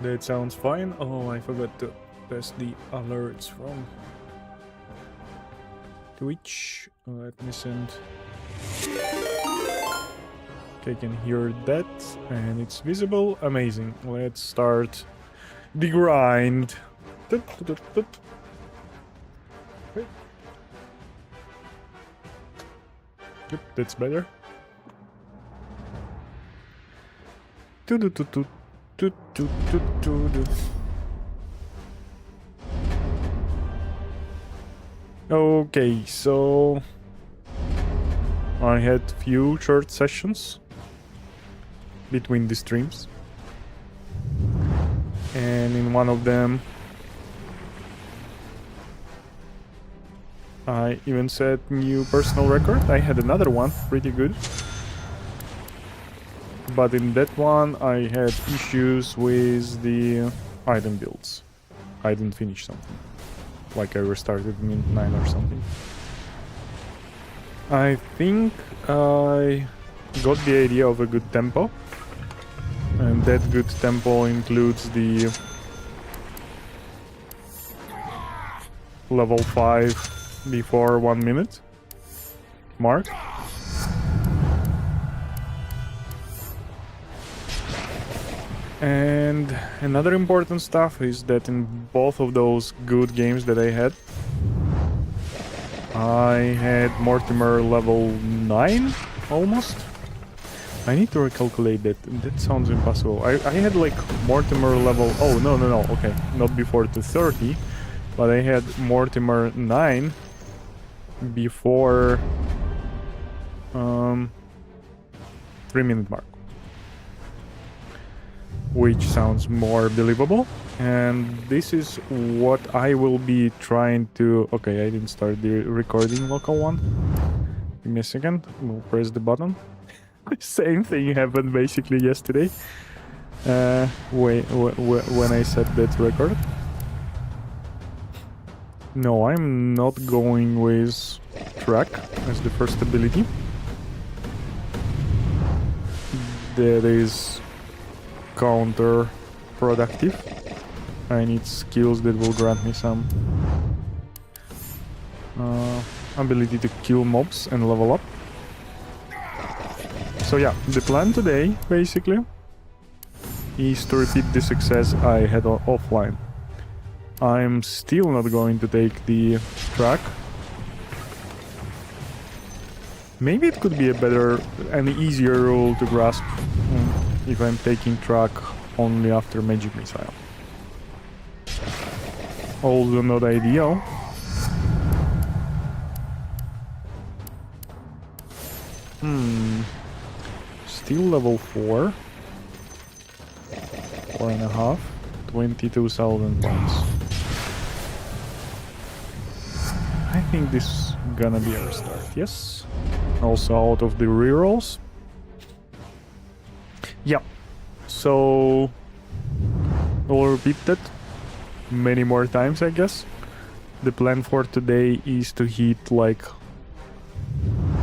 That sounds fine. Oh, I forgot to test the alerts from Twitch. Let me send. Okay, I can hear that, and it's visible. Amazing. Let's start the grind. Okay. Yep, that's better. Okay, so I had few short sessions between the streams, and in one of them I even set new personal record. I had another one pretty good, but in that one I had issues with the item builds. I didn't finish something, like I restarted minute 9 or something. I think I got the idea of a good tempo, and that good tempo includes the level 5 before 1 minute mark. And another important stuff is that in both of those good games that I had Mortimer level 9 almost. I need to recalculate that. That sounds impossible. I had like Mortimer level... Oh, no, okay. Not before the 30, but I had Mortimer 9 before 3-minute mark, which sounds more believable. And this is what I will be trying to... Okay, I didn't start the recording local one. Give me a second. We'll press the button. Same thing happened basically yesterday. When I set that record. No, I'm not going with track as the first ability. That is counterproductive. I need skills that will grant me some ability to kill mobs and level up. So yeah, the plan today, basically, is to repeat the success I had offline. I'm still not going to take the track. Maybe it could be a better and easier rule to grasp if I'm taking track only after Magic Missile. Although not ideal. Still level 4. 4.5. 22,000 points. I think this is gonna be a restart, yes. Also out of the rerolls. Yeah. So we'll repeat that many more times, I guess. The plan for today is to hit like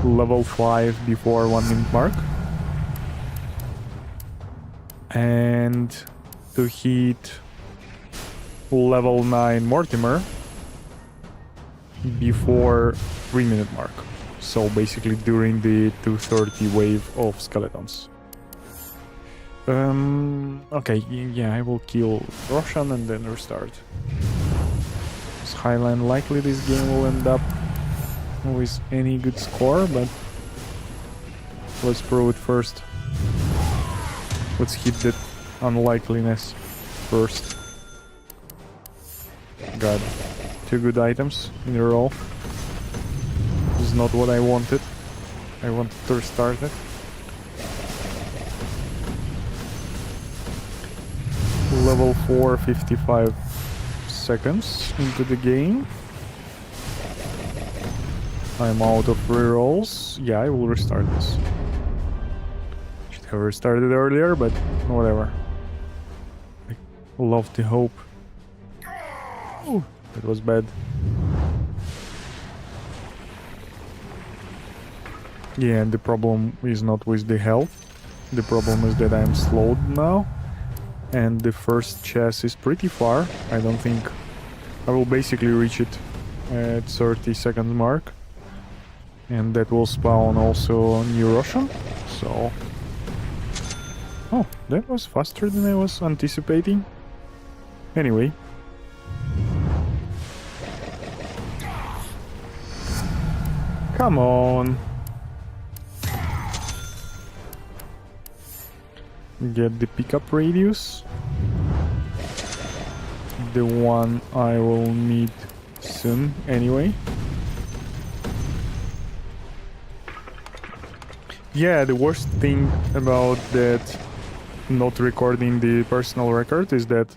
level 5 before 1 minute mark. And to hit level 9 Mortimer before 3 minute mark. So basically during the 230 wave of skeletons. Okay, yeah, I will kill Roshan and then restart. It's highly unlikely this game will end up with any good score, but let's prove it first. Let's hit that unlikeliness first. God, 2 good items in a row. This is not what I wanted. I wanted to restart it. Level 4, 55 seconds into the game. I'm out of rerolls. Yeah, I will restart this. Should have restarted earlier, but whatever. I love the hope. Oh, that was bad. Yeah, and the problem is not with the health. The problem is that I'm slowed now. and the first chest is pretty far. I don't think I will basically reach it at 30 seconds mark, and that will spawn also New Russian. So, oh, that was faster than I was anticipating. Anyway, come on. Get the pickup radius. The one I will need soon anyway. Yeah, the worst thing about that not recording the personal record is that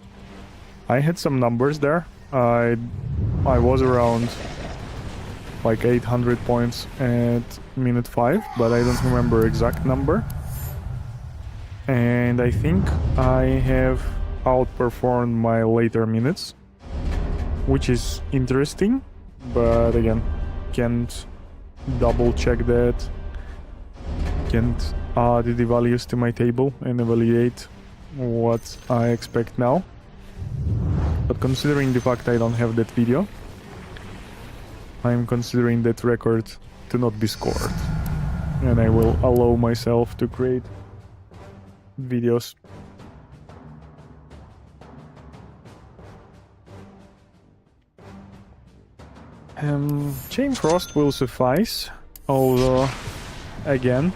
I had some numbers there. I was around like 800 points at minute 5, but I don't remember exact number. And I think I have outperformed my later minutes, which is interesting, but again, can't double check that, can't add the values to my table and evaluate what I expect now. But considering the fact I don't have that video, I'm considering that record to not be scored, and I will allow myself to create videos. Chain Frost will suffice, although again,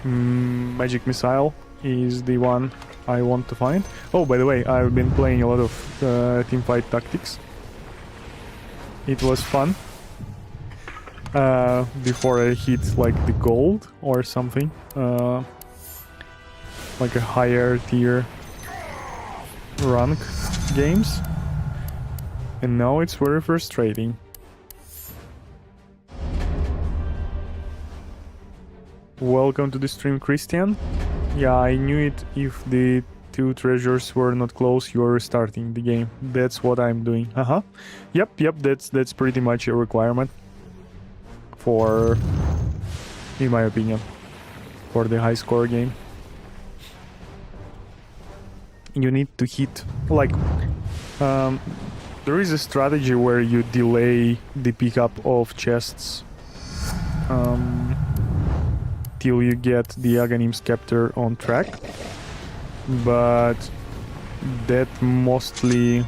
Magic Missile is the one I want to find. Oh, by the way, I've been playing a lot of Teamfight Tactics. It was fun. Before I hit like the gold or something. Like a higher tier rank games. And now it's very frustrating. Welcome to the stream, Christian. Yeah, I knew it. If the 2 treasures were not close, you are restarting the game. That's what I'm doing. Yep, that's pretty much a requirement for, in my opinion, for the high score game. You need to hit, like, there is a strategy where you delay the pickup of chests till you get the Aghanim Scepter on track, but that mostly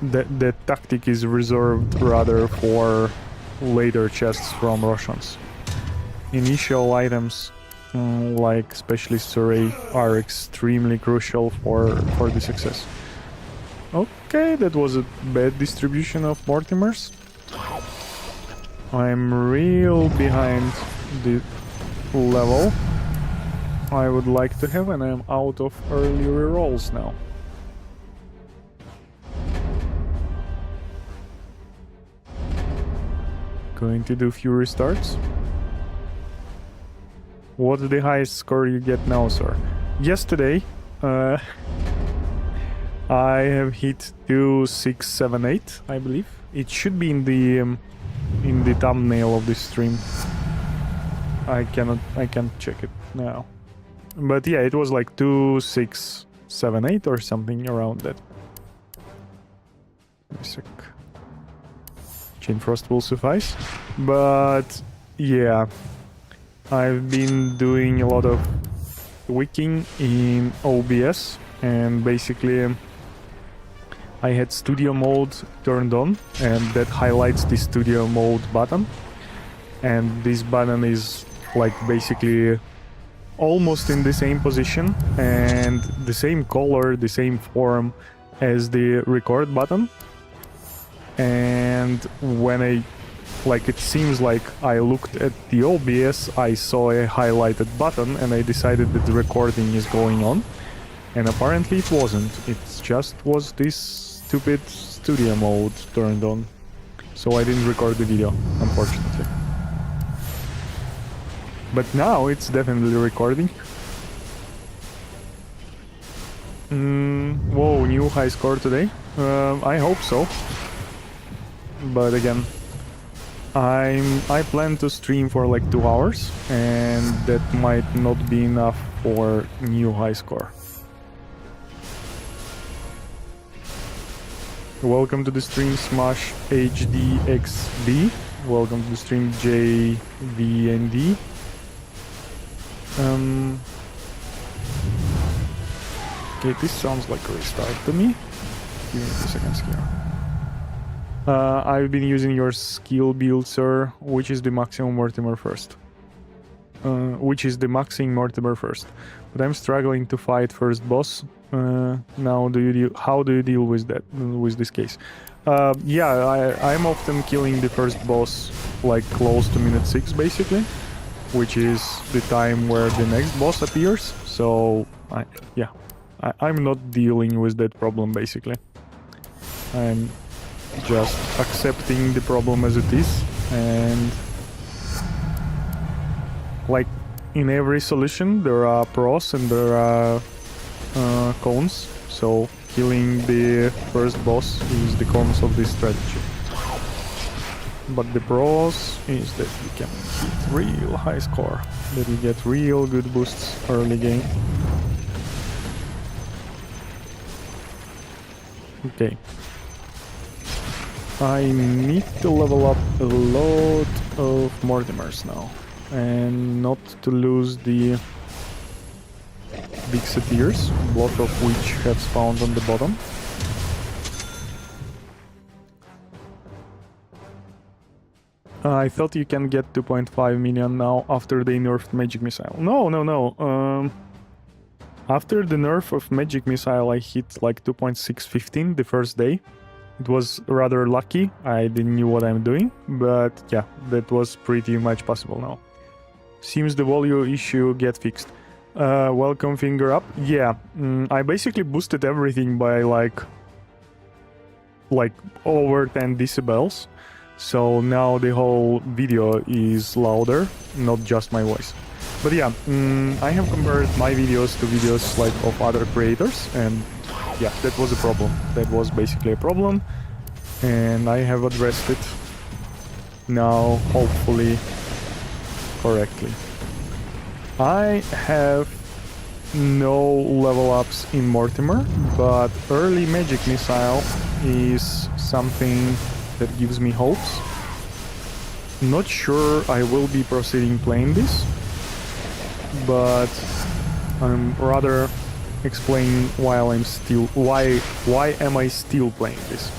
that tactic is reserved rather for later chests from Russians. Initial items like Specialist Array are extremely crucial for the success. Okay, that was a bad distribution of Mortimers. I'm real behind the level I would like to have, and I'm out of early rerolls now. Going to do few restarts. What's the highest score you get now, sir? Yesterday, I have hit 2678, I believe. It should be in the thumbnail of this stream. I can't check it now. But yeah, it was like 2678 or something around that. Wait a sec. Chain Frost will suffice. But yeah, I've been doing a lot of wicking in OBS, and basically I had studio mode turned on, and that highlights the studio mode button, and this button is like basically almost in the same position and the same color, the same form as the record button. And when it seems like I looked at the OBS, I saw a highlighted button and I decided that the recording is going on, and apparently it wasn't. It just was this stupid studio mode turned on, so I didn't record the video, unfortunately. But now it's definitely recording. Whoa, new high score today? I hope so. But again, I plan to stream for like 2 hours, and that might not be enough for new high score. Welcome to the stream, Smash HDXB. Welcome to the stream, JVND. Okay, this sounds like a restart to me. Give me 2 seconds here. I've been using your skill build, sir. Which is the maximum Mortimer first? But I'm struggling to fight first boss. Now, how do you deal with that? With this case? Yeah, I'm often killing the first boss like close to minute 6, basically, which is the time where the next boss appears. So, I'm not dealing with that problem, basically. I'm just accepting the problem as it is, and like in every solution there are pros and there are cons, so killing the first boss is the cons of this strategy. But the pros is that you can hit real high score, that you get real good boosts early game. Okay. I need to level up a lot of Mortimers now, and not to lose the big satyrs, both of which have spawned on the bottom. I thought you can get 2.5 million now after they nerfed Magic Missile. No. After the nerf of Magic Missile, I hit like 2.615 the first day. It was rather lucky, I didn't know what I'm doing, but yeah, that was pretty much possible now. Seems the volume issue get fixed. Welcome, finger up. Yeah, I basically boosted everything by like over 10 decibels, so now the whole video is louder, not just my voice. But yeah, I have compared my videos to videos like of other creators, and yeah, that was a problem. That was basically a problem, and I have addressed it now, hopefully correctly. I have no level ups in Mortimer, but early Magic Missile is something that gives me hopes. Not sure I will be proceeding playing this, but I'm rather explain why am I still playing this.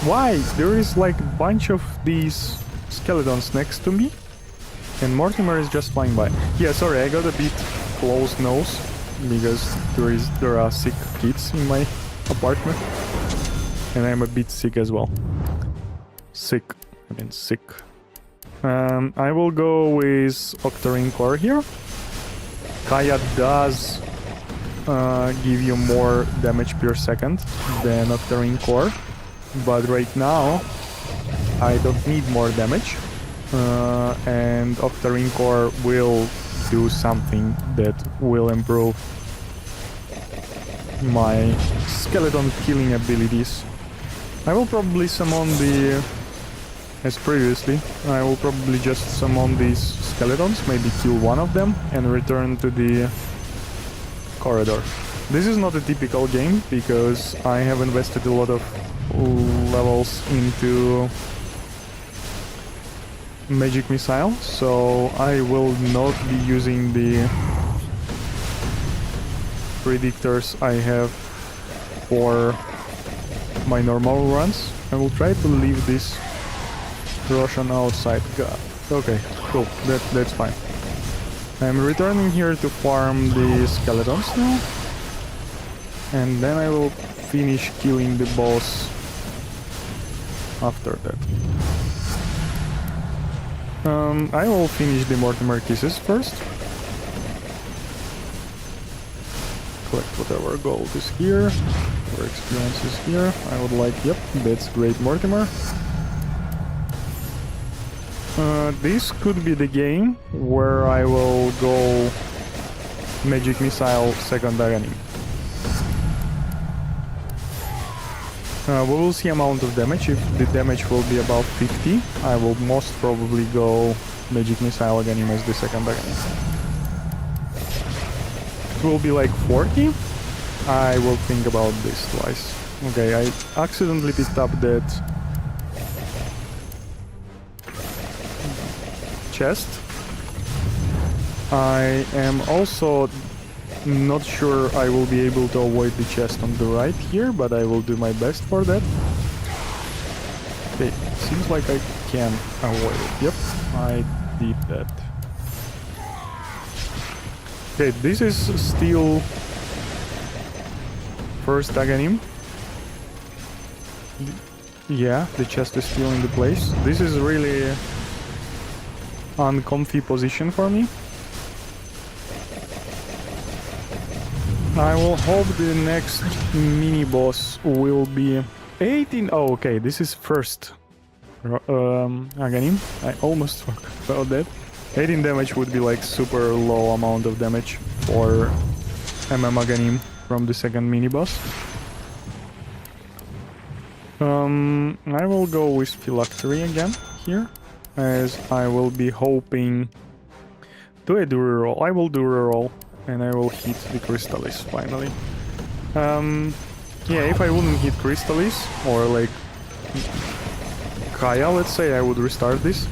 Why? There is like a bunch of these skeletons next to me, and Mortimer is just flying by. Yeah, sorry, I got a bit close nose because there are sick kids in my apartment, and I'm a bit sick as well. Sick. I will go with Octarine Core here. Kaya does give you more damage per second than Octarine Core, but right now I don't need more damage, and Octarine Core will do something that will improve my skeleton killing abilities. I will probably summon as previously, I will probably just summon these skeletons, maybe kill one of them, and return to the corridor. This is not a typical game, because I have invested a lot of levels into Magic Missile, so I will not be using the predictors I have for my normal runs. I will try to leave this Russian outside. God. Okay, cool. That's fine. I'm returning here to farm the skeletons now, and then I will finish killing the boss after that. I will finish the Mortimer Kisses first. Collect whatever gold is here, or experience is here. I would like, yep, that's great, Mortimer. This could be the game where I will go Magic Missile second enemy. We will see amount of damage. If the damage will be about 50, I will most probably go Magic Missile Aghanim as the second Aghanim. It will be like 40. I will think about this twice. Okay, I accidentally picked up that chest. I am also not sure I will be able to avoid the chest on the right here, but I will do my best for that. Okay, seems like I can avoid it. Yep, I did that. Okay, this is still first Aghanim. Yeah, the chest is still in the place. This is really uncomfy position for me. I will hope the next mini boss will be 18. Oh, okay, this is first Aghanim. I almost forgot about that. 18 damage would be like super low amount of damage for Aghanim from the second mini boss. I will go with Phylactery again here, as I will be hoping. Do I do reroll? I will do reroll, and I will hit the Crystallis finally. Yeah, if I wouldn't hit Crystallis, or like Kaya, let's say, I would restart this.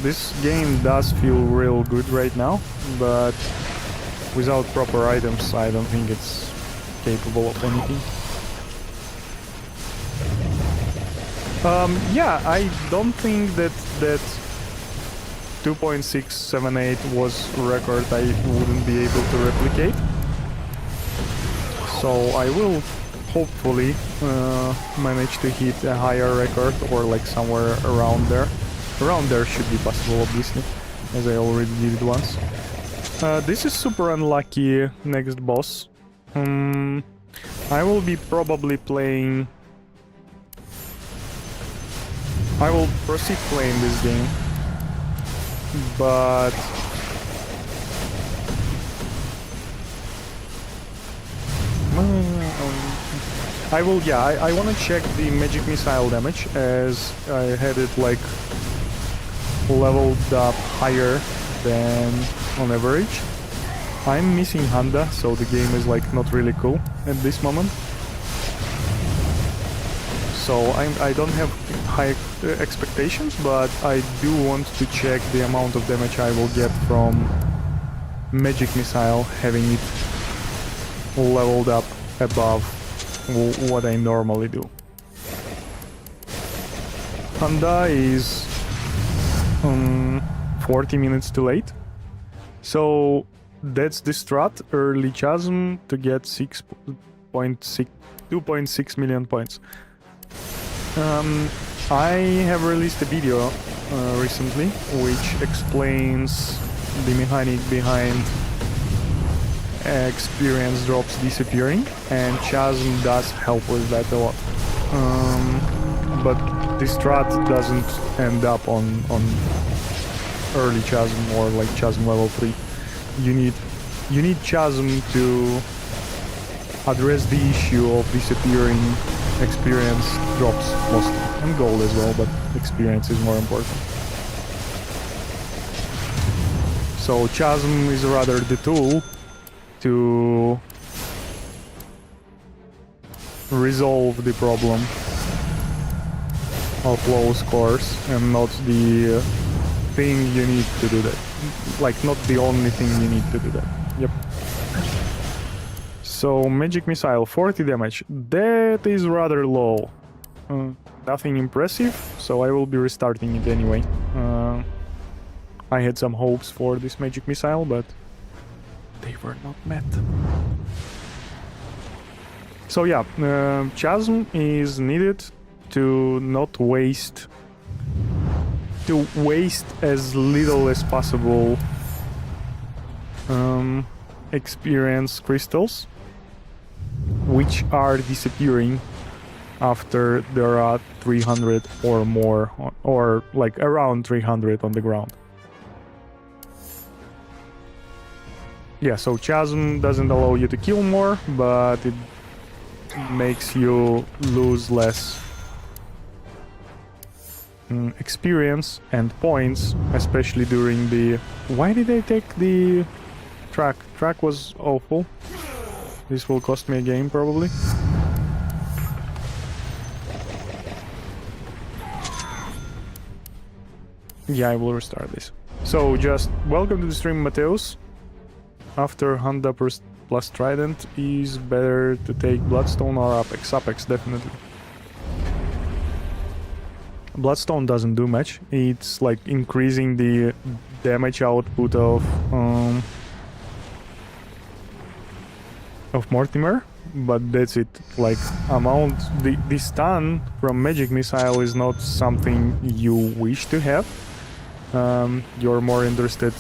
This game does feel real good right now, but without proper items, I don't think it's capable of anything. Yeah, I don't think that 2.678 was a record I wouldn't be able to replicate. So I will hopefully manage to hit a higher record, or like somewhere around there. Around there should be possible, obviously, as I already did it once. This is super unlucky next boss. I will be probably playing... I will proceed playing this game, but I will, yeah, I want to check the magic missile damage, as I had it like leveled up higher than on average. I'm missing Handa, so the game is like not really cool at this moment. So I don't have high expectations, but I do want to check the amount of damage I will get from Magic Missile, having it leveled up above what I normally do. Handa is 40 minutes too late, so that's the strat, early Chasm to get 2.6 million points. I have released a video recently which explains the mechanic behind experience drops disappearing, and Chasm does help with that a lot. But the strat doesn't end up on early Chasm or like Chasm level 3. You need Chasm to address the issue of disappearing experience drops mostly, and gold as well, but experience is more important. So Chasm is rather the tool to resolve the problem of low scores, and not the thing you need to do that. Like, not the only thing you need to do that. Yep. So, Magic Missile, 40 damage. That is rather low. Nothing impressive, so I will be restarting it anyway. I had some hopes for this Magic Missile, but they were not met. So yeah, Chasm is needed to not waste... to waste as little as possible experience crystals, which are disappearing after there are 300 or more, or like around 300 on the ground. Yeah, so Chasm doesn't allow you to kill more, but it makes you lose less experience and points, especially during the... Why did I take the track? Track was awful. This will cost me a game, probably. Yeah, I will restart this. So, just welcome to the stream, Mateus. After Honda plus Trident, is better to take Bloodstone or Apex? Apex, definitely. Bloodstone doesn't do much. It's like increasing the damage output of Mortimer, but that's it. Like, the stun from Magic Missile is not something you wish to have. You're more interested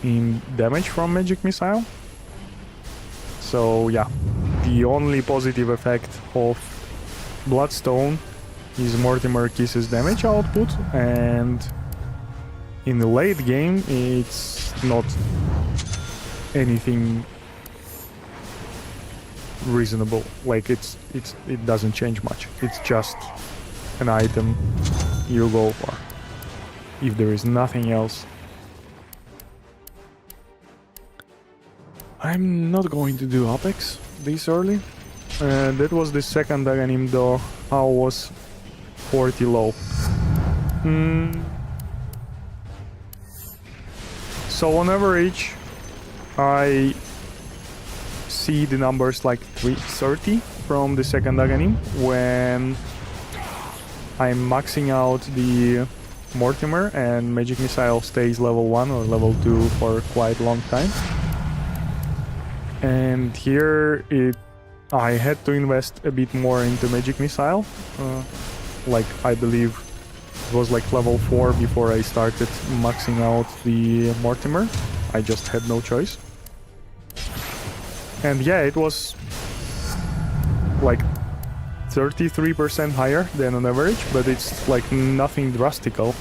in damage from Magic Missile. So yeah, the only positive effect of Bloodstone is Mortimer Kiss's damage output, and in the late game it's not anything reasonable. Like it doesn't change much. It's just an item you go for if there is nothing else. I'm not going to do Apex this early. That was the second Aghanim though. How was 40 low? So on average I see the numbers like 30 from the second Aghanim when I'm maxing out the Mortimer and Magic Missile stays level 1 or level 2 for quite a long time. And here I had to invest a bit more into Magic Missile. Like I believe it was like level 4 before I started maxing out the Mortimer. I just had no choice. And yeah, it was like 33% higher than on average, but it's like nothing drastical.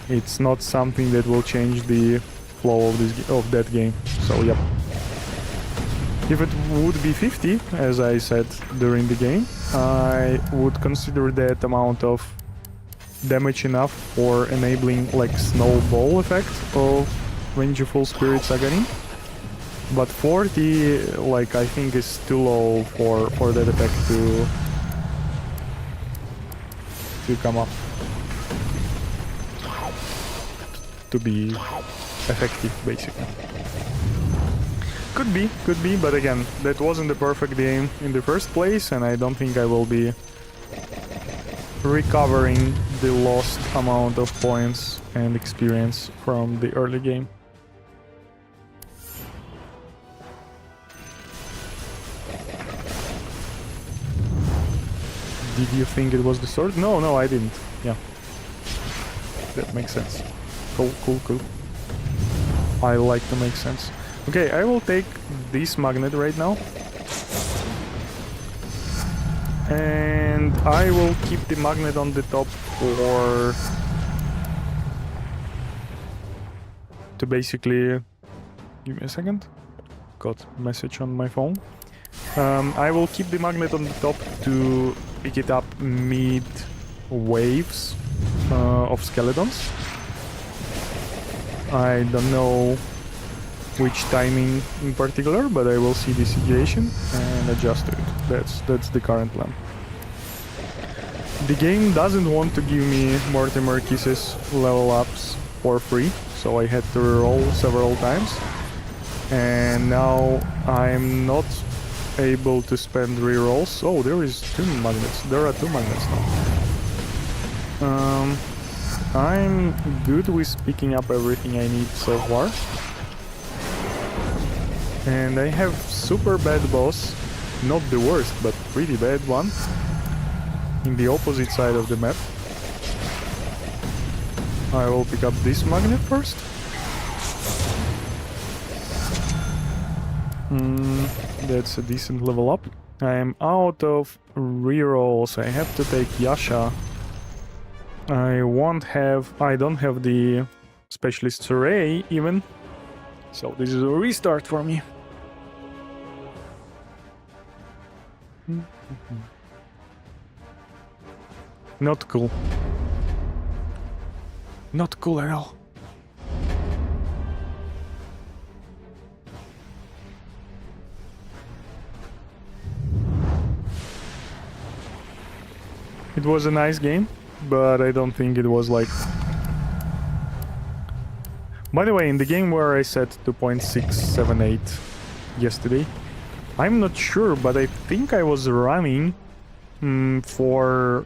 It's not something that will change the flow of that game. So yep. If it would be 50, as I said during the game, I would consider that amount of damage enough for enabling like snowball effect of Vengeful Spirits Aghanim. But 40, like, I think is too low for that effect to come up. To be effective, basically. Could be, but again, that wasn't the perfect game in the first place, and I don't think I will be recovering the lost amount of points and experience from the early game. Did you think it was the sword? No, I didn't. Yeah. That makes sense. Cool. I like to make sense. Okay, I will take this magnet right now. And I will keep the magnet on the top to basically... Give me a second. Got a message on my phone. I will keep the magnet on the top to pick it up mid waves of skeletons. I don't know which timing in particular, but I will see the situation and adjust to it. That's the current plan. The game doesn't want to give me Mortimer Kisses level ups for free, so I had to roll several times. And now I'm not able to spend rerolls. Oh, there is 2 magnets. There are 2 magnets now. I'm good with picking up everything I need so far. And I have super bad boss, not the worst, but pretty bad one, in the opposite side of the map. I will pick up this magnet first. That's a decent level up. I am out of rerolls. I have to take Yasha. I don't have the Specialist Array even. So this is a restart for me. Not cool. Not cool at all. It was a nice game, but I don't think it was like... By the way, in the game where I set 2.678 yesterday, I'm not sure, but I think I was running for...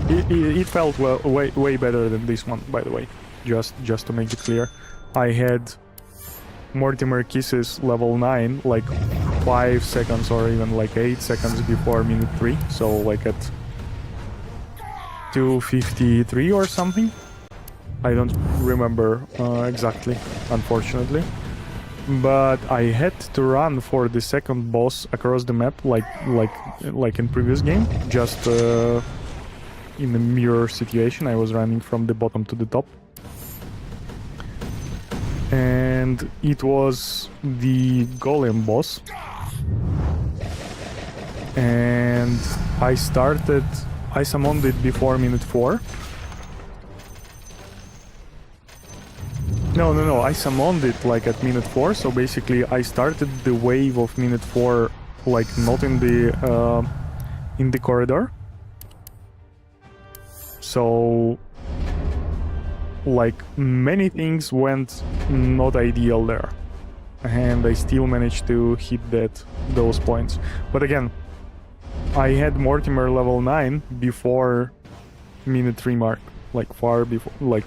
It felt well, way better than this one, by the way, just to make it clear. I had Mortimer Kisses level 9 like 5 seconds or even like 8 seconds before minute 3, so like at 2:53 or something. I don't remember exactly, unfortunately. But I had to run for the second boss across the map, like in previous game, just in a mirror situation. I was running from the bottom to the top. And it was the golem boss. And I summoned it before minute 4. No, I summoned it like at minute 4, so basically I started the wave of minute 4 like not in the corridor. So like many things went not ideal there. And I still managed to hit those points. But again, I had Mortimer level 9 before minute 3 mark, like far before, like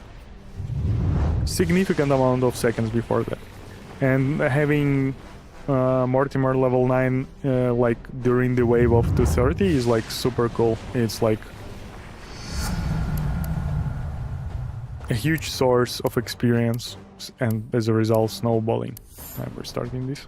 significant amount of seconds before that. And having Mortimer level 9 like during the wave of 230 is like super cool. It's like a huge source of experience and as a result snowballing. I'm restarting this.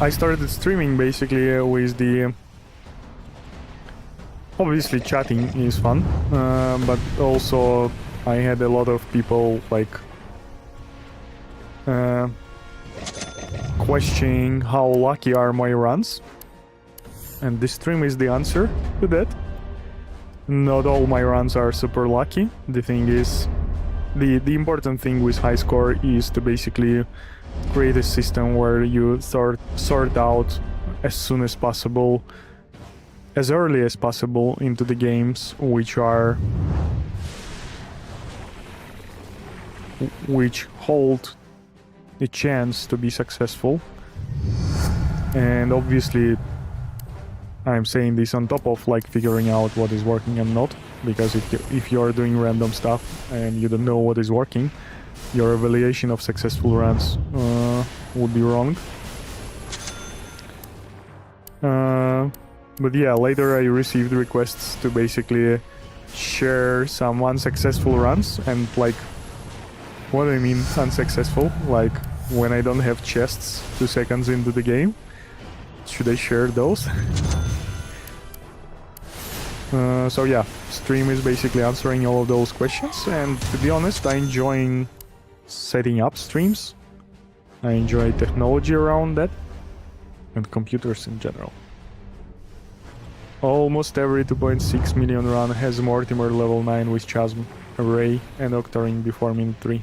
I started streaming basically with the... Obviously chatting is fun, but also I had a lot of people like questioning how lucky are my runs, and this stream is the answer to that. Not all my runs are super lucky. The thing is, the important thing with high score is to basically create a system where you sort out as soon as possible, as early as possible into the games which hold the chance to be successful. And obviously I'm saying this on top of like figuring out what is working and not, because if you're doing random stuff and you don't know what is working, your evaluation of successful runs would be wrong. But yeah, later I received requests to basically share some unsuccessful runs, and like, what do I mean unsuccessful? Like, when I don't have chests 2 seconds into the game, should I share those? So yeah, stream is basically answering all of those questions, and to be honest, I'm enjoying setting up streams. I enjoy technology around that, and computers in general. Almost every 2.6 million run has Mortimer level 9 with Chasm, Array, and Octarine before minute 3.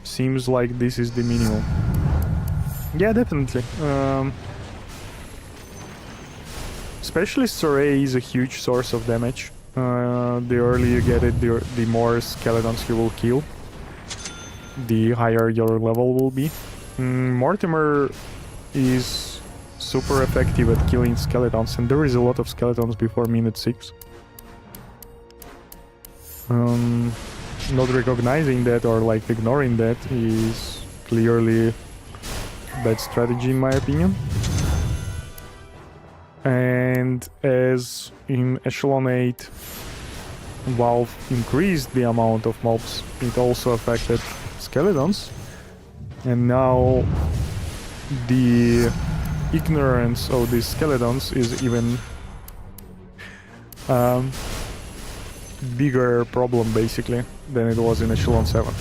Seems like this is the minimum. Yeah, definitely. Specialist Array is a huge source of damage. The earlier you get it, the more skeletons you will kill, the higher your level will be. Mortimer is super effective at killing skeletons, and there is a lot of skeletons before minute 6. Not recognizing that or like ignoring that is clearly bad strategy in my opinion. And as in Echelon 8, Valve increased the amount of mobs, it also affected skeletons. And now the ignorance of these skeletons is even bigger problem basically than it was in Echelon 7.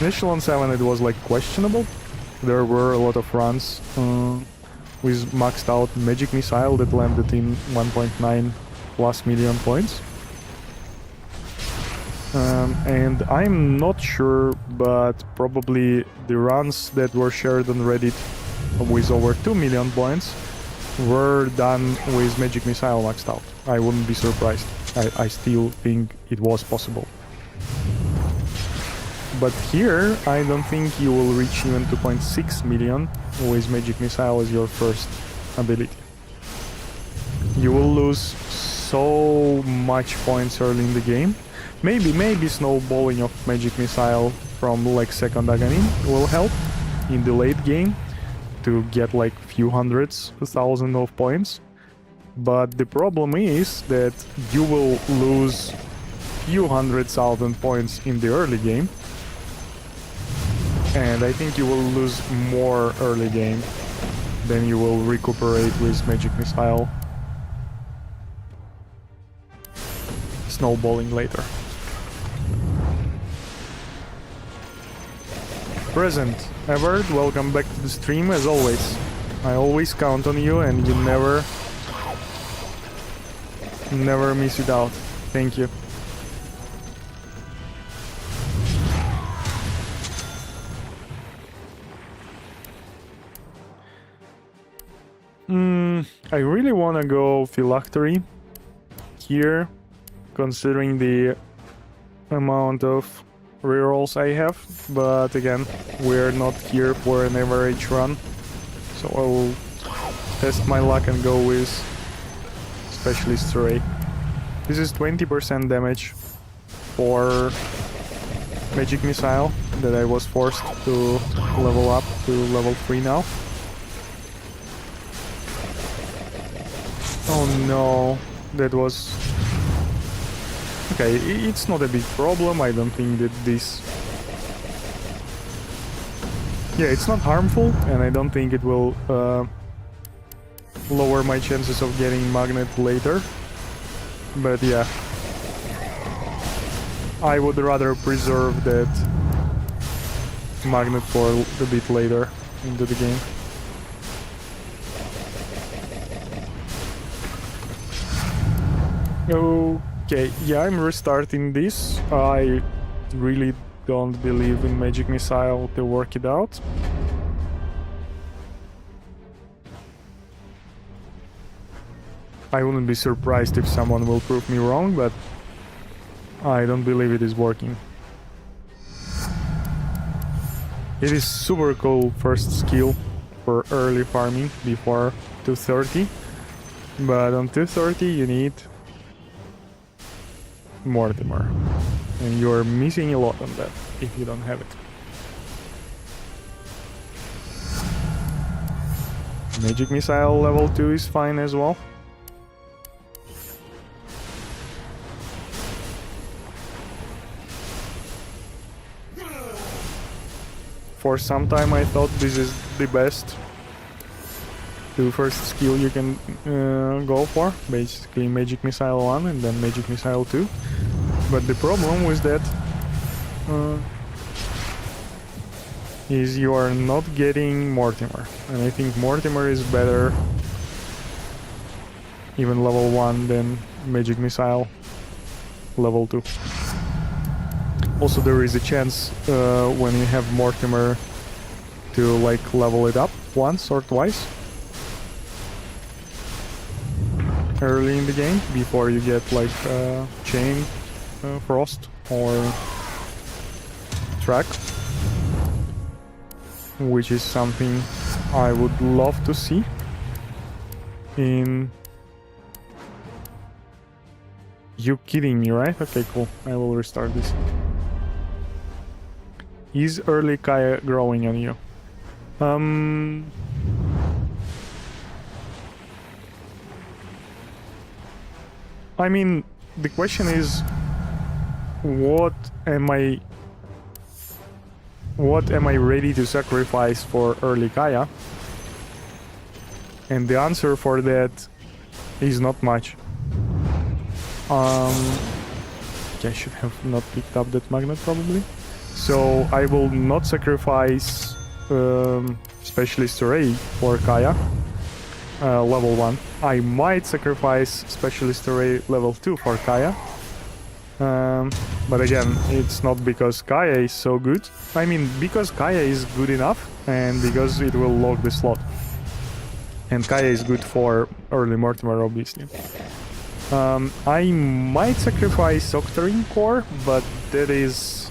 In Echelon 7 it was like questionable. There were a lot of runs with maxed out magic missile that landed in 1.9 plus million points. And I'm not sure, but probably the runs that were shared on Reddit with over 2 million points were done with magic missile maxed out. I wouldn't be surprised. I still think it was possible. But here, I don't think you will reach even 2.6 million with magic missile as your first ability. You will lose so much points early in the game. Maybe snowballing of magic missile from like second Aghanim will help in the late game to get like few hundreds, thousand of points. But the problem is that you will lose few 100,000 points in the early game. And I think you will lose more early game than you will recuperate with magic missile snowballing later. Present, Everett, welcome back to the stream as always. I always count on you and you never miss it out. Thank you. I really want to go Phylactery here, considering the amount of rerolls I have, but again, we're not here for an average run, so I will test my luck and go with Specialist Ray. This is 20% damage for Magic Missile that I was forced to level up to level 3 now. Oh no, that was... Okay, it's not a big problem, I don't think that this... Yeah, it's not harmful, and I don't think it will lower my chances of getting Magnet later. But yeah, I would rather preserve that Magnet for a bit later into the game. Okay, yeah, I'm restarting this. I really don't believe in Magic Missile to work it out. I wouldn't be surprised if someone will prove me wrong, but I don't believe it is working. It is super cool first skill for early farming before 230, but on 230 you need Mortimer, and you're missing a lot on that if you don't have it. Magic Missile level 2 is fine as well. For some time I thought this is the best first skill you can go for, basically Magic Missile 1 and then Magic Missile 2. But the problem with that is you are not getting Mortimer, and I think Mortimer is better even level 1 than Magic Missile level 2. Also, there is a chance when you have Mortimer to like level it up once or twice early in the game before you get like Chain, Frost or Track, which is something I would love to see in... You kidding me, right? Okay, cool. I will restart this. Is early Kaya growing on you? I mean, the question is, what am I ready to sacrifice for early Kaya? And the answer for that is not much. I should have not picked up that magnet probably. So I will not sacrifice Specialist Array for Kaya level 1. I might sacrifice Specialist Array level 2 for Kaya. But again, it's not because Kaya is so good. I mean, because Kaya is good enough and because it will lock the slot. And Kaya is good for early Mortimer, obviously. I might sacrifice Octarine Core, but that is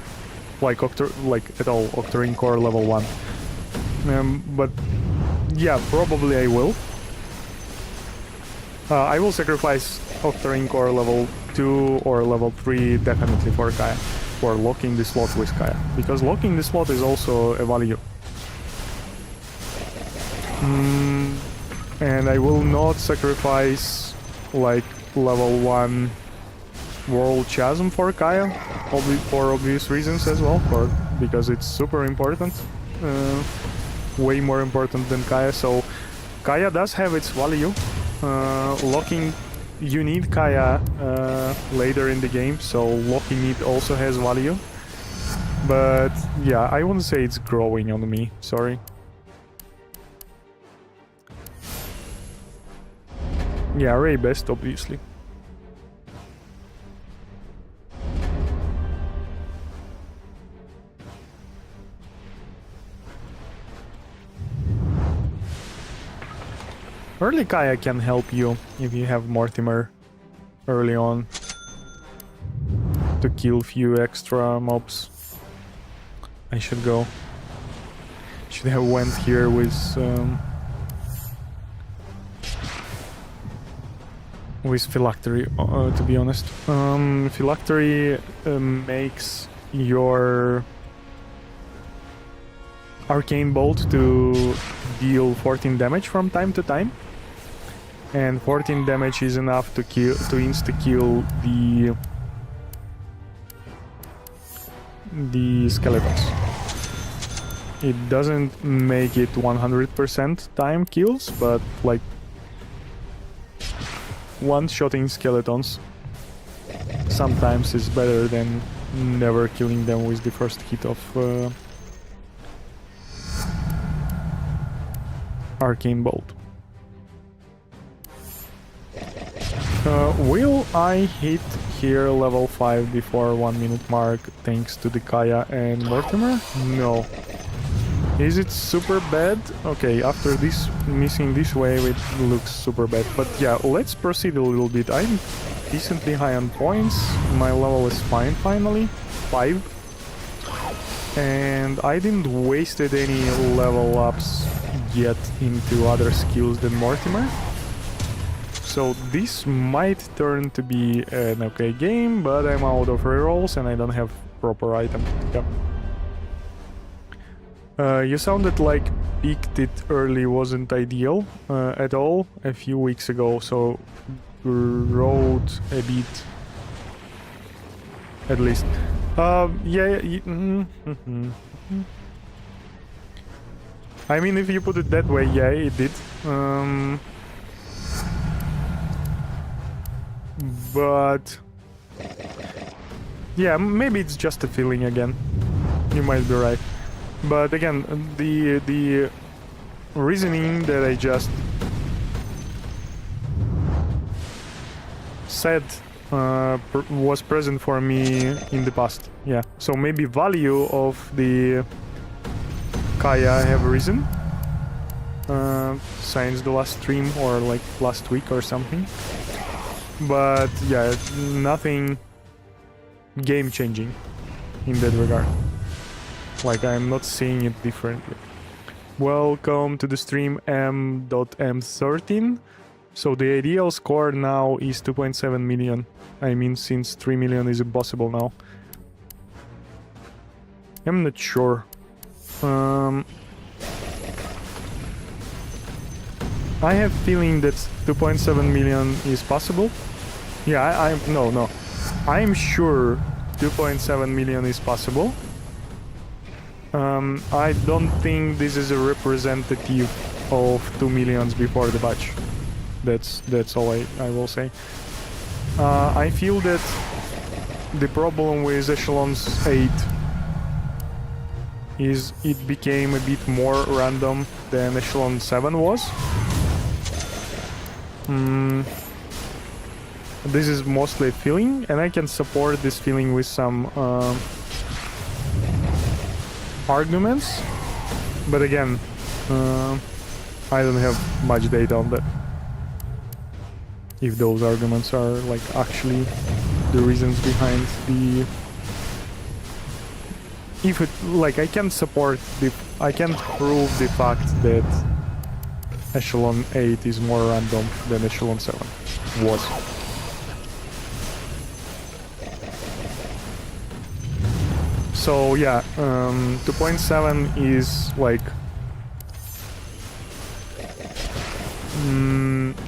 like at all Octarine Core level 1. But yeah, probably I will. I will sacrifice Octarine Core level 2 or level 3 definitely for Kaya, for locking the slot with Kaya, because locking the slot is also a value. And I will not sacrifice like level 1 World Chasm for Kaya, for obvious reasons as well, because it's super important, way more important than Kaya. So Kaya does have its value. Locking, you need Kaya later in the game, so locking it also has value. But yeah, I wouldn't say it's growing on me, sorry. Yeah, Ray best, obviously. Early Kaya can help you if you have Mortimer early on to kill few extra mobs. I should go. Should have went here with Phylactery, to be honest. Phylactery makes your Arcane Bolt to deal 14 damage from time to time. And 14 damage is enough to insta-kill the skeletons. It doesn't make it 100% time kills, but like one-shotting skeletons sometimes is better than never killing them with the first hit of Arcane Bolt. Will I hit here level 5 before 1 minute mark thanks to the Kaya and Mortimer? No. Is it super bad? Okay, after this missing this wave it looks super bad. But yeah, let's proceed a little bit. I'm decently high on points. My level is fine finally. 5. And I didn't wasted any level ups yet into other skills than Mortimer. So this might turn to be an okay game, but I'm out of rerolls and I don't have proper item to pick up. You sounded like peaked it early wasn't ideal at all a few weeks ago, so wrote a bit at least. Yeah. I mean, if you put it that way, yeah, it did. But yeah, maybe it's just a feeling again. You might be right. But again, the reasoning that I just said was present for me in the past. Yeah, so maybe value of the Kaya have risen since the last stream or like last week or something. But yeah, nothing game-changing in that regard. Like, I'm not seeing it differently. Welcome to the stream M.M13. So the ideal score now is 2.7 million. I mean, since 3 million is impossible now. I'm not sure. I have feeling that 2.7 million is possible. Yeah, no. I'm sure 2.7 million is possible. I don't think this is a representative of 2 millions before the patch. That's all I will say. I feel that the problem with Echelons 8 is it became a bit more random than Echelon 7 was. This is mostly a feeling, and I can support this feeling with some arguments, but again, I don't have much data on that. If those arguments are like actually the reasons behind the... If it, like, I can support the... I can prove the fact that Echelon 8 is more random than Echelon 7 was. So yeah, 2.7 is like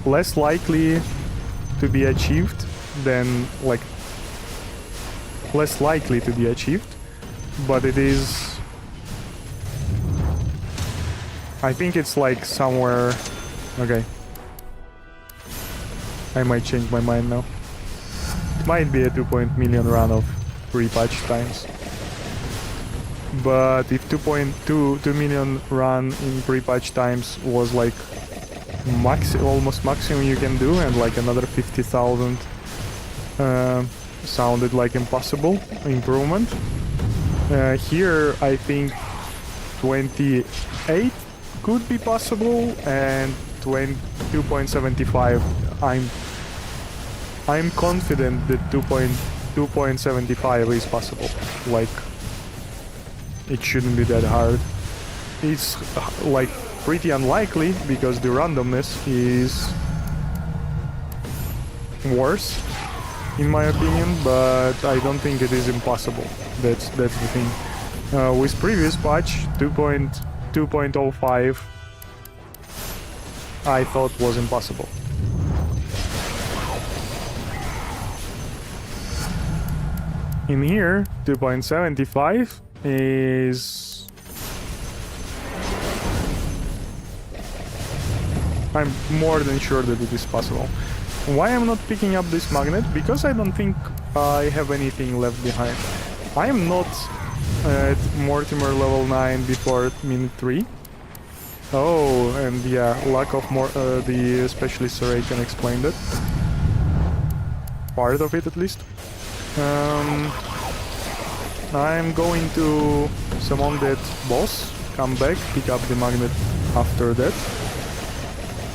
less likely to be achieved than like less likely to be achieved, but it is, I think it's like somewhere, okay, I might change my mind now. It might be a 2 million run of pre-patch times. But if 2 million run in pre-patch times was like almost maximum you can do, and like another 50,000 sounded like impossible improvement. Here I think 28 could be possible, and 2.75 I'm confident that 2.75 is possible. Like, it shouldn't be that hard. It's like pretty unlikely because the randomness is worse in my opinion, but I don't think it is impossible. That's the thing. With previous patch 2.05 I thought was impossible. In here 2.75 is... I'm more than sure that it is possible. Why I'm not picking up this magnet? Because I don't think I have anything left behind. I am not at Mortimer level 9 before minute 3. Oh, and yeah, lack of the specialist array can explain that. Part of it at least. I'm going to summon that boss, come back, pick up the magnet after that,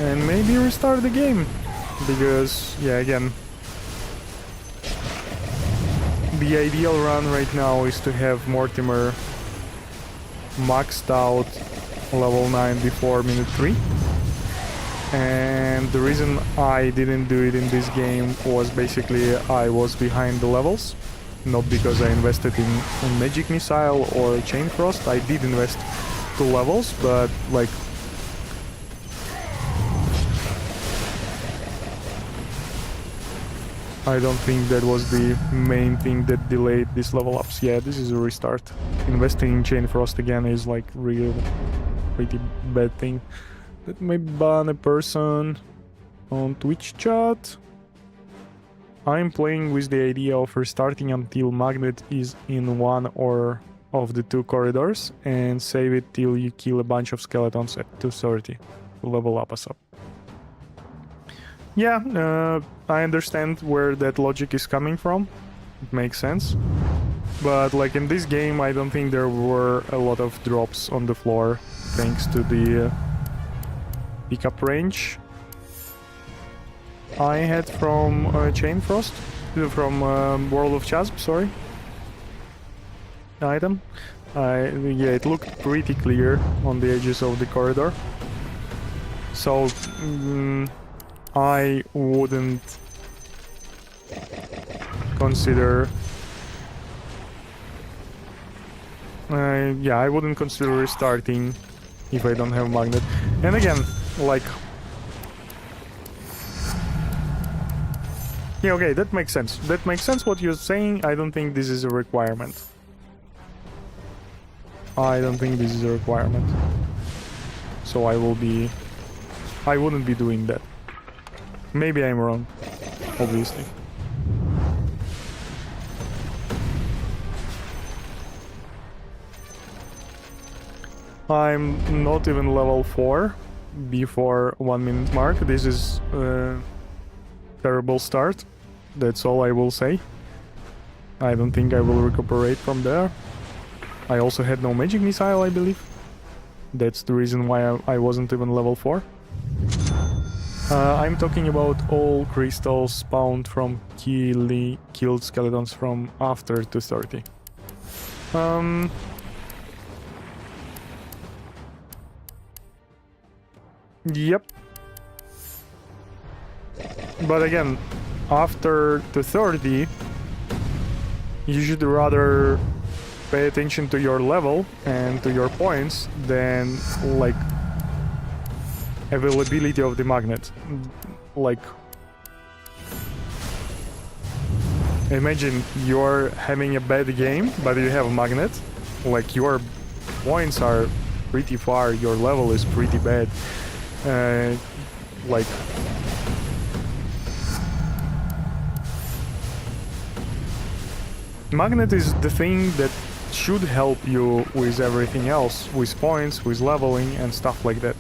and maybe restart the game. Because, yeah, again, the ideal run right now is to have Mortimer maxed out level 9 before minute 3. And the reason I didn't do it in this game was basically I was behind the levels. Not because I invested in Magic Missile or Chain Frost. I did invest 2 levels, but like... I don't think that was the main thing that delayed these level ups. Yeah, this is a restart. Investing in Chain Frost again is like real pretty bad thing. Let me ban a person on Twitch chat. I'm playing with the idea of restarting until Magnet is in one or of the 2 corridors and save it till you kill a bunch of skeletons at 230 to level up us up. Yeah, I understand where that logic is coming from. It makes sense. But like in this game, I don't think there were a lot of drops on the floor thanks to the pickup range I had from Chain Frost, from World of Chasm, sorry. Item. Yeah, it looked pretty clear on the edges of the corridor. So I wouldn't consider... yeah, I wouldn't consider restarting if I don't have Magnet. And again, like... Yeah, okay, that makes sense. That makes sense what you're saying. I don't think this is a requirement. I don't think this is a requirement. So I wouldn't be doing that. Maybe I'm wrong, obviously. I'm not even level 4 before 1 minute mark. This is a terrible start. That's all I will say. I don't think I will recuperate from there. I also had no magic missile, I believe. That's the reason why I wasn't even level 4. I'm talking about all crystals spawned from killed skeletons from after 230. Yep. But again, after 230, you should rather pay attention to your level and to your points than like availability of the magnet. Like, imagine you're having a bad game, but you have a magnet. Like, your points are pretty far, your level is pretty bad. Like, magnet is the thing that should help you with everything else, with points, with leveling and stuff like that.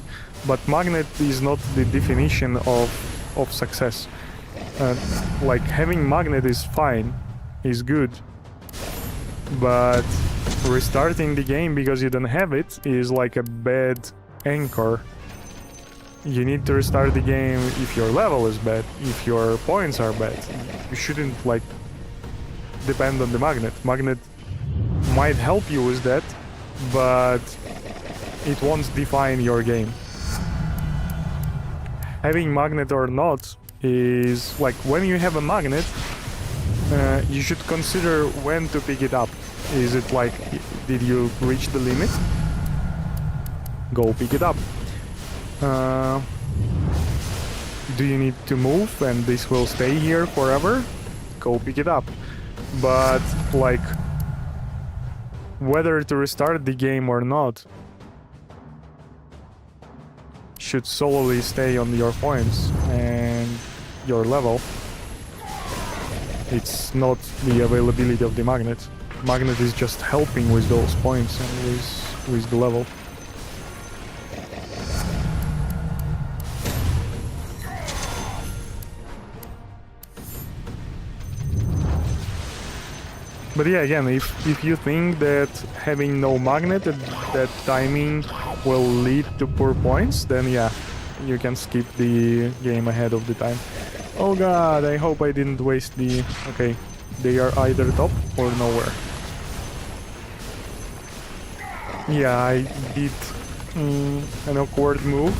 But magnet is not the definition of success. Like, having magnet is fine, is good, but restarting the game because you don't have it is like a bad anchor. You need to restart the game if your level is bad, if your points are bad. You shouldn't like depend on the magnet. Magnet might help you with that, but it won't define your game. Having magnet or not is like, when you have a magnet, you should consider when to pick it up. Is it like, did you reach the limit? Go pick it up. Do you need to move and this will stay here forever? Go pick it up. But like, whether to restart the game or not should solely stay on your points and your level. It's not the availability of the magnet. Magnet is just helping with those points and with the level. But yeah, again, if you think that having no magnet at that timing will lead to poor points, then yeah, you can skip the game ahead of the time. Oh god, I hope I didn't waste the... Okay, they are either top or nowhere. Yeah, I did an awkward move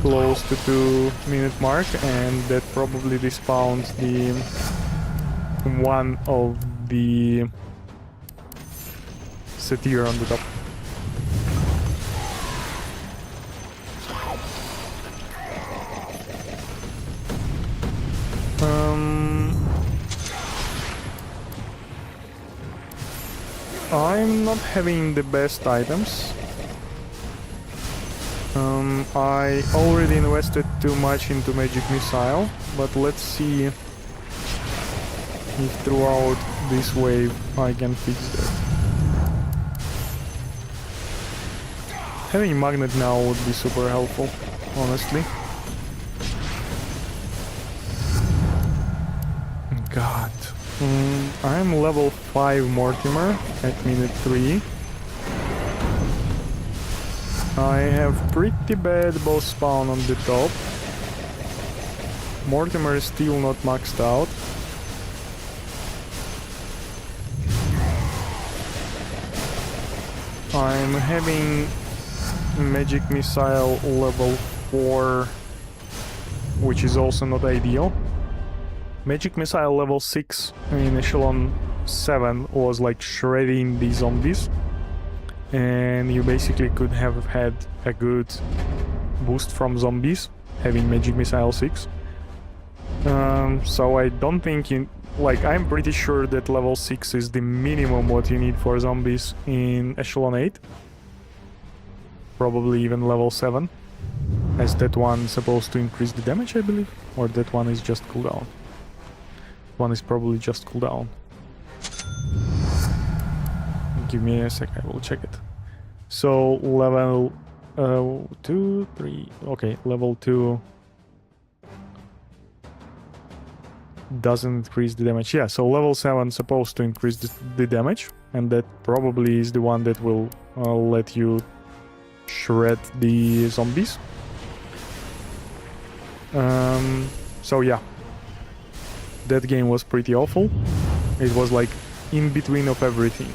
close to 2 minute mark, and that probably despawned the one of the satyr on the top. I'm not having the best items. I already invested too much into magic missile, but let's see if throughout this wave I can fix that. Having magnet now would be super helpful, honestly. God. I'm level 5 Mortimer at minute 3. I have pretty bad boss spawn on the top. Mortimer is still not maxed out. I'm having magic missile level 4, which is also not ideal. Magic missile level 6 in echelon 7 was like shredding the zombies, and you basically could have had a good boost from zombies having magic missile 6. So I don't think I'm pretty sure that level 6 is the minimum what you need for zombies in Echelon 8. Probably even level 7. As that one supposed to increase the damage, I believe. Or that one is just cooldown. One is probably just cooldown. Give me a sec, I will check it. So level 2, 3... Okay, level 2... doesn't increase the damage. Yeah, so level 7 supposed to increase the damage, and that probably is the one that will let you shred the zombies. So yeah, that game was pretty awful. It was like in between of everything.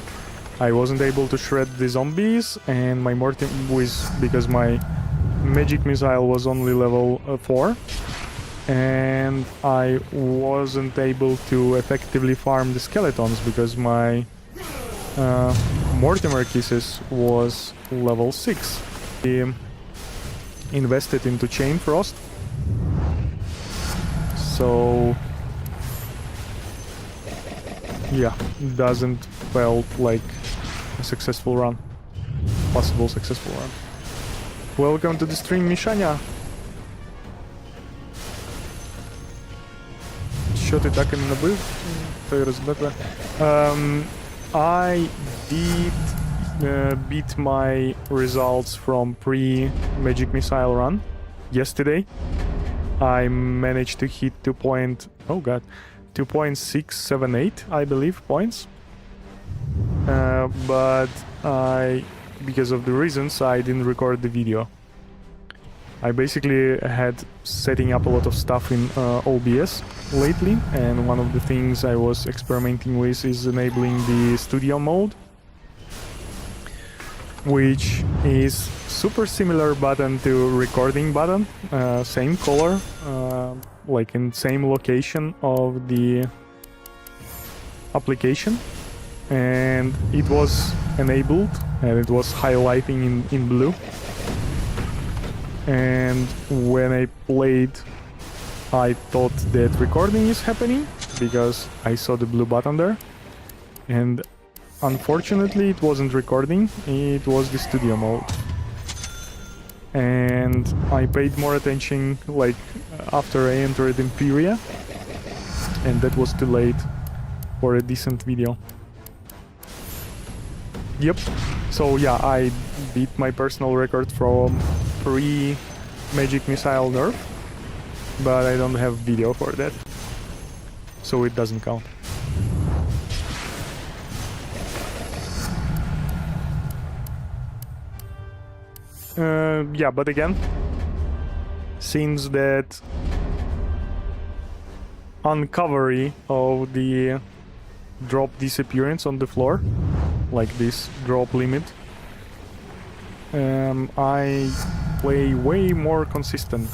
I wasn't able to shred the zombies, and my Mortem was because my magic missile was only level 4. And I wasn't able to effectively farm the skeletons because my Mortimer Kisses was level 6. I invested into Chain Frost. So yeah, doesn't felt like a successful run. Possible successful run. Welcome to the stream, Mishanya. Що ти так і не набив? Той розбите. I did beat my results from pre-Magic Missile run yesterday. I managed to hit 2.678, I believe, points. But because of the reasons, I didn't record the video. I basically had setting up a lot of stuff in OBS lately, and one of the things I was experimenting with is enabling the studio mode, which is super similar button to recording button, same color, like in same location of the application, and it was enabled and it was highlighting in blue. And when I played, I thought that recording is happening because I saw the blue button there, and unfortunately it wasn't recording, it was the studio mode. And I paid more attention like after I entered Imperia, and that was too late for a decent video. Yep, so yeah, I beat my personal record from pre-Magic Missile nerf, but I don't have video for that, so it doesn't count. Yeah, but again, since that uncovery of the drop disappearance on the floor, like this drop limit, I play way more consistent.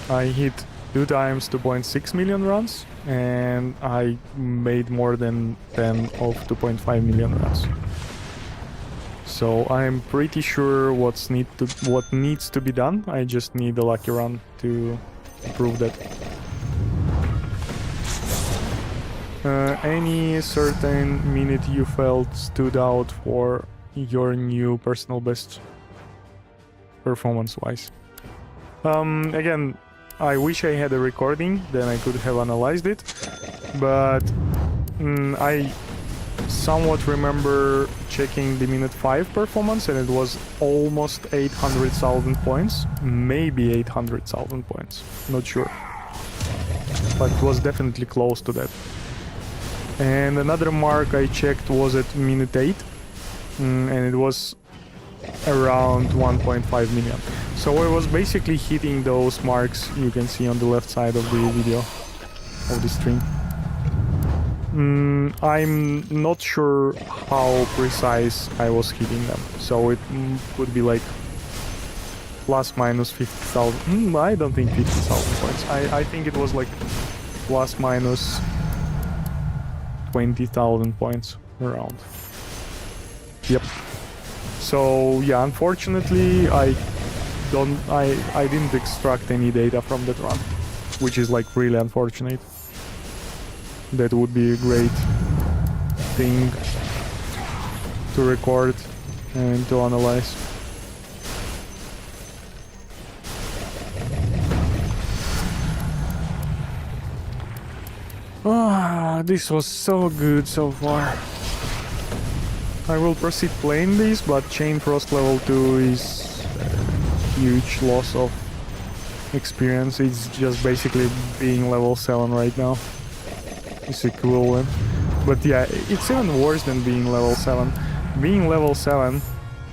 I hit 2 times 2.6 million runs, and I made more than 10 of 2.5 million runs. So I'm pretty sure what needs to be done. I just need a lucky run to prove that. Any certain minute you felt stood out for your new personal best, performance-wise? Again, I wish I had a recording, then I could have analyzed it, but I somewhat remember checking the minute 5 performance, and it was almost 800,000 points, maybe 800,000 points, not sure, but it was definitely close to that. And another mark I checked was at minute 8, and it was around 1.5 million. So I was basically hitting those marks you can see on the left side of the video, of the stream. I'm not sure how precise I was hitting them, so it could be like plus minus 50,000. I don't think 50,000 points. I think it was like plus minus 20,000 points around. Yep. So yeah, unfortunately I I didn't extract any data from that run, which is like really unfortunate. That would be a great thing to record and to analyze. This was so good so far. I will proceed playing this, but Chain Frost level 2 is a huge loss of experience. It's just basically being level 7 right now. It's equivalent. But yeah, it's even worse than being level 7. Being level 7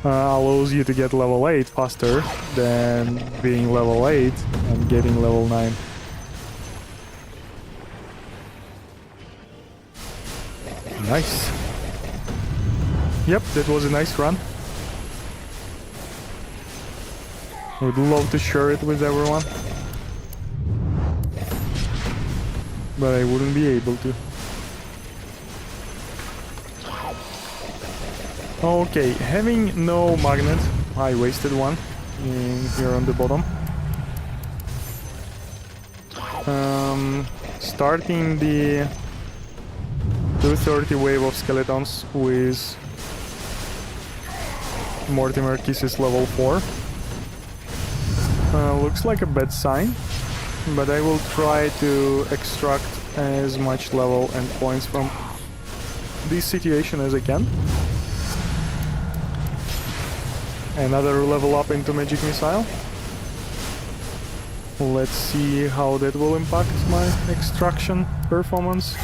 allows you to get level 8 faster than being level 8 and getting level 9. Nice. Yep, that was a nice run. Would love to share it with everyone, but I wouldn't be able to. Okay, having no magnet, I wasted one in here on the bottom. Starting the 230 wave of skeletons with Mortimer Kisses level 4. Looks like a bad sign, but I will try to extract as much level and points from this situation as I can. Another level up into Magic Missile. Let's see how that will impact my extraction performance.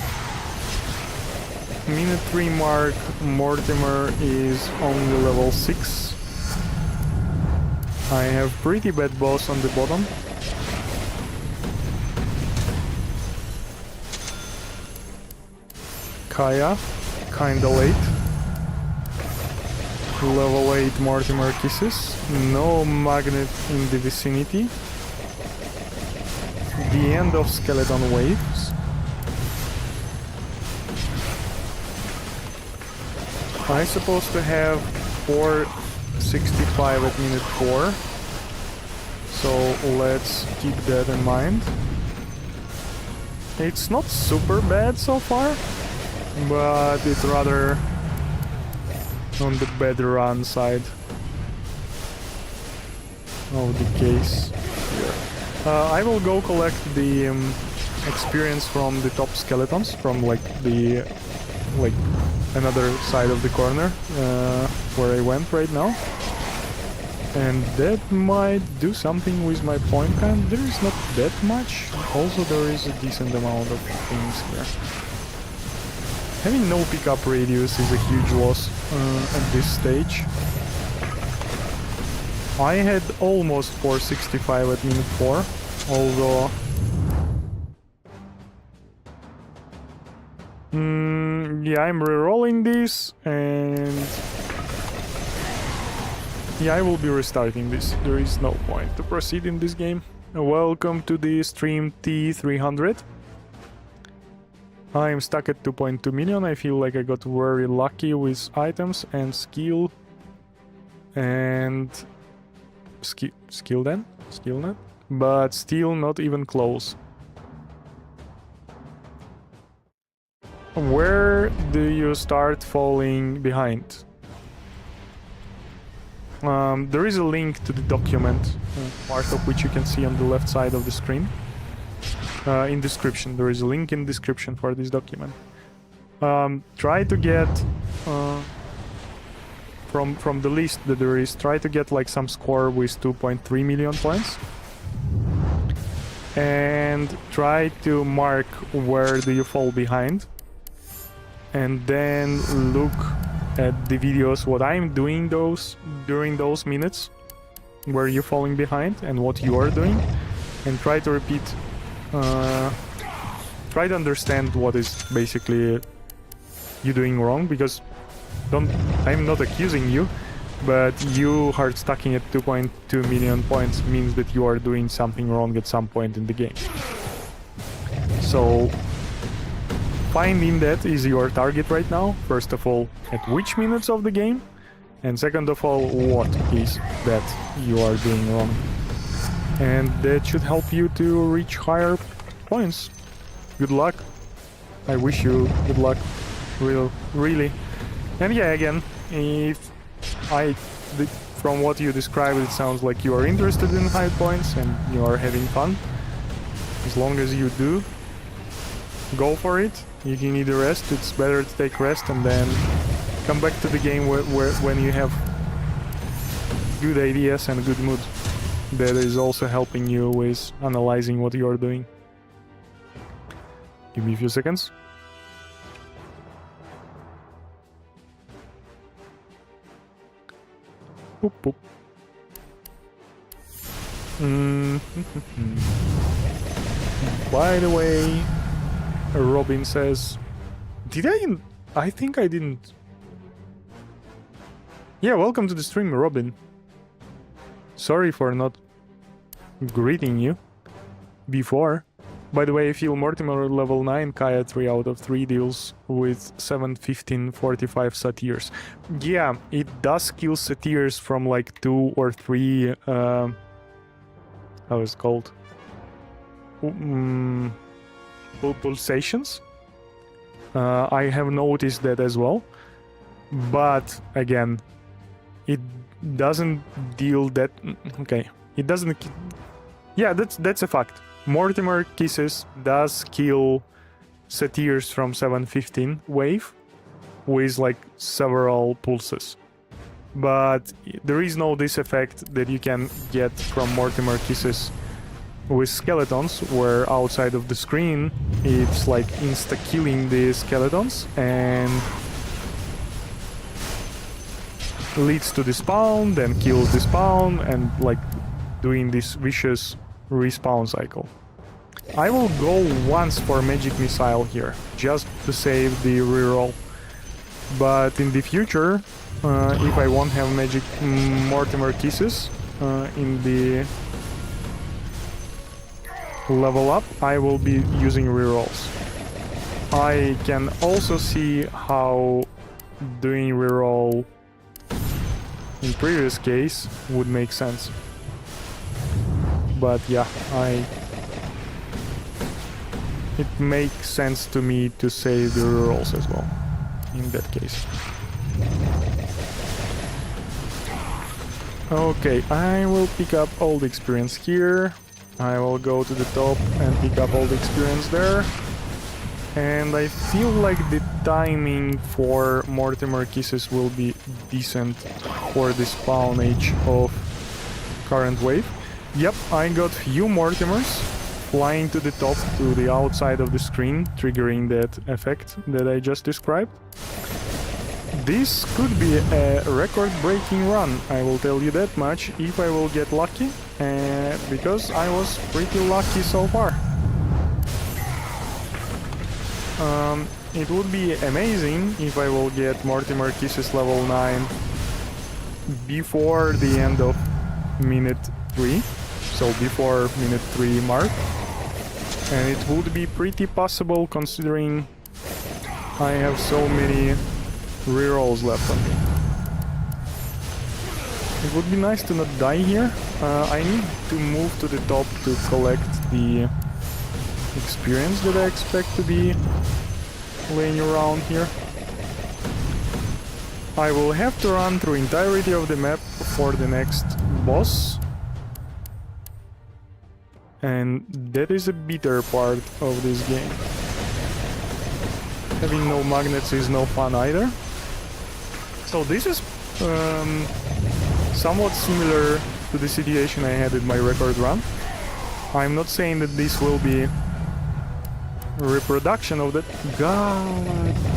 Minute 3 mark, Mortimer is only level 6. I have pretty bad boss on the bottom. Kaya, kinda late. Level 8 Mortimer Kisses. No magnet in the vicinity. The end of Skeleton Waves. I'm supposed to have 465 at minute 4. So let's keep that in mind. It's not super bad so far, but it's rather on the bad run side of the case. I will go collect the experience from the top skeletons, from like another side of the corner where I went right now, and that might do something with my point count. There is not that much. Also, there is a decent amount of things here. Having no pickup radius is a huge loss at this stage. I had almost 465 at minute 4, although yeah, I'm re-rolling this, and yeah, I will be restarting this. There is no point to proceed in this game. Welcome to the stream T300. I'm stuck at 2.2 million. I feel like I got very lucky with items and skill and skill net, but still not even close. Where do you start falling behind? There is a link to the document, part of which you can see on the left side of the screen. In description, there is a link in description for this document. Try to get from the list that there is, try to get like some score with 2.3 million points, and try to mark where do you fall behind, and then look at the videos what I'm doing during those minutes where you're falling behind and what you are doing, and try to repeat, try to understand what is basically you doing wrong, because I'm not accusing you, but you hard stacking at 2.2 million points means that you are doing something wrong at some point in the game. So finding that is your target right now. First of all, at which minutes of the game, And second of all, what is that you are doing wrong? And that should help you to reach higher points. Good luck. I wish you good luck, really. And yeah, again, if from what you described, it sounds like you are interested in high points and you are having fun. As long as you do, go for it. If you need a rest, it's better to take rest and then come back to the game when you have good ideas and good mood. That is also helping you with analyzing what you are doing. Give me a few seconds. Boop, boop. By the way, Robin says, did I think I didn't. Yeah, welcome to the stream, Robin. Sorry for not greeting you before. By the way, Phil Mortimer level 9, Kaya 3 out of 3 deals with 7, 15, 45 satyrs. Yeah, it does kill satyrs from like 2 or 3, how is it called? Pulsations. I have noticed that as well. But again, it doesn't deal that... Okay, it doesn't... Yeah, that's a fact. Mortimer Kisses does kill satyrs from 715 wave with like several pulses. But there is no this effect that you can get from Mortimer Kisses with skeletons, where outside of the screen it's like insta-killing the skeletons and leads to the spawn, then kills the spawn, and like doing this vicious respawn cycle. I will go once for Magic Missile here, just to save the reroll. But in the future, if I won't have Magic Mortimer Kisses in the level up, I will be using rerolls. I can also see how doing reroll in previous case would make sense. But yeah, it makes sense to me to save the rerolls as well, in that case. Okay, I will pick up all the experience here. I will go to the top and pick up all the experience there. And I feel like the timing for Mortimer Kisses will be decent for the spawn age of current wave. Yep, I got few Mortimers flying to the top, to the outside of the screen, triggering that effect that I just described. This could be a record-breaking run, I will tell you that much, if I will get lucky, because I was pretty lucky so far. It would be amazing if I will get Mortimer Kisses level 9 before the end of minute 3, so before minute 3 mark. And it would be pretty possible considering I have so many rerolls left on me. It would be nice to not die here. I need to move to the top to collect the experience that I expect to be laying around here. I will have to run through entirety of the map for the next boss. And that is a bitter part of this game. Having no magnets is no fun either. So this is somewhat similar to the situation I had in my record run. I'm not saying that this will be a reproduction of that. God,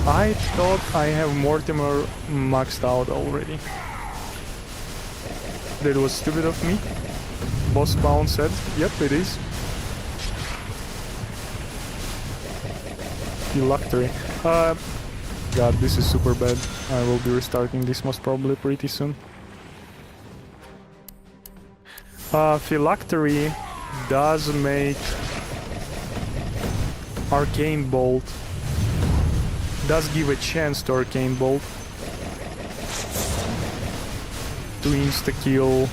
I thought I have Mortimer maxed out already. That was stupid of me. Boss spawn said, yep, it is. Phylactery. God, this is super bad. I will be restarting this most probably pretty soon. Phylactery does make Arcane Bolt. Does give a chance to Arcane Bolt. to insta-kill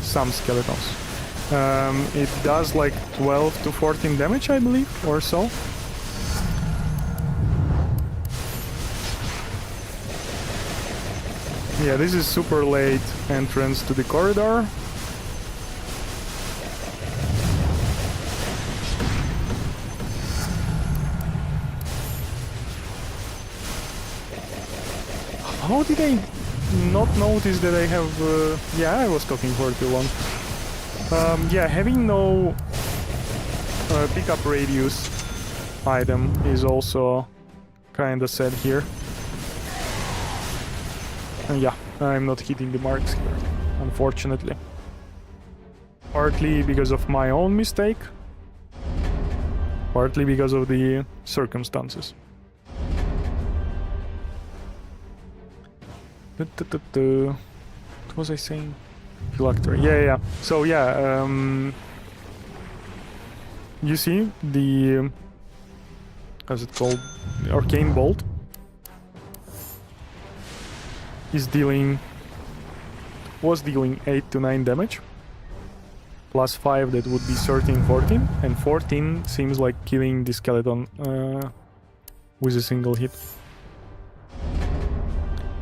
some skeletons. It does like 12 to 14 damage, I believe, or so. Yeah, this is super late entrance to the corridor. How did I not notice that I have... yeah, I was talking for too long. Yeah, having no pickup radius item is also kinda sad here. Yeah, I'm not hitting the marks here, unfortunately. Partly because of my own mistake, partly because of the circumstances. What was I saying? Phylactery. Yeah. So yeah, you see the how's it called? The arcane bolt is was dealing 8 to 9 damage. Plus 5, that would be 13, 14, and 14 seems like killing the skeleton with a single hit.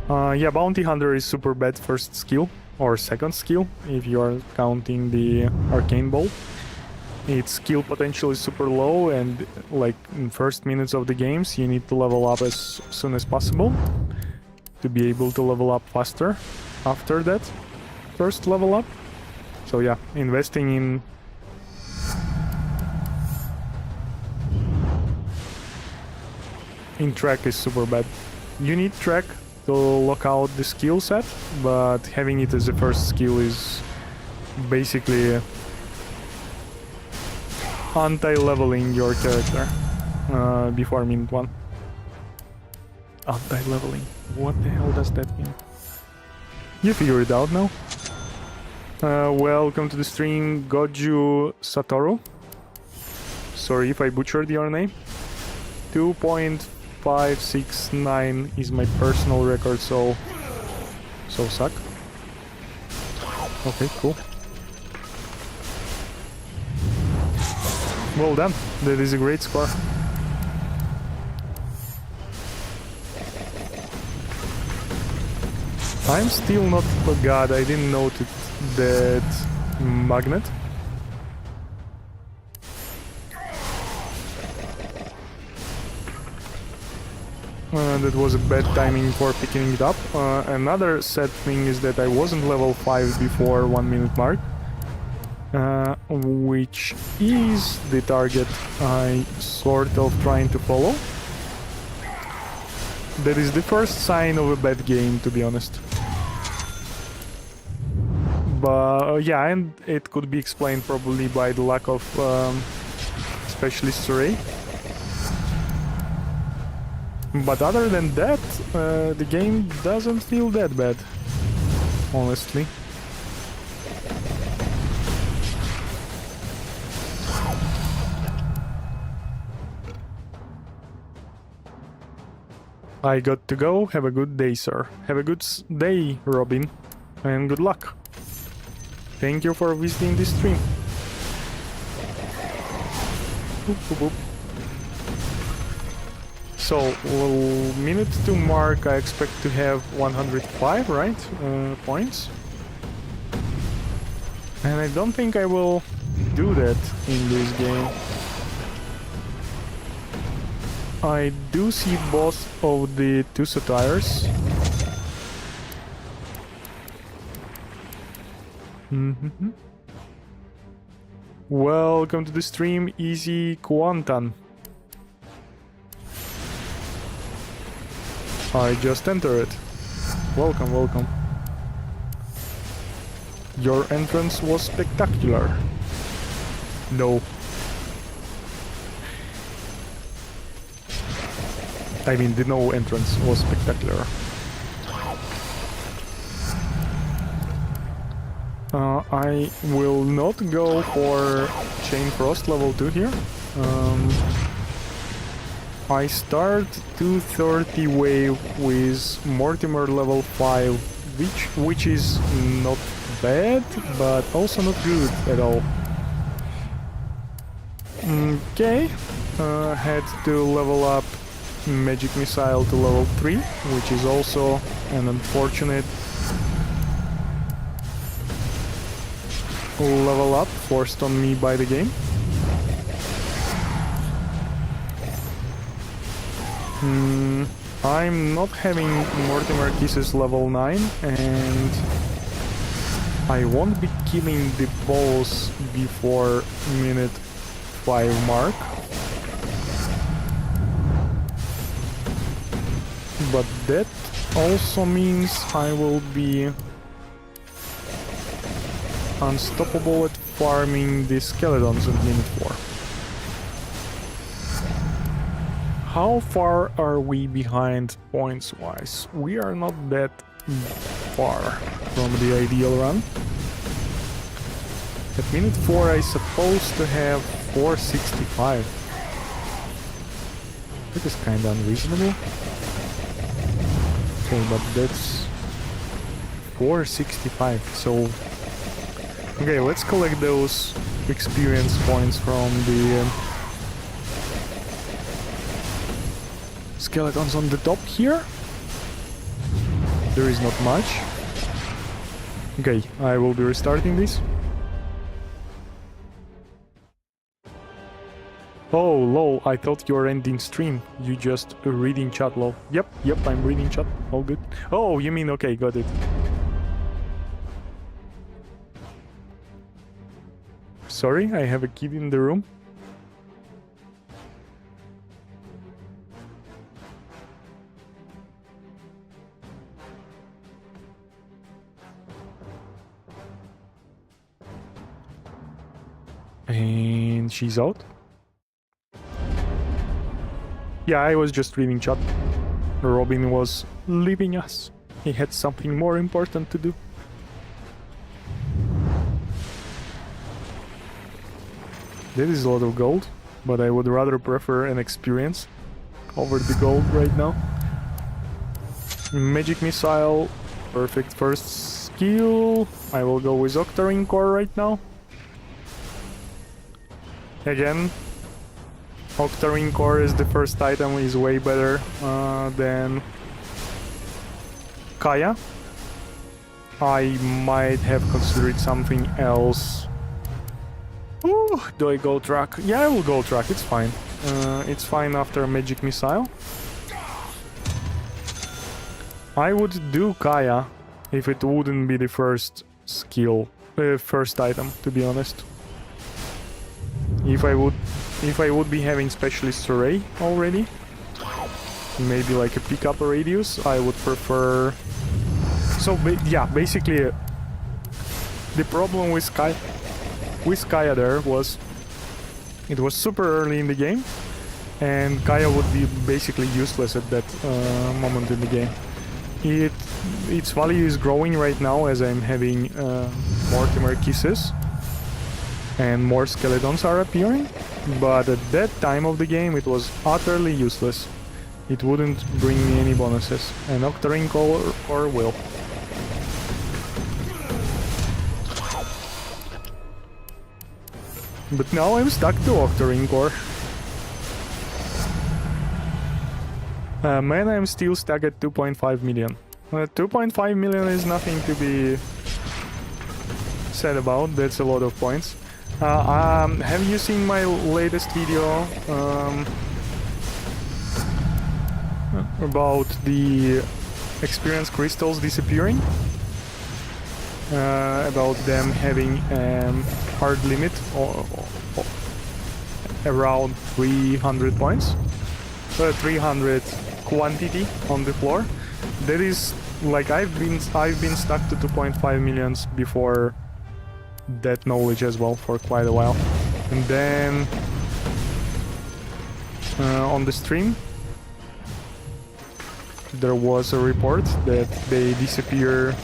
Yeah, Bounty Hunter is super bad first skill, or second skill, if you are counting the Arcane Bolt. Its skill potential is super low, and like in first minutes of the games, you need to level up as soon as possible to be able to level up faster after that first level up. So yeah, investing in track is super bad. You need track to lock out the skill set, but having it as a first skill is basically anti-leveling your character before minute 1. Anti-leveling. What the hell does that mean? You figure it out now. Welcome to the stream, Goju Satoru. Sorry if I butchered your name. 2.569 is my personal record, so suck. Okay, cool. Well done. That is a great score. I'm still not... Oh god, I didn't notice that magnet. That was a bad timing for picking it up. Another sad thing is that I wasn't level 5 before 1 minute mark. Which is the target I sort of trying to follow. That is the first sign of a bad game, to be honest. But yeah, and it could be explained probably by the lack of specialist array. But other than that, the game doesn't feel that bad, honestly. I got to go. Have a good day, sir. Have a good day, Robin. And good luck. Thank you for visiting this stream. Boop, boop, boop. So, well, minute 2 mark, I expect to have 105, right? Points. And I don't think I will do that in this game. I do see both of the 2 satires. Welcome to the stream, Easy Quantan. I just entered it. Welcome, welcome. Your entrance was spectacular. No. I mean, the no entrance was spectacular. I will not go for Chain Frost level 2 here. I start 230 wave with Mortimer level 5 which is not bad, but also not good at all. Okay, had to level up Magic Missile to level 3, which is also an unfortunate level up forced on me by the game. I'm not having Mortimer Kisses level 9, and I won't be killing the boss before minute 5 mark. But that also means I will be unstoppable at farming the skeletons at minute 4. How far are we behind points-wise? We are not that far from the ideal run. At minute 4 I supposed to have 465. That is kinda unreasonable. Okay, but that's 465, so... Okay, let's collect those experience points from the skeletons on the top here. There is not much. Okay, I will be restarting this. Oh, lol, I thought you were ending stream. You just reading chat, lol. Yep, I'm reading chat. All good. Oh, you mean, okay, got it. Sorry, I have a kid in the room. And she's out. Yeah, I was just reading chat. Robin was leaving us. He had something more important to do. That is a lot of gold, but I would rather prefer an experience over the gold right now. Magic Missile, perfect first skill. I will go with Octarine Core right now. Again, Octarine Core is the first item, is way better than Kaya. I might have considered something else. Ooh, do I go track? Yeah, I will go track, it's fine. It's fine after Magic Missile. I would do Kaya if it wouldn't be the first skill, first item, to be honest. If I would be having Specialist Array already, maybe like a pickup radius, I would prefer... So, yeah, basically, the problem with Kaya there was it was super early in the game, and Kaya would be basically useless at that moment in the game. Its value is growing right now as I'm having Mortimer Kisses and more skeletons are appearing, but at that time of the game it was utterly useless. It wouldn't bring me any bonuses, and Octarine Core will. But now I'm stuck to Octarine Core. Man, I'm still stuck at 2.5 million. 2.5 million is nothing to be said about, that's a lot of points. Have you seen my latest video about the experience crystals disappearing? About them having hard limit or around 300 points, 300 quantity on the floor. That is like I've been stuck to 2.5 millions before that knowledge as well for quite a while, and then on the stream there was a report that they disappear.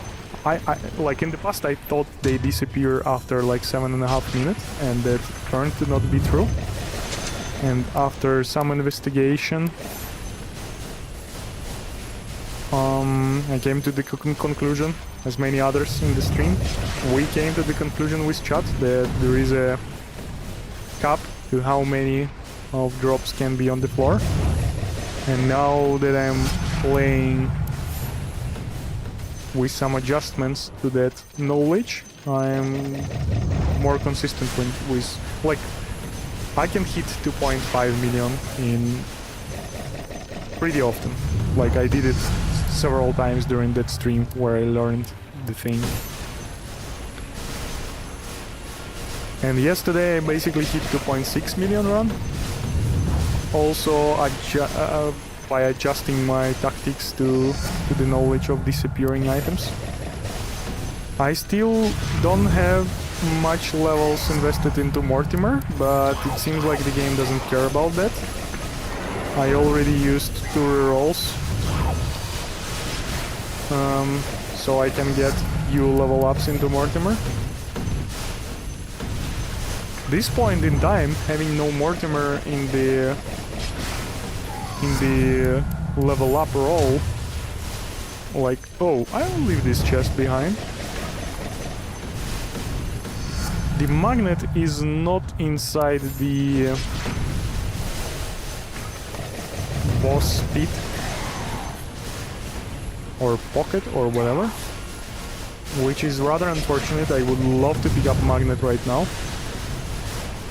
I like in the past I thought they disappear after like 7.5 minutes, and that turned to not be true. And after some investigation, I came to the conclusion, as many others in the stream, we came to the conclusion with chat that there is a cap to how many of drops can be on the floor. And now that I'm playing with some adjustments to that knowledge, I'm more consistent with like I can hit 2.5 million in pretty often. Like I did it several times during that stream where I learned the thing. And yesterday I basically hit 2.6 million run. Also by adjusting my tactics to the knowledge of disappearing items. I still don't have much levels invested into Mortimer, but it seems like the game doesn't care about that. I already used 2 rerolls, so I can get few level ups into Mortimer. This point in time, having no Mortimer in the level up roll, like, oh, I will leave this chest behind. The magnet is not inside the boss pit or pocket or whatever, which is rather unfortunate. I would love to pick up magnet right now.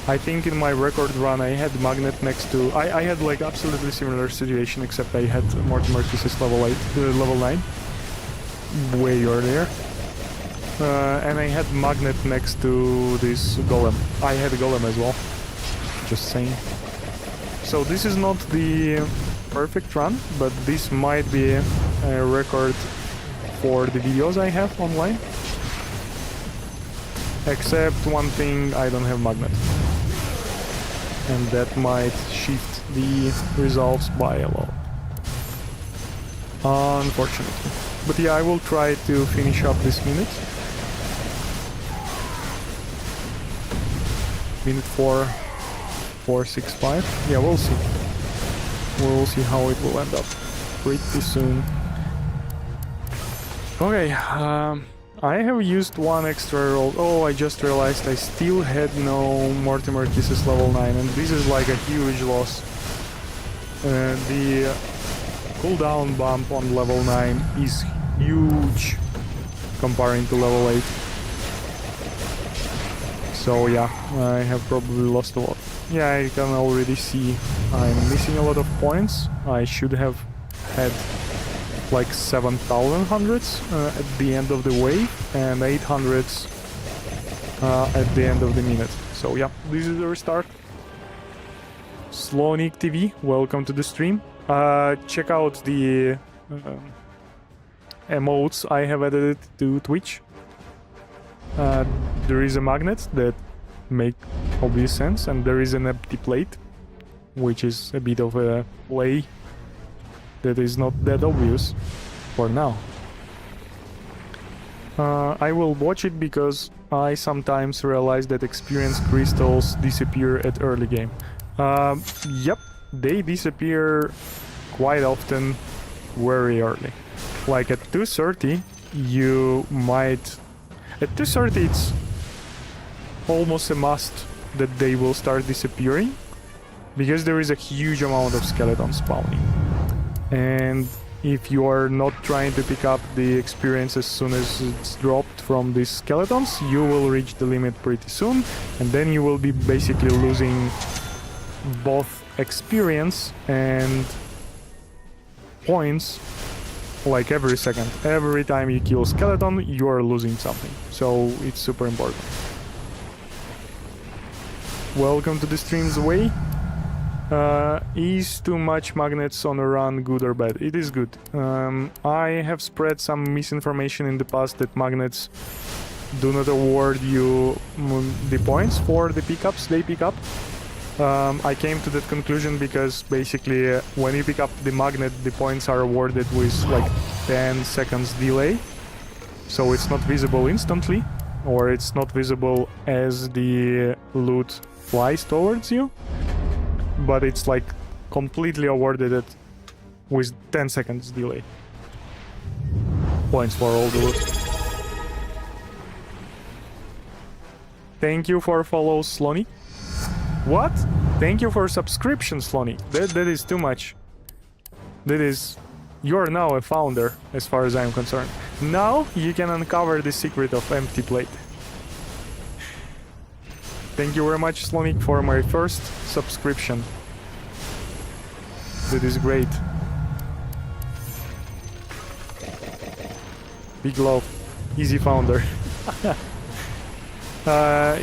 I think in my record run I had magnet next to... I had like absolutely similar situation, except I had Mortimer Kisses level 9 way earlier. And I had magnet next to this golem. I had a golem as well, just saying. So this is not the perfect run, but this might be a record for the videos I have online. Except one thing, I don't have magnet. And that might shift the results by a lot. Unfortunately. But yeah, I will try to finish up this minute. Minute 4:65. Yeah, we'll see. We'll see how it will end up pretty soon. Okay, I have used one extra roll. Oh, I just realized I still had no Mortimer Kisses level 9, and this is like a huge loss. The cooldown bump on level 9 is huge comparing to level 8. So yeah, I have probably lost a lot. Yeah, I can already see I'm missing a lot of points. I should have had like 7,100s at the end of the wave and 800s at the end of the minute. So yeah, this is the restart. Slonik TV, welcome to the stream. Check out the emotes I have added to Twitch. There is a magnet that make obvious sense, and there is an empty plate, which is a bit of a play that is not that obvious for now. I will watch it because I sometimes realize that experience crystals disappear at early game. Yep, they disappear quite often very early. Like at 2:30 you might... At 2:30 it's almost a must that they will start disappearing, because there is a huge amount of skeletons spawning. And if you are not trying to pick up the experience as soon as it's dropped from these skeletons, you will reach the limit pretty soon, and then you will be basically losing both experience and points like every second. Every time you kill a skeleton, you are losing something. So it's super important. Welcome to the stream's way. Is too much magnets on a run good or bad? It is good. I have spread some misinformation in the past that magnets do not award you the points for the pickups they pick up. I came to that conclusion because basically when you pick up the magnet, the points are awarded with like 10 seconds delay. So it's not visible instantly, or it's not visible as the loot flies towards you, but it's like completely awarded it with 10 seconds delay. points for all the loot. Thank you for follow, Slony. What? Thank you for subscription, Slony. That is too much. That is... You're now a founder, as far as I'm concerned. Now you can uncover the secret of empty plate. Thank you very much, Slonic, for my first subscription. That is great. Big love. Easy founder.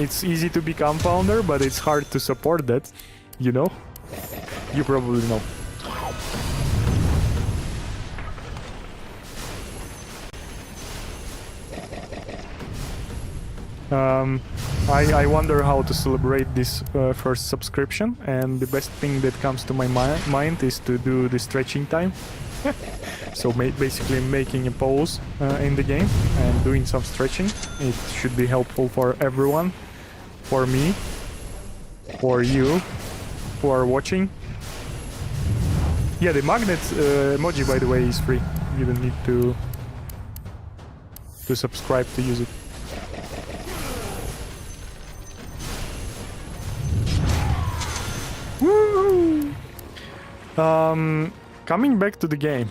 It's easy to become founder, but it's hard to support that. You know? You probably know. I wonder how to celebrate this first subscription, and the best thing that comes to my mind is to do the stretching time. So basically making a pause in the game and doing some stretching. It should be helpful for everyone, for me, for you who are watching. Yeah, the magnet emoji, by the way, is free. You don't need to subscribe to use it. Woo! Coming back to the game,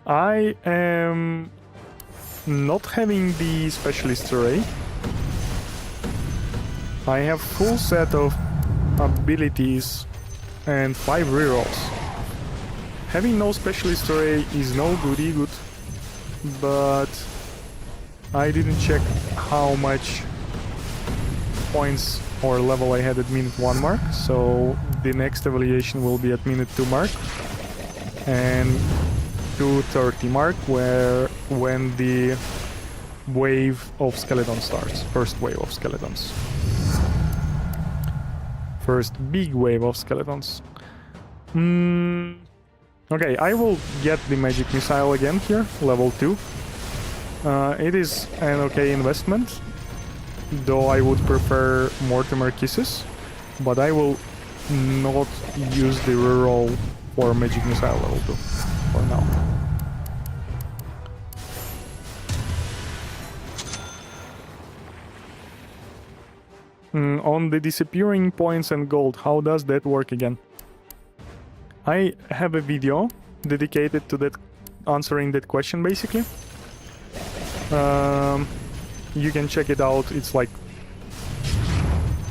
I am not having the specialist array. I have full set of abilities and 5 rerolls. Having no specialist array is no goody good, but I didn't check how much points or level I had at minute 1 mark, so the next evaluation will be at minute 2 mark and 2:30 mark, when the wave of skeletons starts. First wave of skeletons. First big wave of skeletons. Okay, I will get the magic missile again here, level 2. It is an okay investment, though I would prefer Mortimer Kisses, but I will not use the reroll for magic missile level 2 for now. On the disappearing points and gold, how does that work again? I have a video dedicated to that, answering that question basically. You can check it out. It's like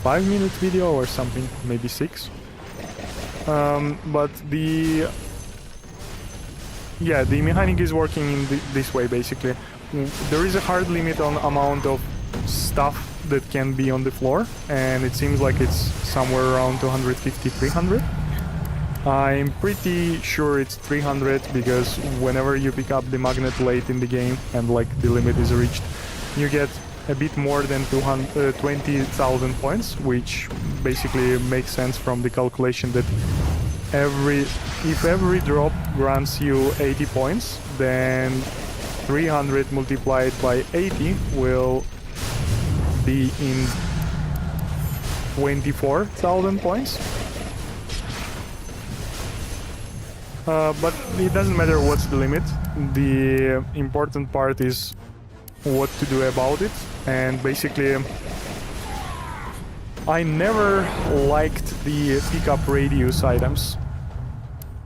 5-minute video or something, maybe 6. But the mechanic is working in this way basically. There is a hard limit on amount of stuff that can be on the floor, and it seems like it's somewhere around 250-300. I'm pretty sure it's 300 because whenever you pick up the magnet late in the game and like the limit is reached, you get a bit more than 20,000 points, which basically makes sense from the calculation that if every drop grants you 80 points, then 300 multiplied by 80 will be in 24,000 points. But it doesn't matter what's the limit. The important part is what to do about it. And basically, I never liked the pickup radius items,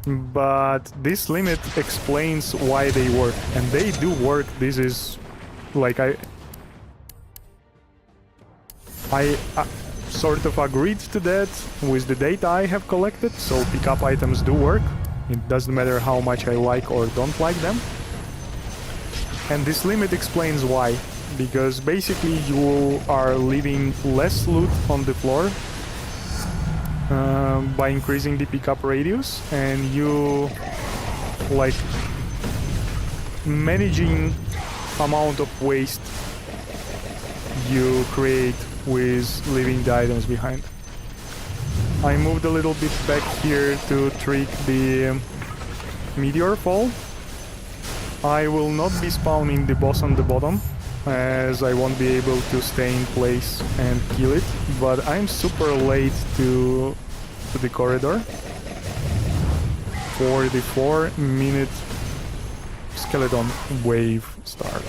but this limit explains why they work, and they do work. This is like I sort of agreed to that with the data I have collected, so pickup items do work. It doesn't matter how much I like or don't like them. And this limit explains why. Because basically you are leaving less loot on the floor by increasing the pickup radius, and you like managing amount of waste you create with leaving the items behind. I moved a little bit back here to trick the meteor fall. I will not be spawning the boss on the bottom, as I won't be able to stay in place and kill it, but I'm super late to the corridor for the 4-minute skeleton wave start.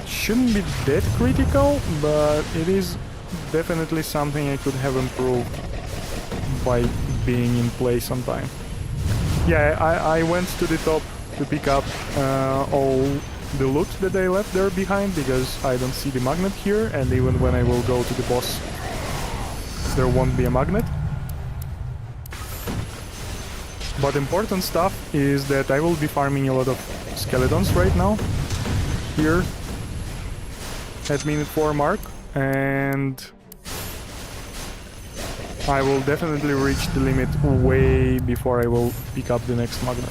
Shouldn't be that critical, but it is definitely something I could have improved by being in place on time. Yeah, I went to the top to pick up all the loot that I left there behind, because I don't see the magnet here, and even when I will go to the boss, there won't be a magnet. But important stuff is that I will be farming a lot of skeletons right now, here, at minute 4 mark, and I will definitely reach the limit way before I will pick up the next magnet.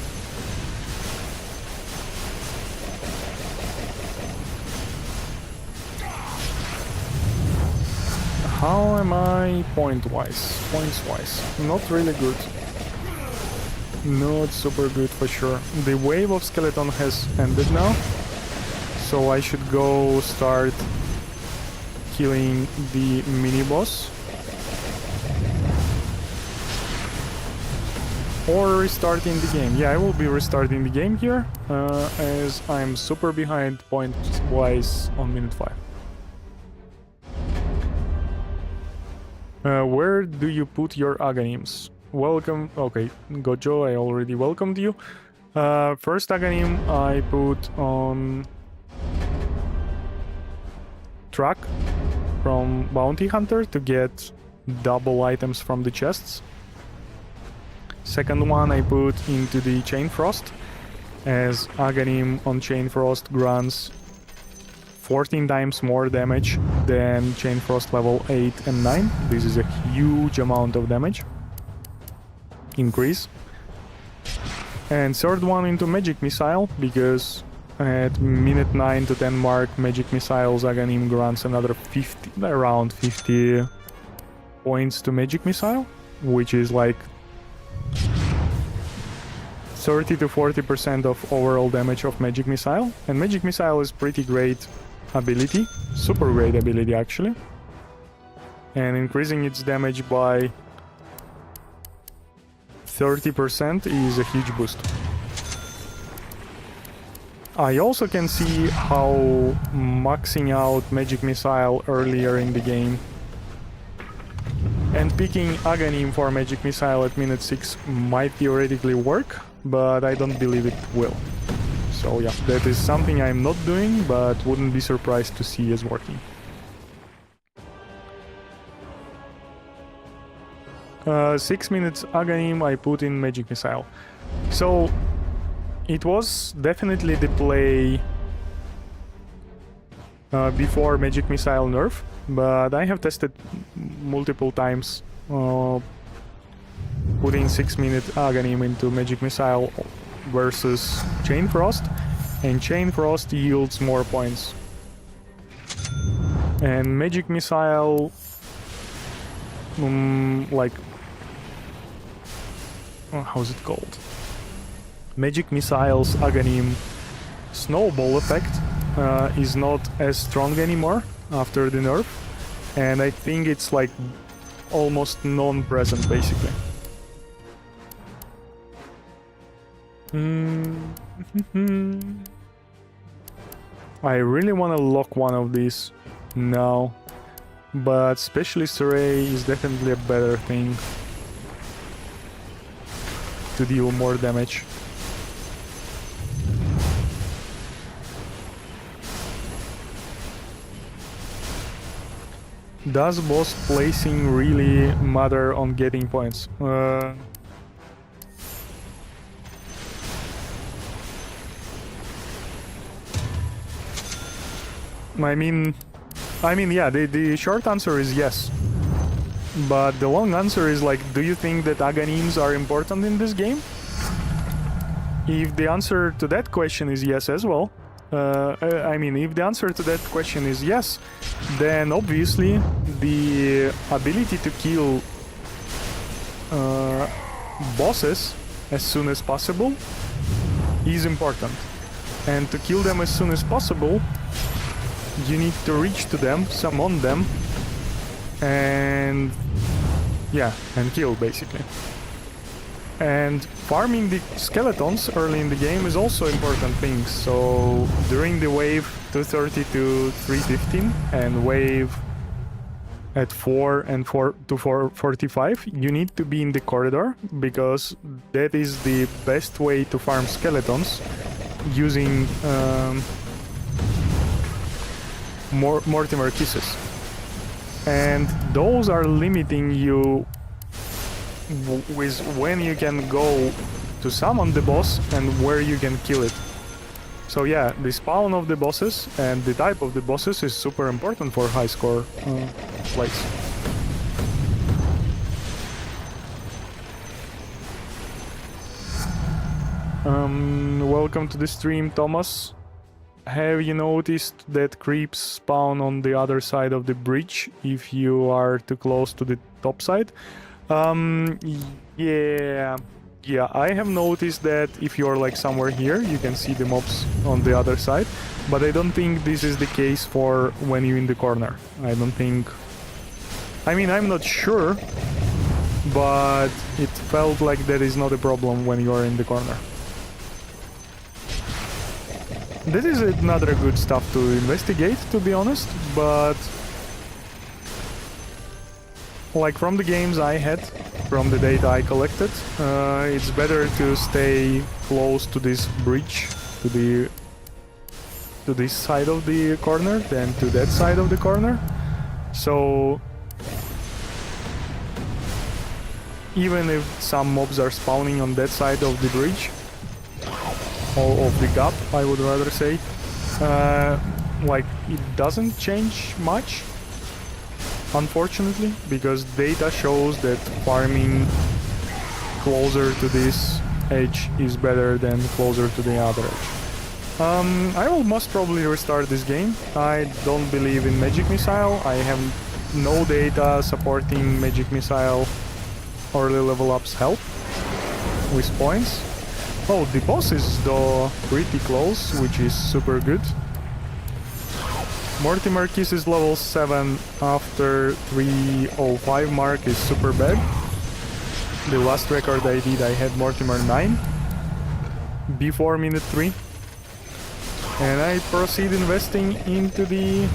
How am I points-wise? Not really good. Not super good for sure. The wave of skeleton has ended now, so I should go start killing the mini-boss. Or restarting the game. Yeah, I will be restarting the game here, as I'm super behind points-wise on minute 5. Where do you put your Aghanims? Welcome. Okay, Gojo, I already welcomed you. First Aghanim I put on track from Bounty Hunter to get double items from the chests. Second one I put into the Chain Frost, as Aghanim on Chain Frost grants 14 times more damage than Chain Frost level 8 and 9. This is a huge amount of damage increase. And third one into Magic Missile, because at minute 9 to 10 mark, Magic Missiles Aghanim grants another around 50 points to Magic Missile, which is like 30 to 40% of overall damage of Magic Missile. And Magic Missile is pretty great ability, super great ability actually. And increasing its damage by 30% is a huge boost. I also can see how maxing out Magic Missile earlier in the game and picking Aghanim for Magic Missile at minute 6 might theoretically work, but I don't believe it will. So yeah, that is something I'm not doing, but wouldn't be surprised to see as working. 6 minutes Aghanim I put in Magic Missile. So it was definitely the play before Magic Missile nerf, but I have tested multiple times putting 6 minute Aghanim into Magic Missile versus Chain Frost, and Chain Frost yields more points. And Magic Missile, like, how's it called? Magic Missile's Aghanim snowball effect is not as strong anymore after the nerf, and I think it's like almost non-present basically. I really want to lock one of these now, but Specialist Array is definitely a better thing to deal more damage. Does boss placing really matter on getting points? I mean, yeah, the short answer is yes. But the long answer is like, do you think that Aghanims are important in this game? If the answer to that question is yes as well, if the answer to that question is yes, then obviously the ability to kill bosses as soon as possible is important. And to kill them as soon as possible, you need to reach to them, summon them, and yeah, and kill basically. And farming the skeletons early in the game is also important thing. So during the wave 230 to 315 and wave at 4 and 4 to 445, you need to be in the corridor, because that is the best way to farm skeletons using Mortimer kisses. And those are limiting you with when you can go to summon the boss and where you can kill it. So yeah, the spawn of the bosses and the type of the bosses is super important for high score plays. Welcome to the stream, Thomas. Have you noticed that creeps spawn on the other side of the bridge if you are too close to the top side? Yeah, I have noticed that if you're like somewhere here, you can see the mobs on the other side, but I don't think this is the case for when you're in the corner. I don't think... I mean, I'm not sure, but it felt like that is not a problem when you're in the corner. That is another good stuff to investigate, to be honest, but like from the games I had, from the data I collected, it's better to stay close to this bridge, to this side of the corner than to that side of the corner. So even if some mobs are spawning on that side of the bridge, or of the gap, I would rather say, like it doesn't change much, unfortunately, because data shows that farming closer to this edge is better than closer to the other edge. I will most probably restart this game. I don't believe in Magic Missile. I have no data supporting Magic Missile early level ups help with points. Oh, the boss is though pretty close, which is super good. Mortimer Kiss is level 7 after 305 mark is super bad. The last record I did, I had Mortimer 9 before minute 3. And I proceed investing into the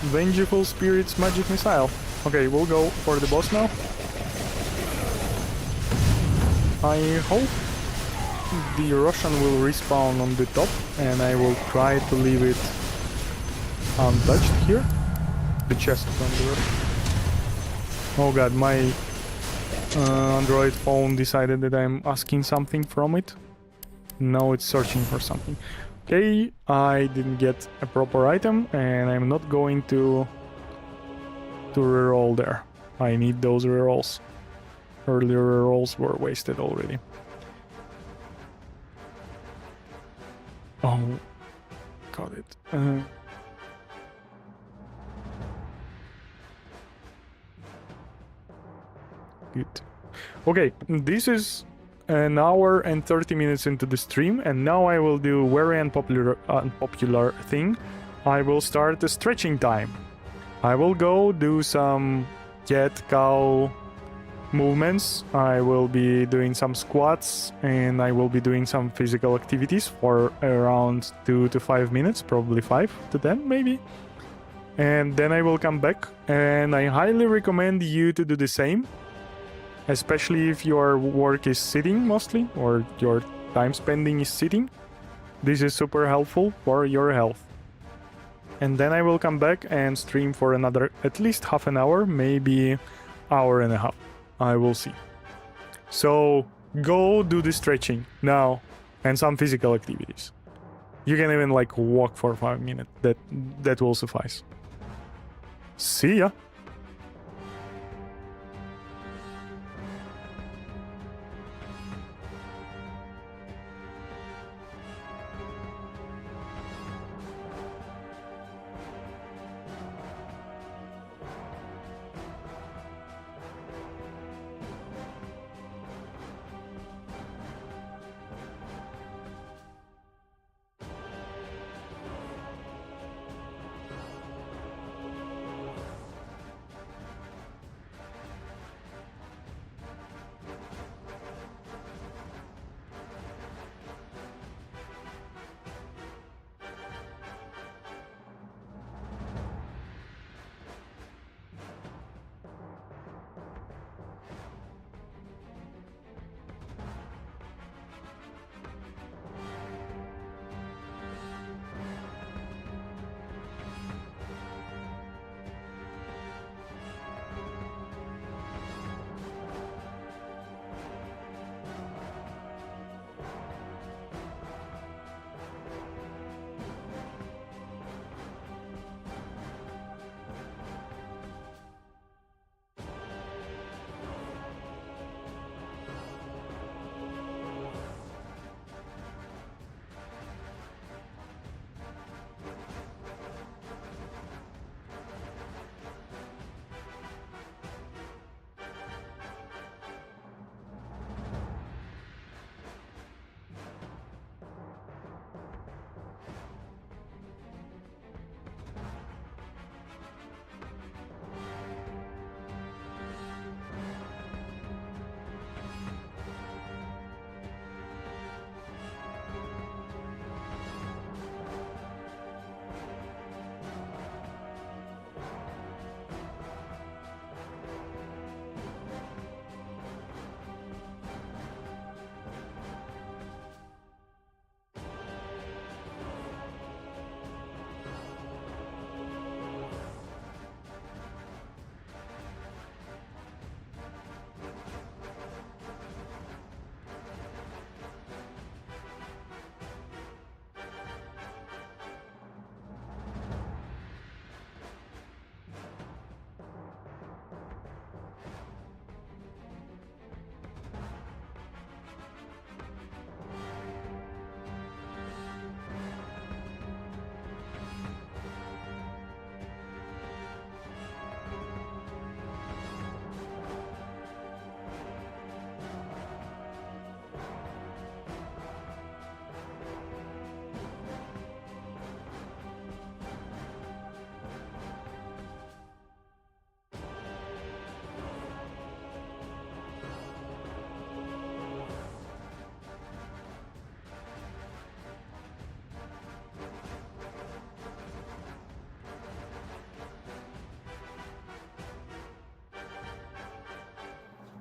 Vengeful Spirit's Magic Missile. Okay, we'll go for the boss now. I hope the Russian will respawn on the top, and I will try to leave it untouched here. The chest from the Russian. Oh god, my Android phone decided that I'm asking something from it. Now it's searching for something. Okay, I didn't get a proper item, and I'm not going to reroll there. I need those rerolls. Earlier rolls were wasted already. Oh, got it. Good. Okay, this is an hour and 30 minutes into the stream, and now I will do very unpopular thing. I will start the stretching time. I will go do some cat cow movements. I will be doing some squats, and I will be doing some physical activities for around 2 to 5 minutes, probably 5 to 10 maybe. And then I will come back, and I highly recommend you to do the same, especially if your work is sitting mostly, or your time spending is sitting. This is super helpful for your health. And then I will come back and stream for another at least half an hour, maybe hour and a half. I will see. So go do the stretching now and some physical activities. You can even like walk for 5 minutes. That will suffice. See ya.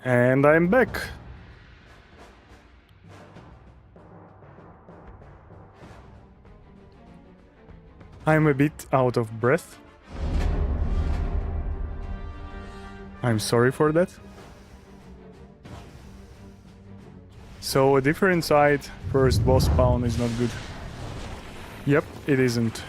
And I'm back. I'm a bit out of breath. I'm sorry for that. So a different side, first boss spawn is not good. Yep, it isn't.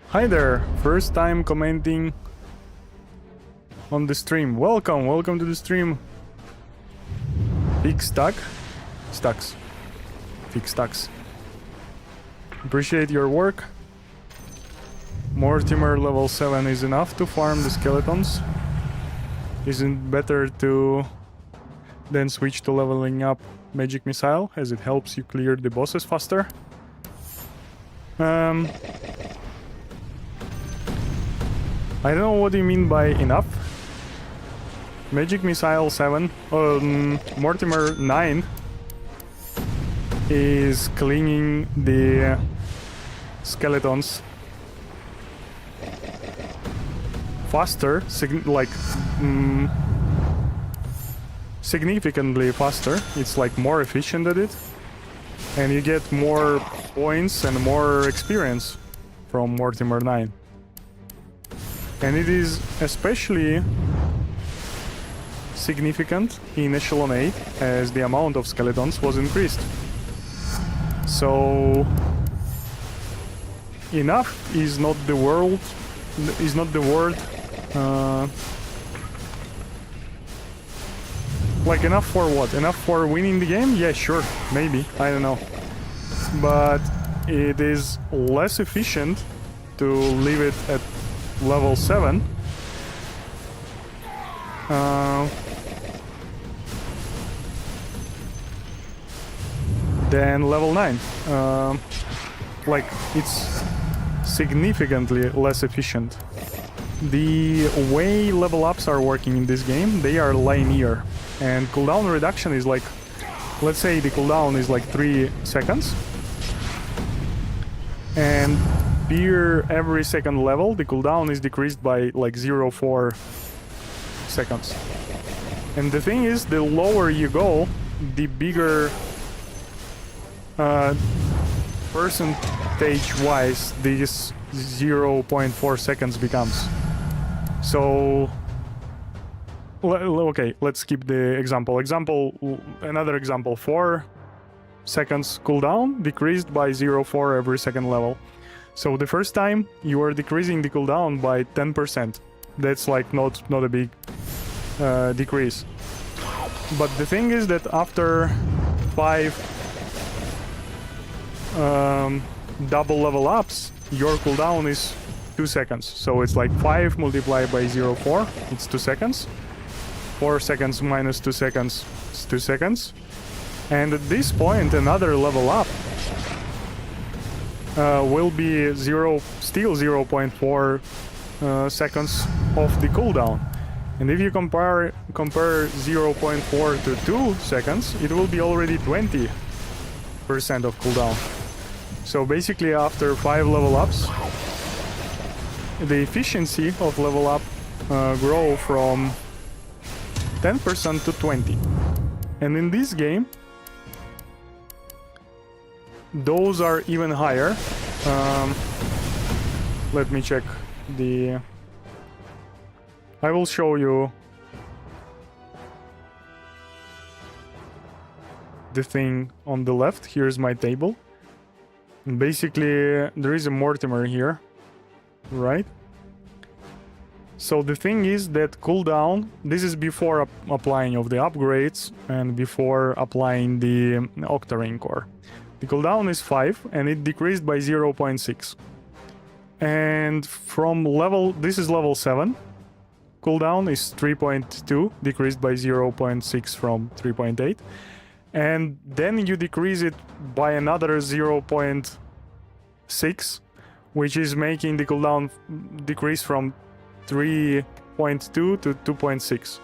Hi there, first time commenting on the stream. Welcome to the stream. Big Stacks. Big Stacks. Appreciate your work. Mortimer level 7 is enough to farm the skeletons. Isn't better to then switch to leveling up Magic Missile, as it helps you clear the bosses faster. I don't know what you mean by enough. Magic Missile 7, Mortimer 9 is cleaning the skeletons faster, significantly faster. It's like more efficient at it, and you get more points and more experience from Mortimer 9. And it is especially significant in Echelon 8 as the amount of skeletons was increased. So enough is not the word. Like enough for what? Enough for winning the game? Yeah, sure, maybe, I don't know. But it is less efficient to leave it at level 7 than level 9. Like, it's significantly less efficient. The way level ups are working in this game, they are linear, and cooldown reduction is like, let's say the cooldown is like 3 seconds, and every second level the cooldown is decreased by like 0.4 seconds. And the thing is, the lower you go, the bigger percentage wise this 0.4 seconds becomes. So okay, let's skip the example. Another example, 4 seconds cooldown decreased by 0.4 every second level. So the first time you are decreasing the cooldown by 10%. That's like not a big decrease. But the thing is that after 5 double level ups, your cooldown is 2 seconds. So it's like 5 multiplied by 0.4, it's 2 seconds. 4 seconds minus 2 seconds, it's 2 seconds. And at this point, another level up will be still 0.4 seconds of the cooldown. And if you compare 0.4 to 2 seconds, it will be already 20% of cooldown. So basically, after 5 level ups, the efficiency of level up grow from 10% to 20%. And in this game, those are even higher. Let me check the... I will show you the thing on the left. Here's my table. And basically, there is a Mortimer here, right? So the thing is that cooldown, this is before applying of the upgrades and before applying the Octarine core. The cooldown is 5 and it decreased by 0.6. And from this is level 7. Cooldown is 3.2, decreased by 0.6 from 3.8. And then you decrease it by another 0.6, which is making the cooldown decrease from 3.2 to 2.6.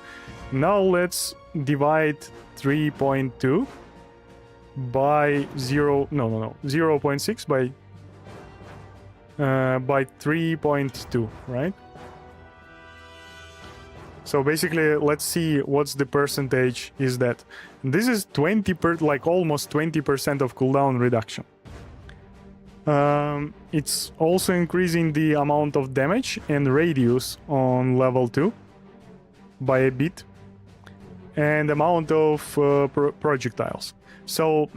Now let's divide 3.2 by 0.6 by 3.2, right? So basically, let's see what's the percentage is that. This is almost 20% of cooldown reduction. It's also increasing the amount of damage and radius on level 2 by a bit, and amount of projectiles. So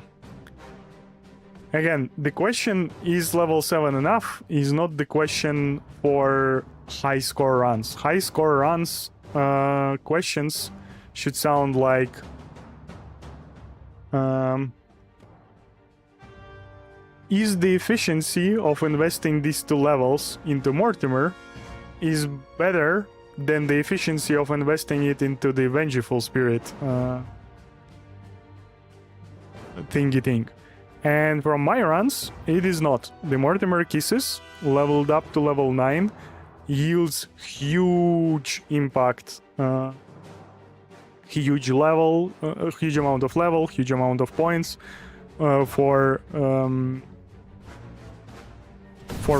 again, the question is level 7 enough is not the question for high score runs. High score runs questions should sound like is the efficiency of investing these 2 levels into Mortimer is better than the efficiency of investing it into the Vengeful Spirit thingy thing. And from my runs, it is not. The Mortimer Kisses, leveled up to level 9, yields huge impact, huge level, huge amount of level, huge amount of points for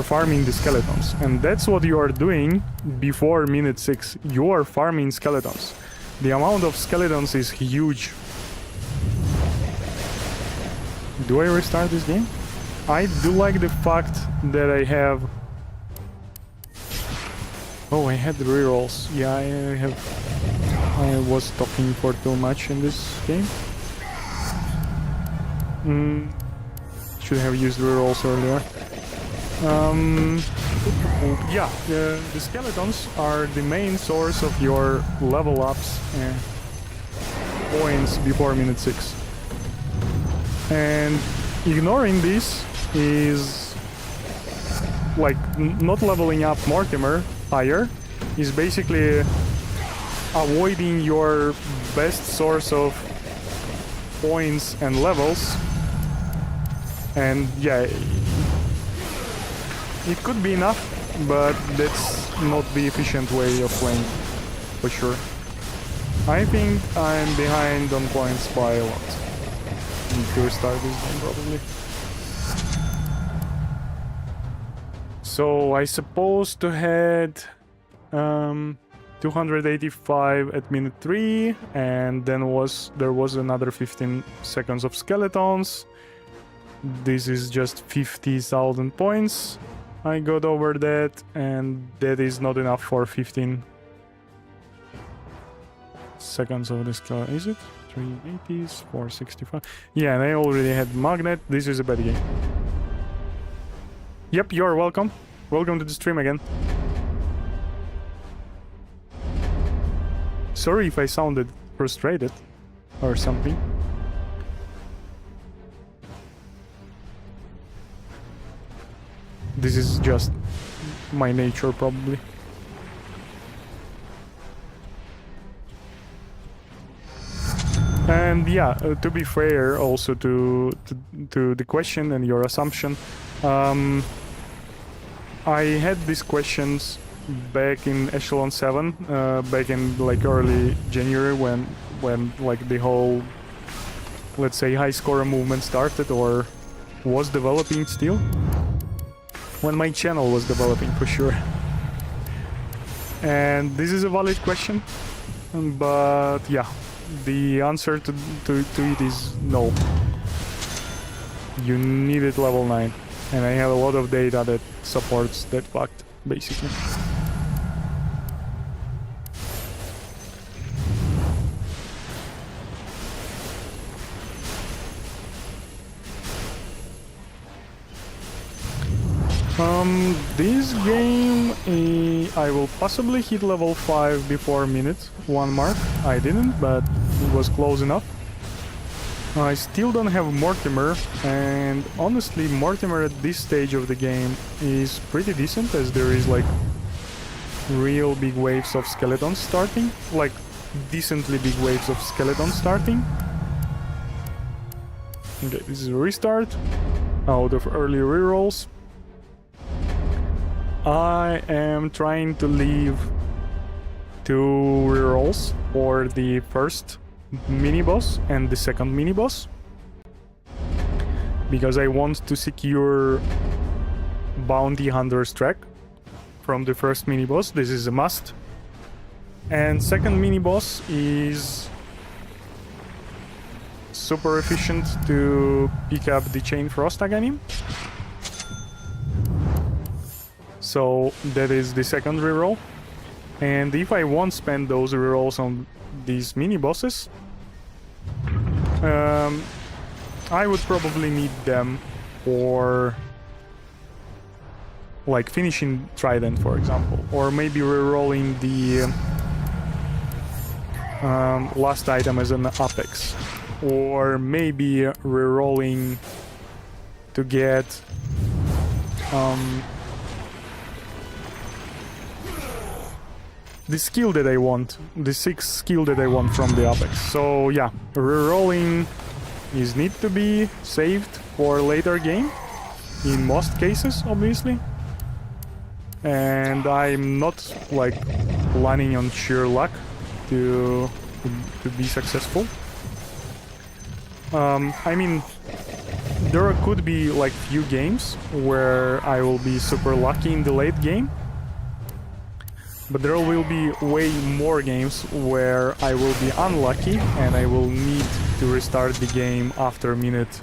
farming the skeletons. And that's what you are doing before minute 6. You are farming skeletons. The amount of skeletons is huge. Do I restart this game? I do like the fact that I have... Oh, I had the rerolls. Yeah, I was talking for too much in this game. Should have used rerolls earlier. Yeah, the skeletons are the main source of your level ups and points before minute 6. And ignoring this is like not leveling up Mortimer higher is basically avoiding your best source of points and levels. And yeah, it could be enough, but that's not the efficient way of playing, for sure. I think I'm behind on points by a lot. I need to restart this game probably. So I supposed to had 285 at minute 3, and then there was another 15 seconds of skeletons. This is just 50,000 points. I got over that, and that is not enough for 15 seconds of this car. Is it? 380s, 465. Yeah, and I already had magnet. This is a bad game. Yep, you're welcome. Welcome to the stream again. Sorry if I sounded frustrated or something. This is just my nature, probably. And yeah, to be fair, also to the question and your assumption, I had these questions back in Echelon 7, back in like early January when like the whole, let's say, high scorer movement started or was developing still. When my channel was developing, for sure. And this is a valid question, but yeah, the answer to it is no. You need it level 9, and I have a lot of data that supports that fact, basically. This game, I will possibly hit level 5 before minute 1 mark. I didn't, but it was close enough. I still don't have Mortimer, and honestly, Mortimer at this stage of the game is pretty decent, as there is like real big waves of skeletons starting, like decently big waves of skeletons starting. Okay, this is a restart out of early rerolls. I am trying to leave 2 rerolls for the first mini-boss and the second mini-boss, because I want to secure Bounty Hunter's track from the first mini-boss. This is a must. And second mini-boss is super efficient to pick up the Chain Frost Aghanim. So that is the second reroll. And if I won't spend those rerolls on these mini-bosses, I would probably need them for like finishing Trident, for example, or maybe rerolling the last item as an Apex, or maybe rerolling to get the skill that I want, the 6th skill that I want from the Apex. So yeah, rerolling is need to be saved for later game, in most cases, obviously. And I'm not like planning on sheer luck to be successful. I mean, there could be like few games where I will be super lucky in the late game, but there will be way more games where I will be unlucky and I will need to restart the game after minute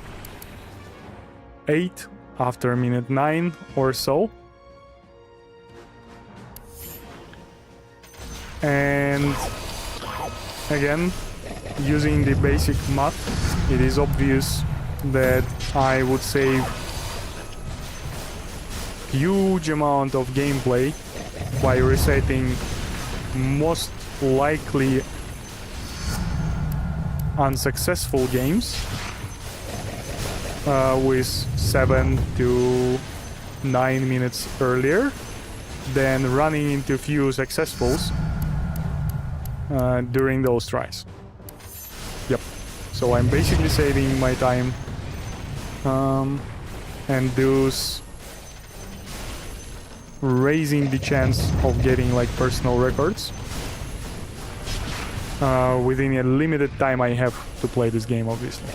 8, after minute 9 or so. And again, using the basic math, it is obvious that I would save huge amount of gameplay by resetting most likely unsuccessful games with 7 to 9 minutes earlier, than running into few successfuls during those tries. Yep. So I'm basically saving my time and thus raising the chance of getting like personal records within a limited time I have to play this game, obviously.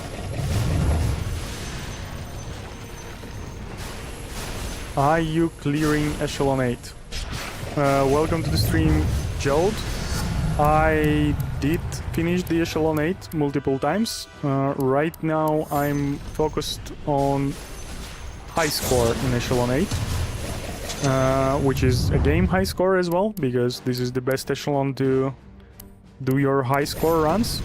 Are you clearing Echelon 8? Welcome to the stream, Jode. I did finish the Echelon 8 multiple times. Right now I'm focused on high score in Echelon 8, which is a game high score as well, because this is the best echelon to do your high score runs.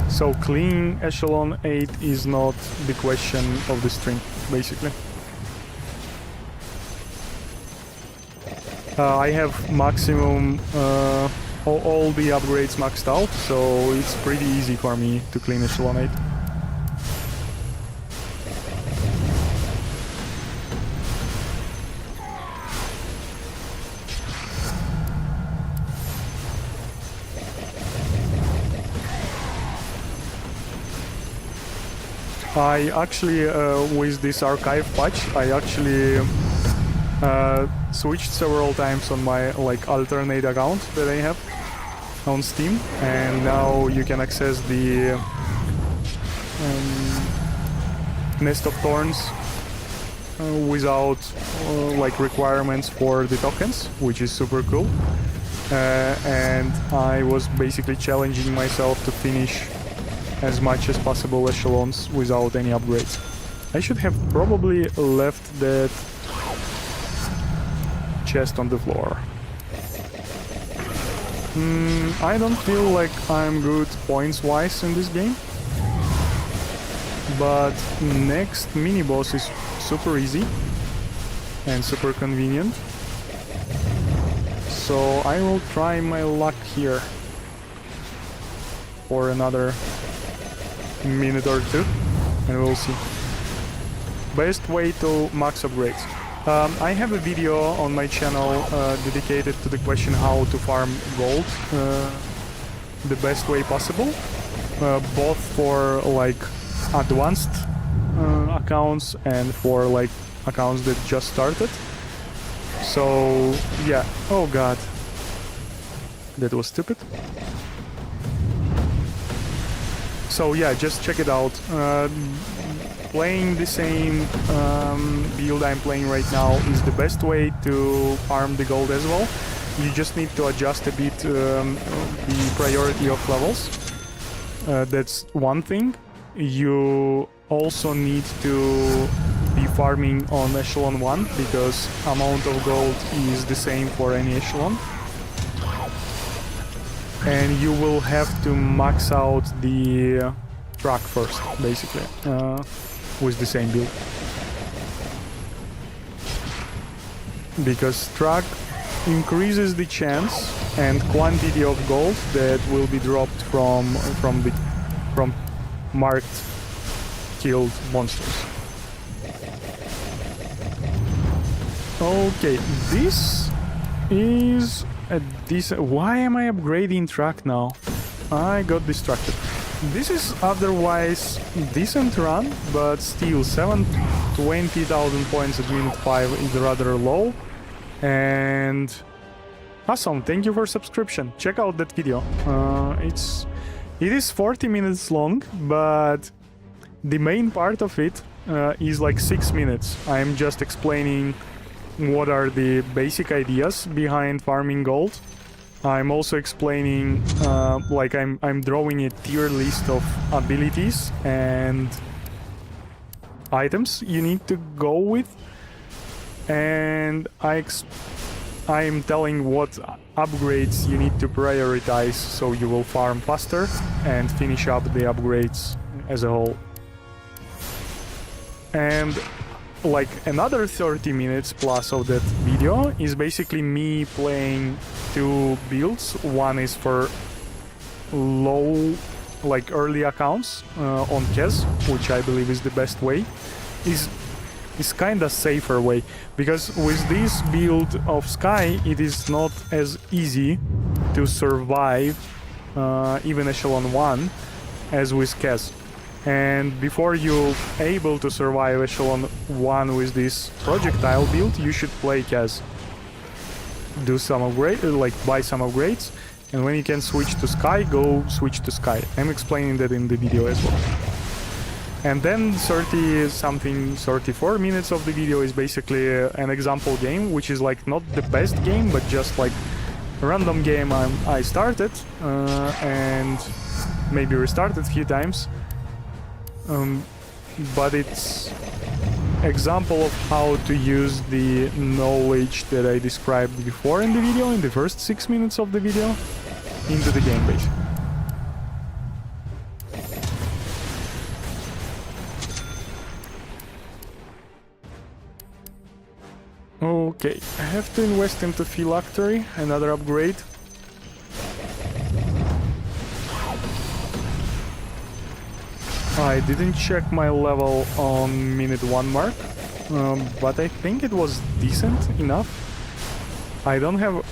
So clean Echelon 8 is not the question of the stream, basically. I have maximum all the upgrades maxed out, so it's pretty easy for me to clean Echelon 8. I actually, with this archive patch, I actually switched several times on my like alternate account that I have on Steam, and now you can access the Nest of Thorns without like requirements for the tokens, which is super cool. And I was basically challenging myself to finish as much as possible echelons without any upgrades. I should have probably left that chest on the floor. I don't feel like I'm good points-wise in this game, but next mini-boss is super easy and super convenient, so I will try my luck here for another minute or two, and we'll see. Best way to max upgrades. I have a video on my channel dedicated to the question how to farm gold the best way possible, both for like advanced accounts and for like accounts that just started. So yeah, oh god, that was stupid. So yeah, just check it out. Playing the same build I'm playing right now is the best way to farm the gold as well. You just need to adjust a bit the priority of levels. That's one thing. You also need to be farming on echelon 1 because amount of gold is the same for any echelon. And you will have to max out the truck first, basically, with the same build. Because truck increases the chance and quantity of gold that will be dropped from marked killed monsters. Okay, this is a decent... Why am I upgrading truck now? I got distracted. This is otherwise decent run, but still 20,000 points at minute 5 is rather low. And awesome, thank you for subscription. Check out that video. It is 40 minutes long, but the main part of it is like 6 minutes. I'm just explaining what are the basic ideas behind farming gold. I'm also explaining, like I'm drawing a tier list of abilities and items you need to go with, and I'm telling what upgrades you need to prioritize so you will farm faster and finish up the upgrades as a whole. And like another 30 minutes plus of that video is basically me playing two builds. One is for low, like early accounts on Kez, which I believe is the best way. Is kind of safer way, because with this build of Sky it is not as easy to survive even echelon 1 as with Kez. And before you're able to survive echelon 1 with this projectile build, you should play Kez. Do some upgrade, like buy some upgrades, and when you can switch to Sky, go switch to Sky. I'm explaining that in the video as well. And then 34 minutes of the video is basically an example game, which is like not the best game, but just like a random game I started and maybe restarted a few times. But it's example of how to use the knowledge that I described before in the video, in the first 6 minutes of the video, into the game basically. Okay, I have to invest into Phylactery, another upgrade. I didn't check my level on minute 1 mark, but I think it was decent enough. I don't have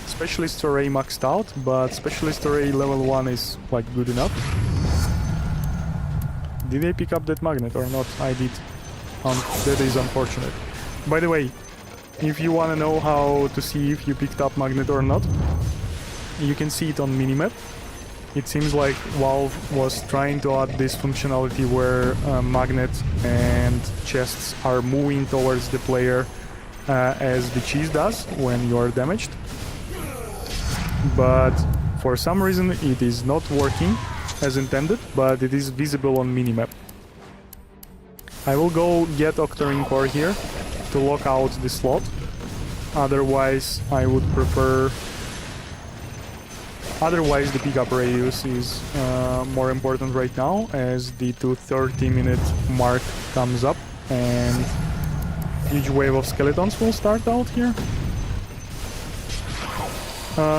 Specialist Array maxed out, but Specialist Array level 1 is like good enough. Did I pick up that magnet or not? I did. That is unfortunate. By the way, if you want to know how to see if you picked up magnet or not, you can see it on minimap. It seems like Valve was trying to add this functionality where magnet and chests are moving towards the player as the cheese does when you are damaged. But for some reason it is not working as intended, but it is visible on minimap. I will go get Octarine Core here to lock out the slot. Otherwise I would prefer... Otherwise the pickup radius is more important right now, as the 2:30-minute mark comes up and huge wave of skeletons will start out here.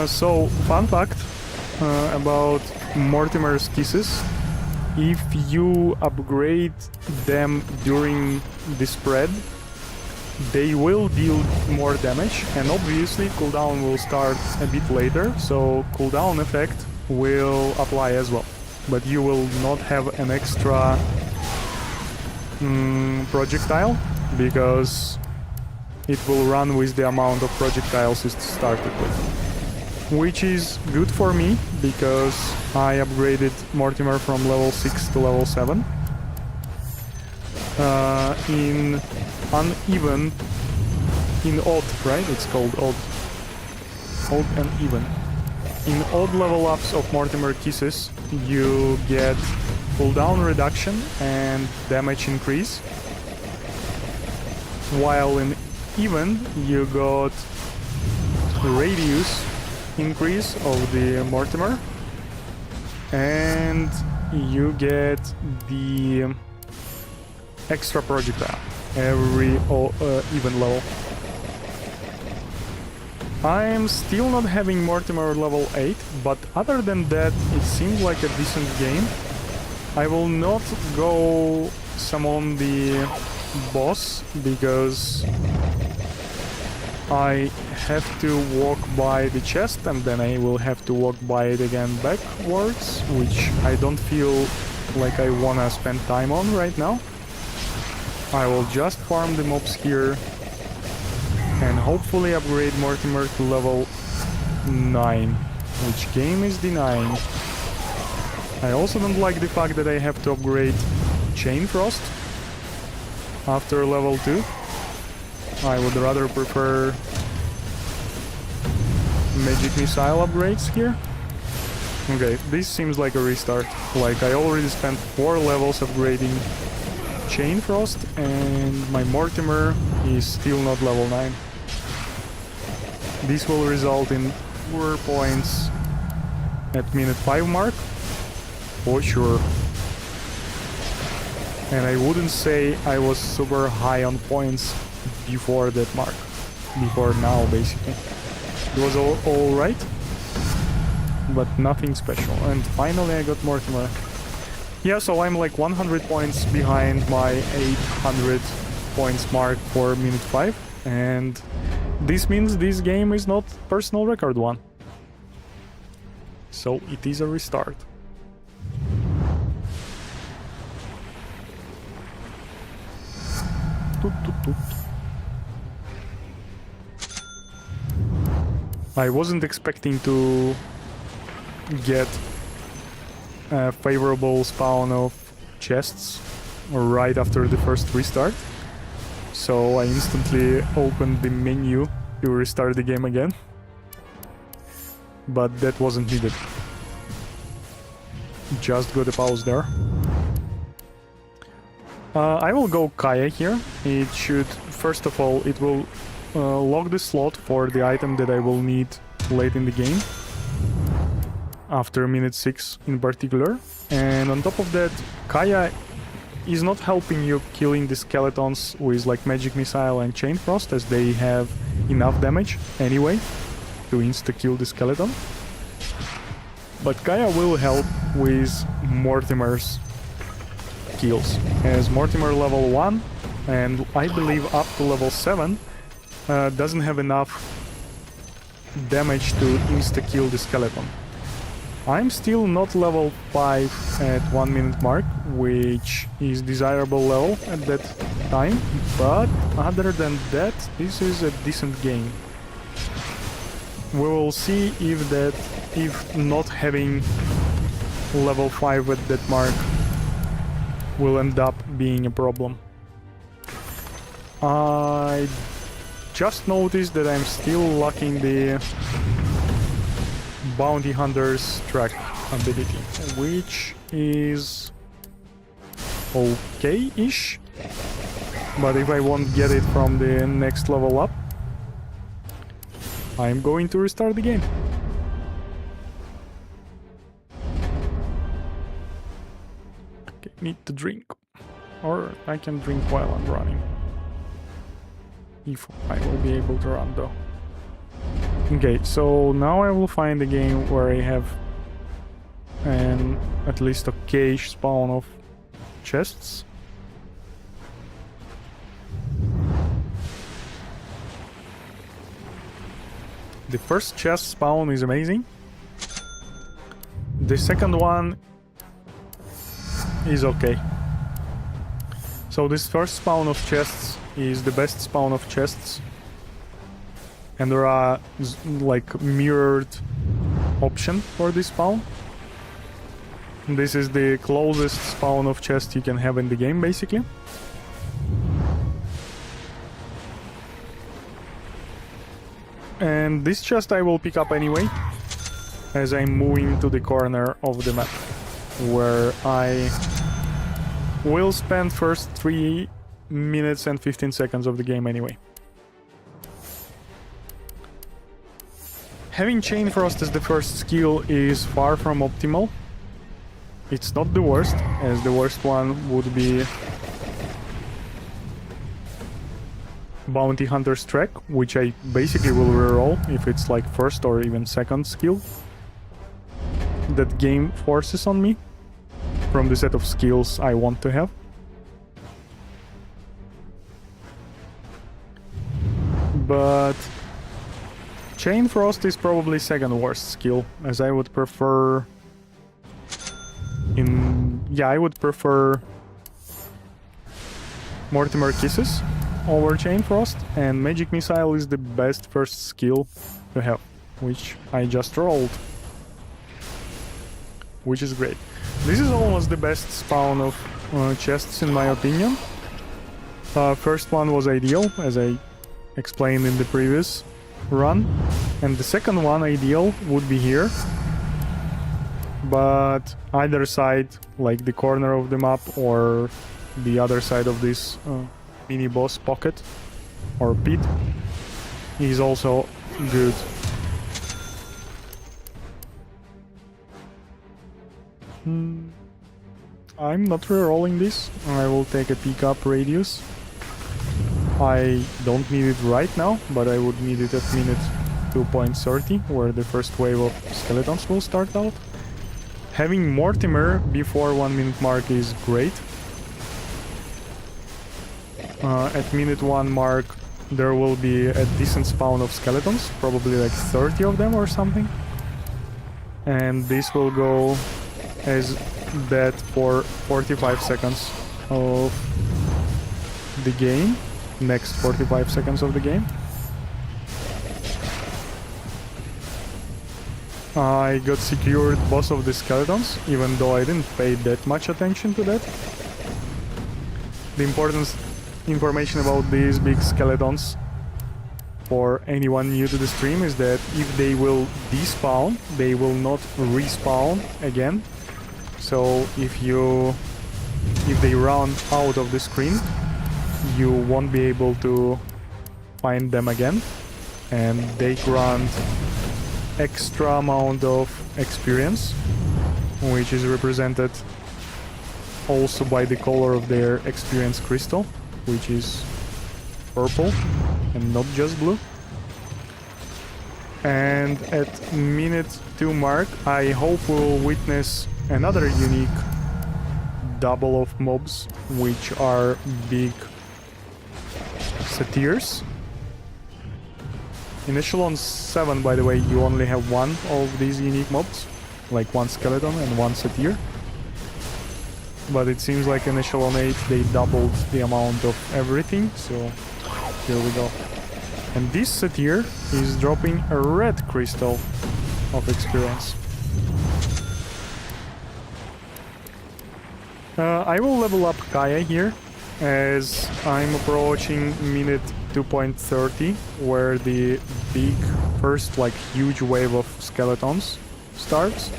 So, fun fact about Mortimer's Kisses. If you upgrade them during the spread, they will deal more damage, and obviously cooldown will start a bit later, so cooldown effect will apply as well. But you will not have an extra projectile, because it will run with the amount of projectiles it started with. Which is good for me, because I upgraded Mortimer from level 6 to level 7. In uneven... in odd, right? It's called odd. Odd and even. In odd level ups of Mortimer Kisses, you get cooldown reduction and damage increase. While in even, you got radius increase of the Mortimer, and you get the extra projectile every even level. I'm still not having Mortimer level 8, but other than that, it seems like a decent game. I will not go summon the boss, because I have to walk by the chest and then I will have to walk by it again backwards, which I don't feel like I wanna spend time on right now. I will just farm the mobs here and hopefully upgrade Mortimer to level 9, which game is denying. I also don't like the fact that I have to upgrade Chain Frost after level 2. I would rather prefer Magic Missile upgrades here. Okay, this seems like a restart. Like, I already spent 4 levels upgrading Chain Frost, and my Mortimer is still not level 9. This will result in 4 points at minute 5 mark, for sure. And I wouldn't say I was super high on points before that mark. Before now, basically. It was all right, but nothing special. And finally I got Mortimer. Yeah, so I'm like 100 points behind my 800 points mark for minute 5. And this means this game is not personal record 1. So it is a restart. Toot, toot, toot. I wasn't expecting to get a favorable spawn of chests right after the first restart, so I instantly opened the menu to restart the game again, but that wasn't needed. Just got a pause there. I will go Kaya here. It should, first of all, it will lock the slot for the item that I will need late in the game, after minute 6 in particular. And on top of that, Kaya is not helping you killing the skeletons with like Magic Missile and Chain Frost, as they have enough damage anyway to insta-kill the skeleton. But Kaya will help with Mortimer's kills, as Mortimer level 1 and I believe up to level 7 doesn't have enough damage to insta-kill the skeleton. I'm still not level 5 at 1 minute mark, which is desirable level at that time, but other than that, this is a decent game. We will see if not having level 5 at that mark will end up being a problem. I just noticed that I'm still lacking the Bounty Hunter's track ability, which is okay-ish, but if I won't get it from the next level up, I'm going to restart the game. Okay, need to drink, or I can drink while I'm running, if I will be able to run though. Okay, so now I will find a game where I have an at least okay-ish spawn of chests. The first chest spawn is amazing. The second one is okay. So this first spawn of chests is the best spawn of chests. And there are like mirrored option for this spawn. This is the closest spawn of chest you can have in the game, basically. And this chest I will pick up anyway, as I'm moving to the corner of the map, where I will spend first 3 minutes and 15 seconds of the game anyway. Having Chain Frost as the first skill is far from optimal. It's not the worst, as the worst one would be Bounty Hunter's Track, which I basically will reroll if it's like first or even second skill that game forces on me from the set of skills I want to have. But Chain Frost is probably second worst skill, as I would prefer I would prefer Mortimer Kisses over Chain Frost, and Magic Missile is the best first skill to have, which I just rolled, which is great. This is almost the best spawn of chests in my opinion. First one was ideal, as I explained in the previous run, and the second one ideal would be here, but either side, like the corner of the map or the other side of this mini boss pocket or pit, is also good. I'm not re-rolling this. I will take a pick up radius. I don't need it right now, but I would need it at minute 2.30, where the first wave of skeletons will start out. Having Mortimer before 1 minute mark is great. At minute 1 mark there will be a decent spawn of skeletons, probably like 30 of them or something. And this will go as that for 45 seconds of the game. Next 45 seconds of the game. I got secured boss of the skeletons, even though I didn't pay that much attention to that. The important information about these big skeletons for anyone new to the stream is that if they will despawn, they will not respawn again. So if they run out of the screen, you won't be able to find them again, and they grant extra amount of experience, which is represented also by the color of their experience crystal, which is purple and not just blue. And at minute 2 mark, I hope we'll witness another unique double of mobs, which are big satyrs. In Echelon 7, by the way, you only have one of these unique mobs, like one skeleton and one satyr. But it seems like in Echelon 8 they doubled the amount of everything, so here we go. And this satyr is dropping a red crystal of experience. I will level up Kaya here, as I'm approaching minute 2.30, where the big first like huge wave of skeletons starts.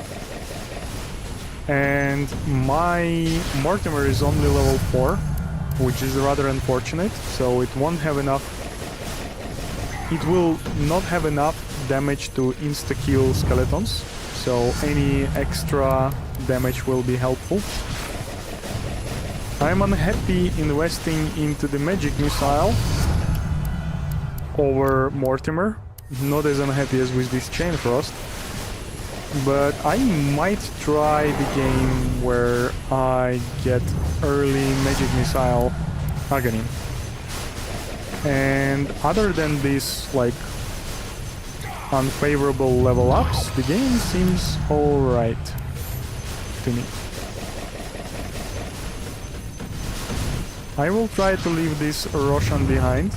And my Mortimer is only level 4, which is rather unfortunate, so it won't have enough. It will not have enough damage to insta-kill skeletons, so any extra damage will be helpful. I'm unhappy investing into the Magic Missile over Mortimer, not as unhappy as with this Chain Frost, but I might try the game where I get early Magic Missile Aghanim. And other than these like unfavorable level ups, the game seems alright to me. I will try to leave this Roshan behind.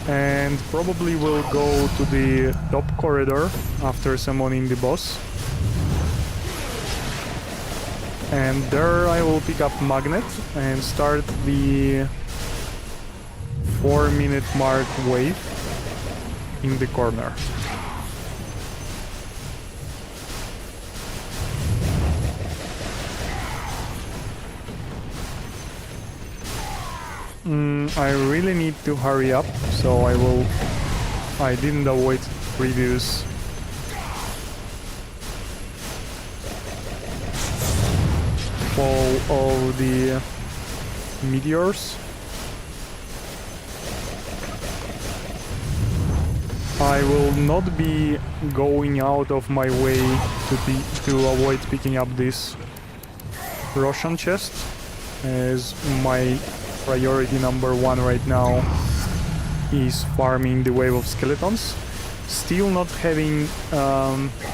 And probably will go to the top corridor after summoning the boss. And there I will pick up Magnet and start the 4-minute mark wave in the corner. I really need to hurry up, so I didn't avoid previous fall of the meteors. I will not be going out of my way to avoid picking up this Roshan chest, as my priority number 1 right now is farming the wave of skeletons. Still not having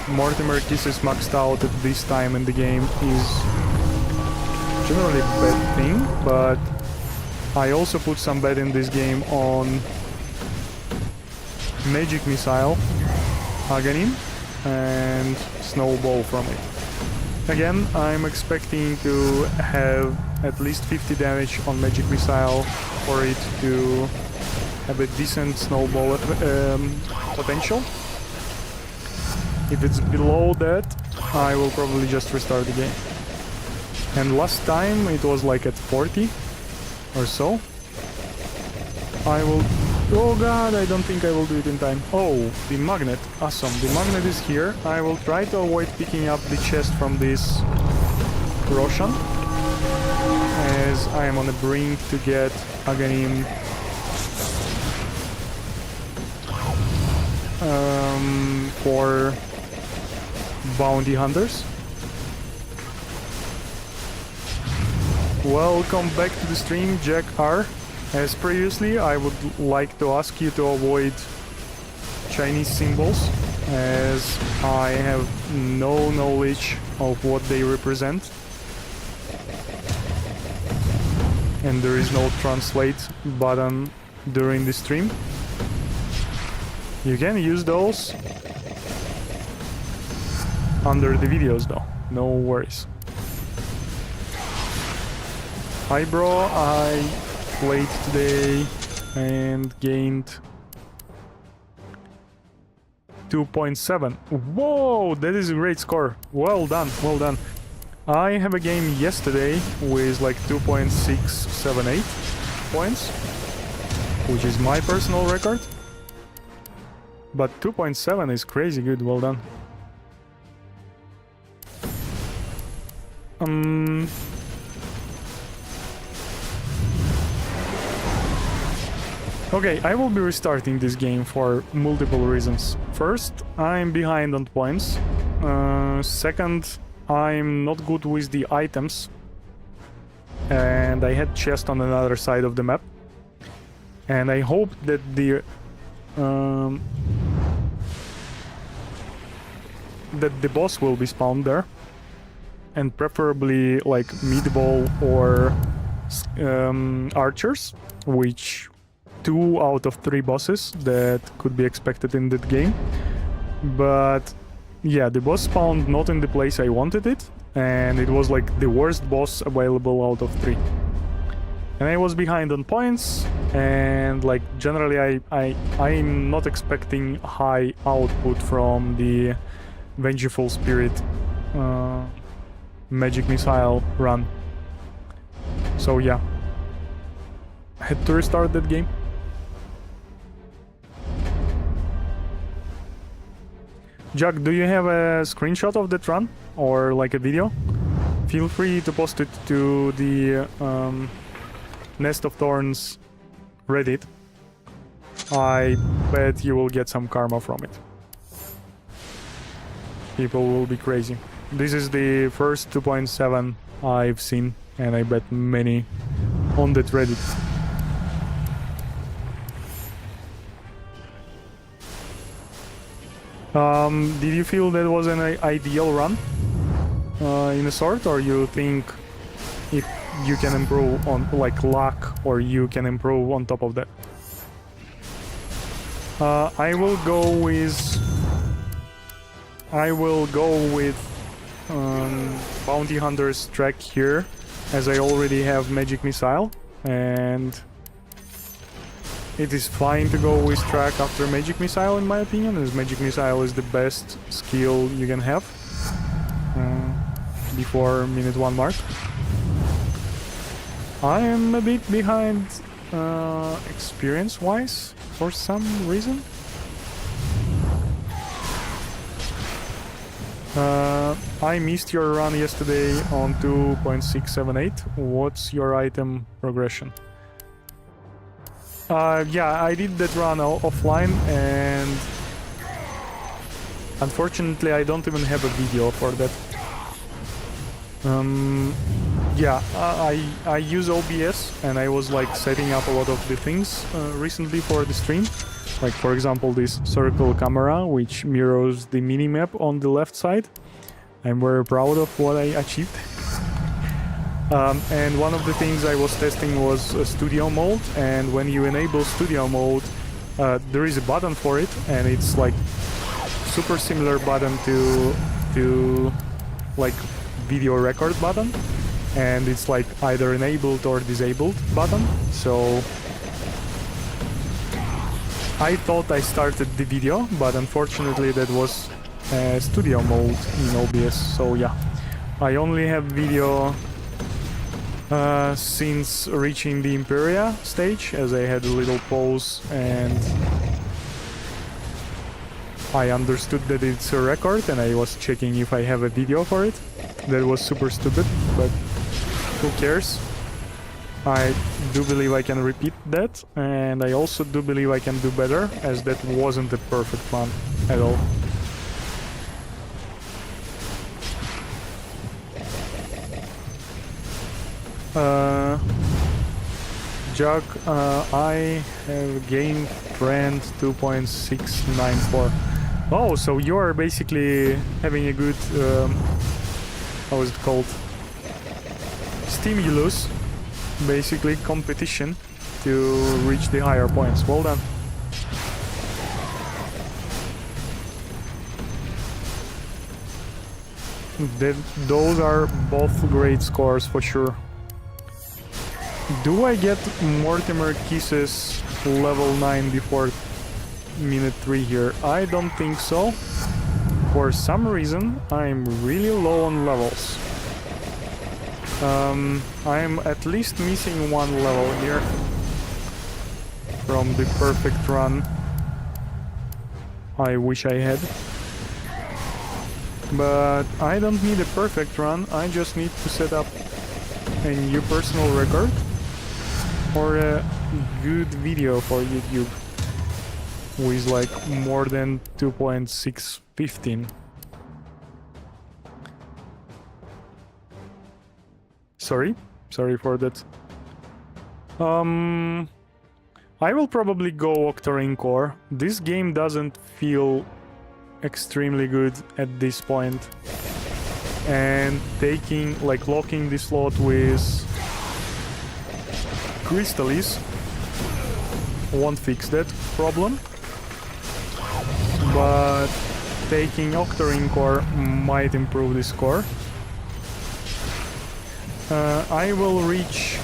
Mortimer Kisses maxed out at this time in the game is generally a bad thing, but I also put some bet in this game on Magic Missile, Aghanim, and Snowball from it. Again, I'm expecting to have at least 50 damage on Magic Missile for it to have a decent snowball potential. If it's below that, I will probably just restart the game. And last time it was like at 40 or so. I will... Oh god, I don't think I will do it in time. Oh, the magnet. Awesome. The magnet is here. I will try to avoid picking up the chest from this Roshan, as I am on the brink to get Aghanim for bounty hunters. Welcome back to the stream, Jack R. As previously, I would like to ask you to avoid Chinese symbols, as I have no knowledge of what they represent. And there is no translate button during the stream. You can use those under the videos though, no worries. Hi bro, I played today and gained 2.7. Whoa, that is a great score. Well done, well done. I have a game yesterday with like 2.678 points, which is my personal record. But 2.7 is crazy good, well done. Okay, I will be restarting this game for multiple reasons. First, I'm behind on points. Second, I'm not good with the items. And I had chest on another side of the map. And I hope that the boss will be spawned there. And preferably like meatball or archers, which 2 out of 3 bosses that could be expected in that game. But yeah, the boss spawned not in the place I wanted it, and it was like the worst boss available out of 3. And I was behind on points, and like generally I'm not expecting high output from the Vengeful Spirit Magic Missile run. So yeah, I had to restart that game. Jack, do you have a screenshot of that run or like a video? Feel free to post it to the Nest of Thorns Reddit. I bet you will get some karma from it. People will be crazy. This is the first 2.7 I've seen, and I bet many on that Reddit. Did you feel that was an ideal run in a sort, or you think if you can improve on like luck, or you can improve on top of that. I will go with Bounty Hunter's track here, as I already have Magic Missile, and it is fine to go with track after Magic Missile in my opinion, as Magic Missile is the best skill you can have before minute 1 mark. I am a bit behind experience-wise for some reason. I missed your run yesterday on 2.678. What's your item progression? Yeah, I did that run offline, and unfortunately I don't even have a video for that. Yeah, I use OBS, and I was like setting up a lot of the things recently for the stream. Like for example this circle camera, which mirrors the minimap on the left side. I'm very proud of what I achieved. And one of the things I was testing was studio mode, and when you enable studio mode, there is a button for it, and it's like super similar button to like video record button, and it's like either enabled or disabled button. So I thought I started the video, but unfortunately that was studio mode in OBS. So yeah, I only have video since reaching the Imperia stage, as I had a little pause and I understood that it's a record, and I was checking if I have a video for it. That was super stupid, but who cares? I do believe I can repeat that, and I also do believe I can do better, as that wasn't a perfect plan at all. Jug, I have game friend 2.694. Oh, so you are basically having a good, how is it called? Stimulus, basically competition to reach the higher points. Well done. Those are both great scores for sure. Do I get Mortimer Kisses level 9 before minute 3 here? I don't think so. For some reason, I'm really low on levels. I'm at least missing 1 level here from the perfect run I wish I had. But I don't need a perfect run, I just need to set up a new personal record or a good video for YouTube with like more than 2.615. Sorry for that. I will probably go Octarine Core. This game doesn't feel extremely good at this point, and locking the slot with Crystallis won't fix that problem, but taking Octarine Core might improve the score. I will reach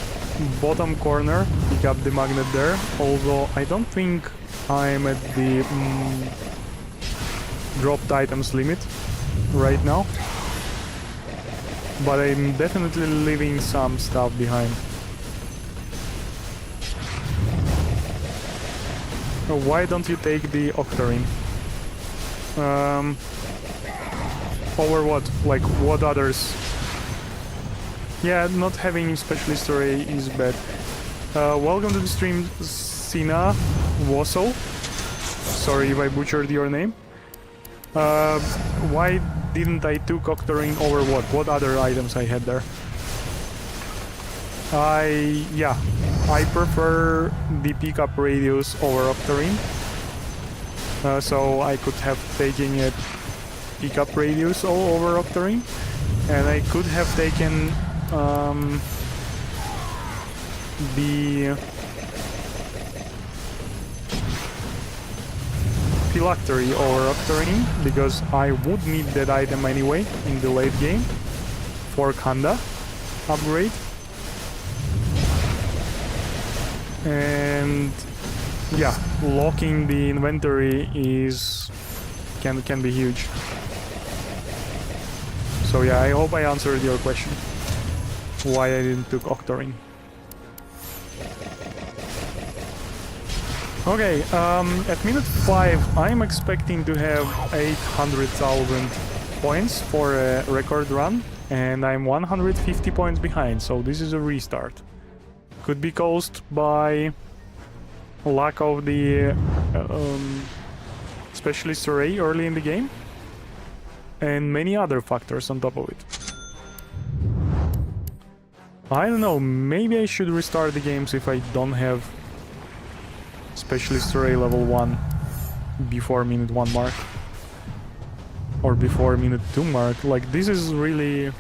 bottom corner, pick up the magnet there, although I don't think I'm at the dropped items limit right now, but I'm definitely leaving some stuff behind. Why don't you take the Octarine? Over what? Like, what others? Yeah, not having Specialist Array is bad. Welcome to the stream, Sina Wasso. Sorry if I butchered your name. Why didn't I took Octarine over what? What other items I had there? I prefer the pickup radius over Octarine. So I could have taken a pickup radius over Octarine, and I could have taken the Phylactery or Octarine, because I would need that item anyway in the late game for Khanda upgrade. And yeah, locking the inventory can be huge. So yeah, I hope I answered your question. Why I didn't took Octarine. Okay, at minute 5 I'm expecting to have 800,000 points for a record run, and I'm 150 points behind, so this is a restart. Could be caused by lack of the specialist array early in the game, and many other factors on top of it. I don't know, maybe I should restart the games if I don't have Specialist Array level 1 before minute 1 mark. Or before minute 2 mark. Like, this is really...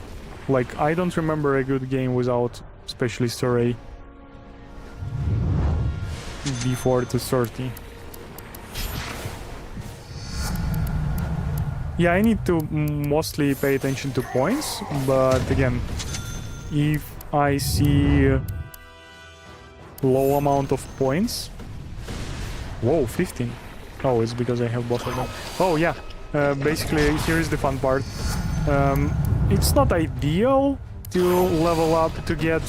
Like, I don't remember a good game without Specialist Array before 230. Yeah, I need to mostly pay attention to points, but again, if I see low amount of points... Whoa, 15. Oh, it's because I have both of them. Oh yeah, basically here is the fun part. It's not ideal to level up to get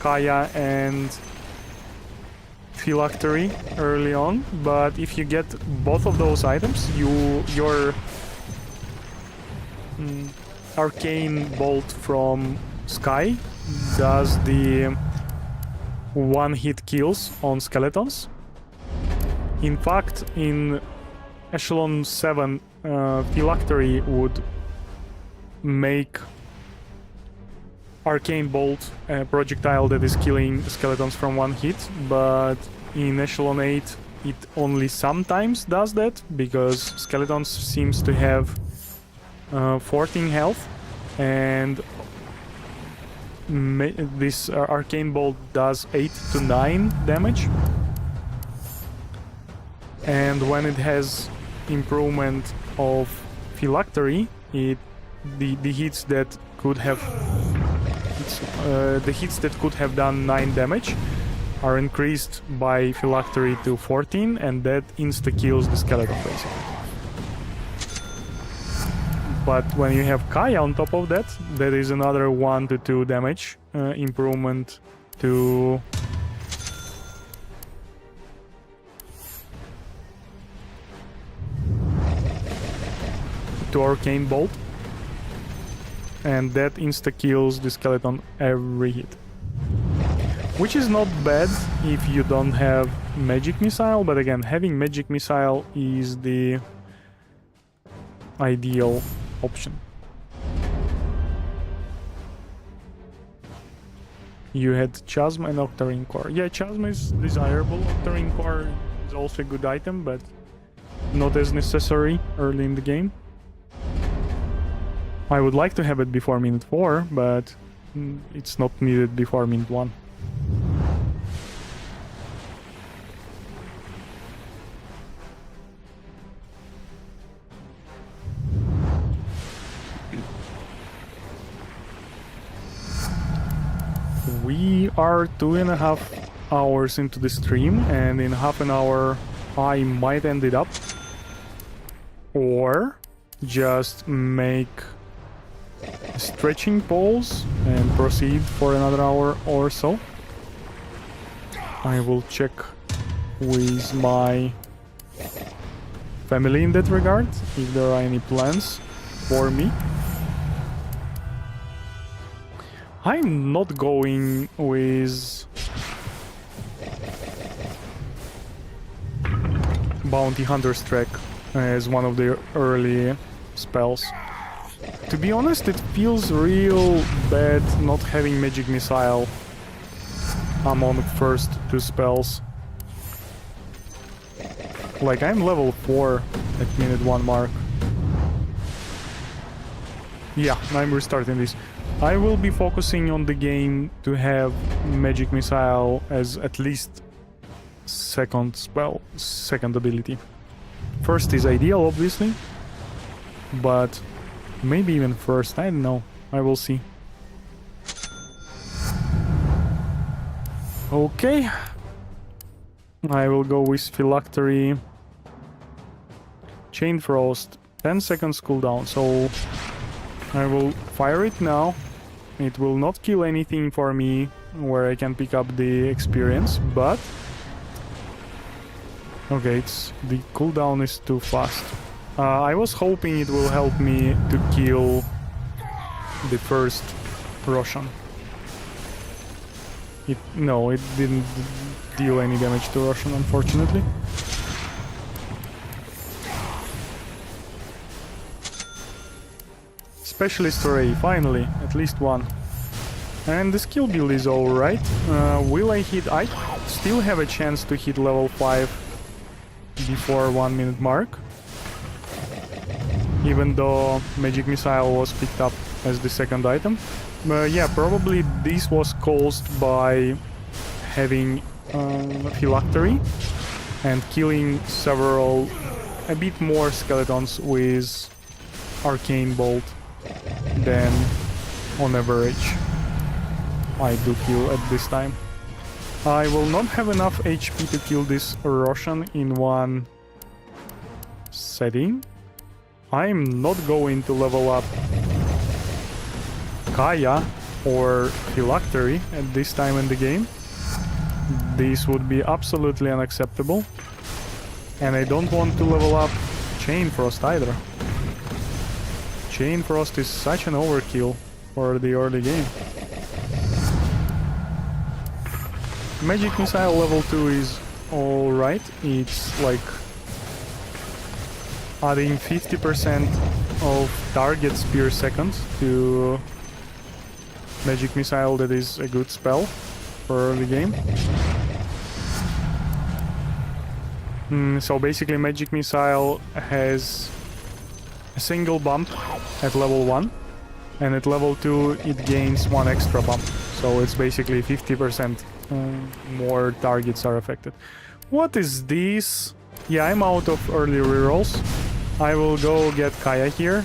Kaya and Phylactery early on, but if you get both of those items, your Arcane Bolt from Sky does the one-hit kills on skeletons. In fact, in Echelon 7, Phylactery would make Arcane Bolt a projectile that is killing skeletons from one hit, but in Echelon 8 it only sometimes does that, because skeletons seems to have 14 health, and this Arcane Bolt does 8 to 9 damage. And when it has improvement of Phylactery, the hits that could have done 9 damage are increased by Phylactery to 14, and that insta kills the skeleton basically. But when you have Kaya on top of that, that is another 1 to 2 damage improvement to Arcane Bolt, and that insta kills the skeleton every hit, which is not bad if you don't have Magic Missile, but again, having Magic Missile is the ideal option. You had Chasm and Octarine Core. Yeah, Chasm is desirable. Octarine Core is also a good item, but not as necessary early in the game. I would like to have it before minute 4, but it's not needed before minute 1. We are 2.5 hours into the stream, and in half an hour I might end it up, or just make stretching poles and proceed for another hour or so. I will check with my family in that regard, if there are any plans for me. I'm not going with Bounty Hunter's Track as one of the early spells. To be honest, it feels real bad not having Magic Missile among first 2 spells. Like, I'm level 4 at minute 1 mark. Yeah, I'm restarting this. I will be focusing on the game to have Magic Missile as at least second spell, second ability. First is ideal, obviously, but maybe even first, I don't know. I will see. Okay. I will go with Phylactery. Chain Frost, 10 seconds cooldown, so I will fire it now. It will not kill anything for me where I can pick up the experience, but... Okay, the cooldown is too fast. I was hoping it will help me to kill the first Roshan. No, it didn't deal any damage to Roshan, unfortunately. Specialist Array, finally, at least one. And the skill build is alright. Will I hit... I still have a chance to hit level 5 before 1 minute mark. Even though Magic Missile was picked up as the second item. Yeah, probably this was caused by having Phylactery and killing several, a bit more skeletons with Arcane Bolt than on average I do kill at this time. I will not have enough HP to kill this Roshan in one setting. I'm not going to level up Kaya or Phylactery at this time in the game. This would be absolutely unacceptable. And I don't want to level up Chain Frost either. Chain Frost is such an overkill for the early game. Magic Missile level 2 is alright. It's like adding 50% of targets per second to Magic Missile. That is a good spell for early game. So basically Magic Missile has a single bump at level 1, and at level 2 it gains one extra bump. So it's basically 50% more targets are affected. What is this? Yeah, I'm out of early rerolls. I will go get Kaya here.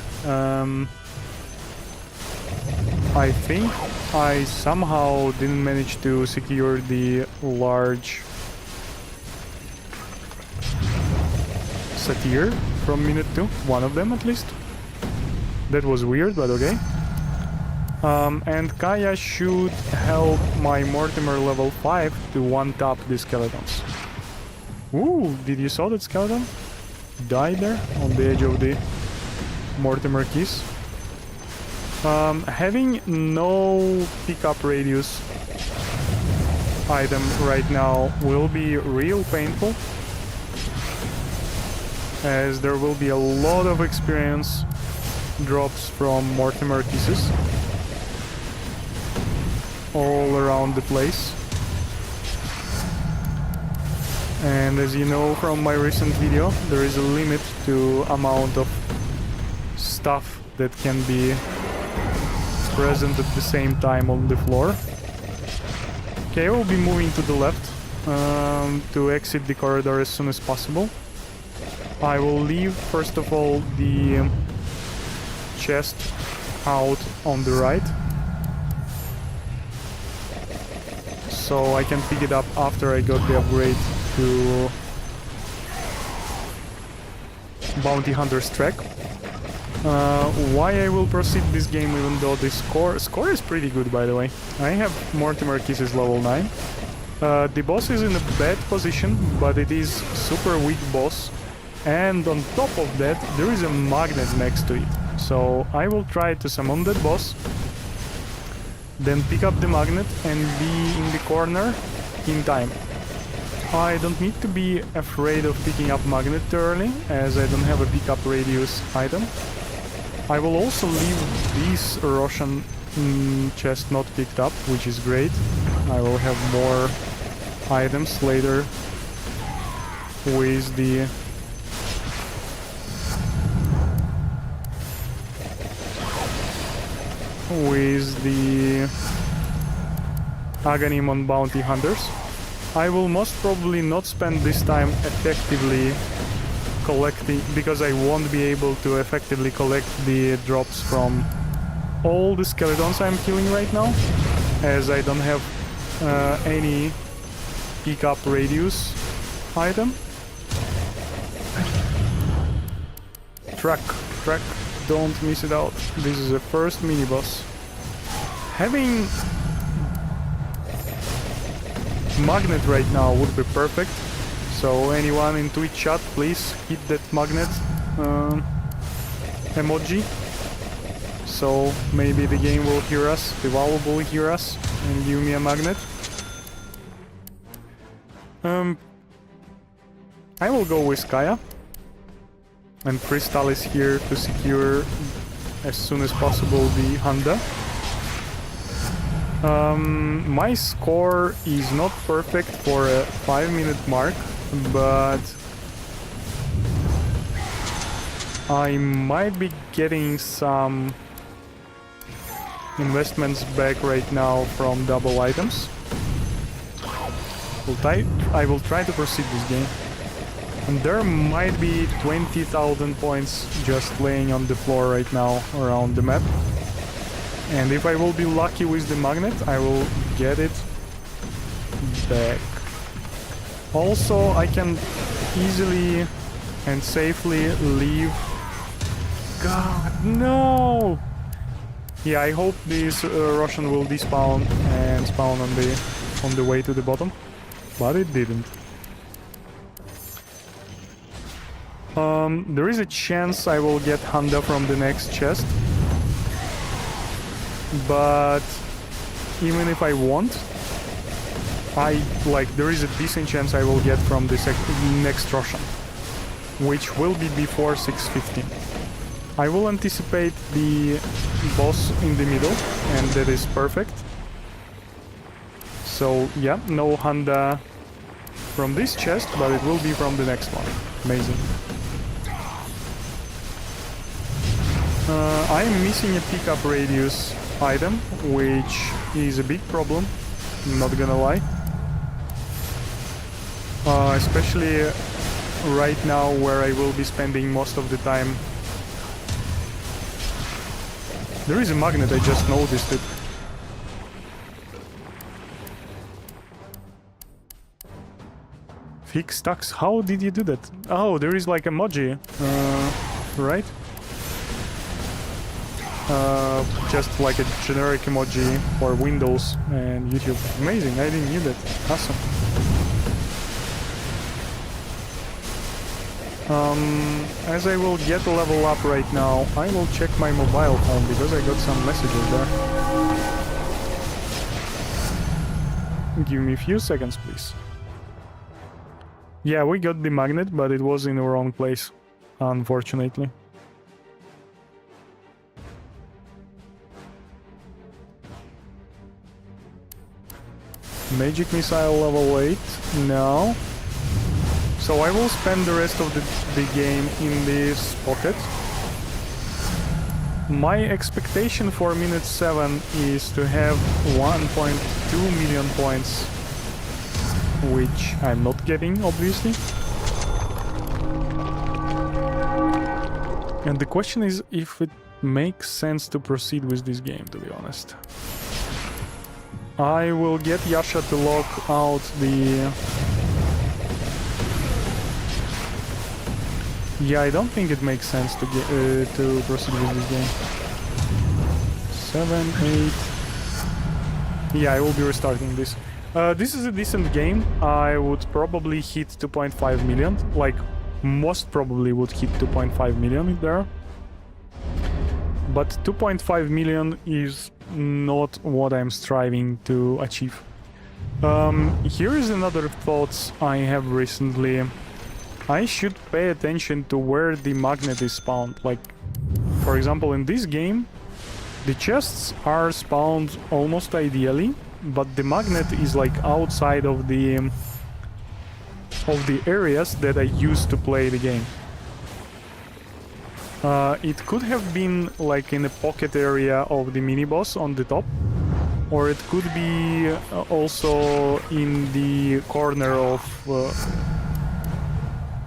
I think I somehow didn't manage to secure the large Satyr from minute 2, one of them at least. That was weird, but okay. And Kaya should help my Mortimer level 5 to one-tap the skeletons. Ooh, did you saw that skeleton? Died there on the edge of the Mortimer keys. Having no pickup radius item right now will be real painful, as there will be a lot of experience drops from Mortimer kisses all around the place. And as you know from my recent video, there is a limit to amount of stuff that can be present at the same time on the floor. Okay, we'll be moving to the left to exit the corridor as soon as possible. I will leave first of all the chest out on the right, so I can pick it up after I got the upgrade to Bounty Hunter's Track. Why I will proceed this game even though the score is pretty good, by the way. I have Mortimer Kisses level 9. The boss is in a bad position, but it is super weak boss. And on top of that, there is a magnet next to it. So I will try to summon that boss, then pick up the magnet and be in the corner in time. I don't need to be afraid of picking up magnet too early, as I don't have a pickup radius item. I will also leave this Roshan chest not picked up, which is great. I will have more items later with the is the Aghanim on Bounty Hunters. I will most probably not spend this time effectively collecting, because I won't be able to effectively collect the drops from all the skeletons I'm killing right now, as I don't have any pickup radius item. Track, don't miss it out. This is the first mini boss. Having magnet right now would be perfect. So anyone in Twitch chat, please hit that magnet emoji. So maybe the game will hear us, the WoW will hear us and give me a magnet. I will go with Kaya. And Crystal is here to secure as soon as possible the Honda. My score is not perfect for a 5-minute mark, but I might be getting some investments back right now from double items. I will try to proceed this game. And there might be 20,000 points just laying on the floor right now around the map. And if I will be lucky with the magnet, I will get it back. Also, I can easily and safely leave. God, no! Yeah, I hope this Russian will despawn and spawn on the way to the bottom, but it didn't. There is a chance I will get Honda from the next chest, but even if I won't, there is a decent chance I will get from the next Russian, which will be before 6:15. I will anticipate the boss in the middle, and that is perfect. So yeah, no Honda from this chest, but it will be from the next one. Amazing. I am missing a pickup radius item, which is a big problem, I'm not gonna lie. Especially right now where I will be spending most of the time. There is a magnet, I just noticed it. Fix stacks, how did you do that? Oh, there is like emoji, right? Just like a generic emoji for Windows and YouTube. Amazing, I didn't know that. Awesome. As I will get a level up right now, I will check my mobile phone because I got some messages there. Give me a few seconds, please. Yeah, we got the magnet, but it was in the wrong place, unfortunately. Magic missile level 8 now. So I will spend the rest of the game in this pocket. My expectation for minute 7 is to have 1.2 million points, which I'm not getting, obviously. And the question is if it makes sense to proceed with this game, to be honest. I will get Yasha to lock out the... Yeah, I don't think it makes sense to proceed with this game. 7, 8... Yeah, I will be restarting this. This is a decent game. I would probably hit 2.5 million. Like, most probably would hit 2.5 million there. But 2.5 million is not what I'm striving to achieve. Here is another thought I have recently. I should pay attention to where the magnet is spawned. Like, for example, in this game, the chests are spawned almost ideally, but the magnet is like outside of the areas that I used to play the game. It could have been like in a pocket area of the mini boss on the top, or it could be also in the corner of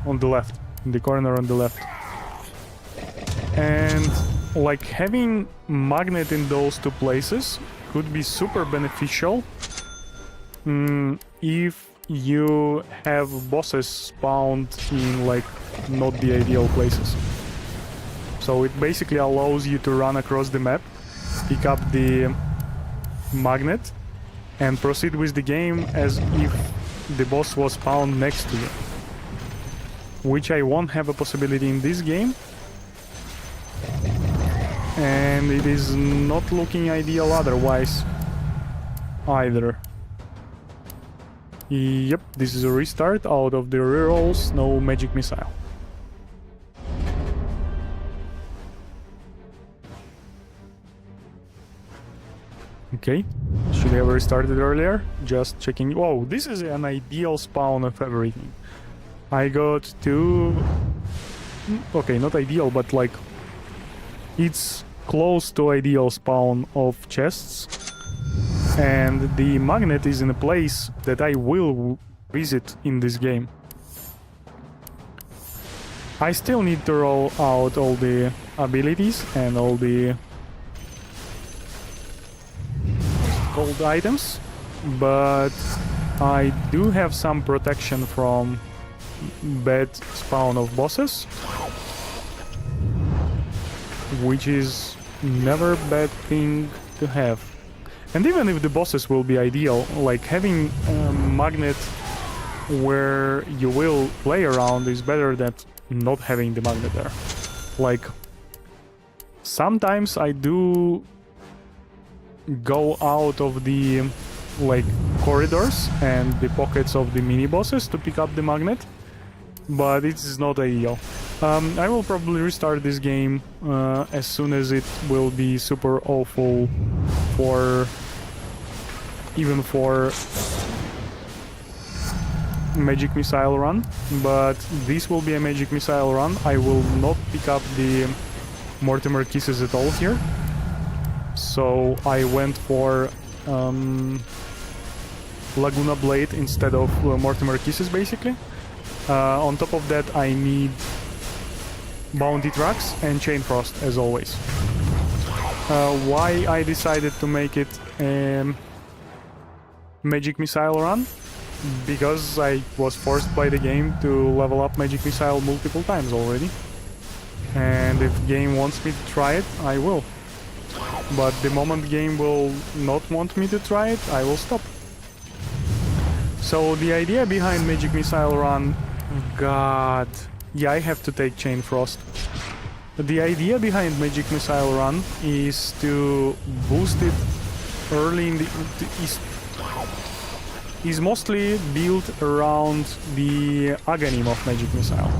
on the left, in the corner on the left. And like having magnet in those two places could be super beneficial if you have bosses spawned in like not the ideal places. So it basically allows you to run across the map, pick up the magnet, and proceed with the game as if the boss was spawned next to you. Which I won't have a possibility in this game. And it is not looking ideal otherwise either. Yep, this is a restart out of the rerolls, no magic missile. Okay, should have restarted earlier, just checking. Whoa, this is an ideal spawn of everything. I got two... Okay, not ideal, but like... It's close to ideal spawn of chests. And the magnet is in a place that I will visit in this game. I still need to roll out all the abilities and all the gold items, but I do have some protection from bad spawn of bosses, which is never a bad thing to have. And even if the bosses will be ideal, like having a magnet where you will play around is better than not having the magnet there. Like, sometimes I do go out of the like corridors and the pockets of the mini bosses to pick up the magnet, but it is not ideal. I will probably restart this game as soon as it will be super awful for even for magic missile run, but this will be a magic missile run. I will not pick up the Mortimer Kisses at all here. So I went for Laguna Blade instead of Mortimer Kisses, basically. On top of that, I need Bounty Tracks and Chain Frost, as always. Why I decided to make it Magic Missile run? Because I was forced by the game to level up Magic Missile multiple times already. And if game wants me to try it, I will. But the moment game will not want me to try it, I will stop. So the idea behind Magic Missile Run... God... Yeah, I have to take Chain Frost. The idea behind Magic Missile Run is to boost it early in the... is mostly built around the Aghanim of Magic Missile.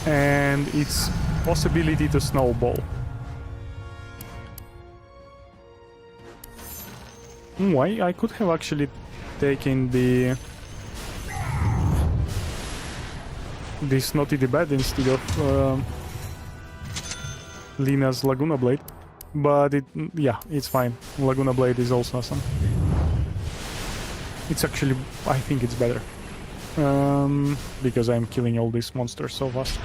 And its possibility to snowball. Why? I could have actually taken the Snotty the Bad instead of Lina's Laguna Blade, but yeah, it's fine. Laguna Blade is also awesome. It's actually, I think it's better because I'm killing all these monsters so fast.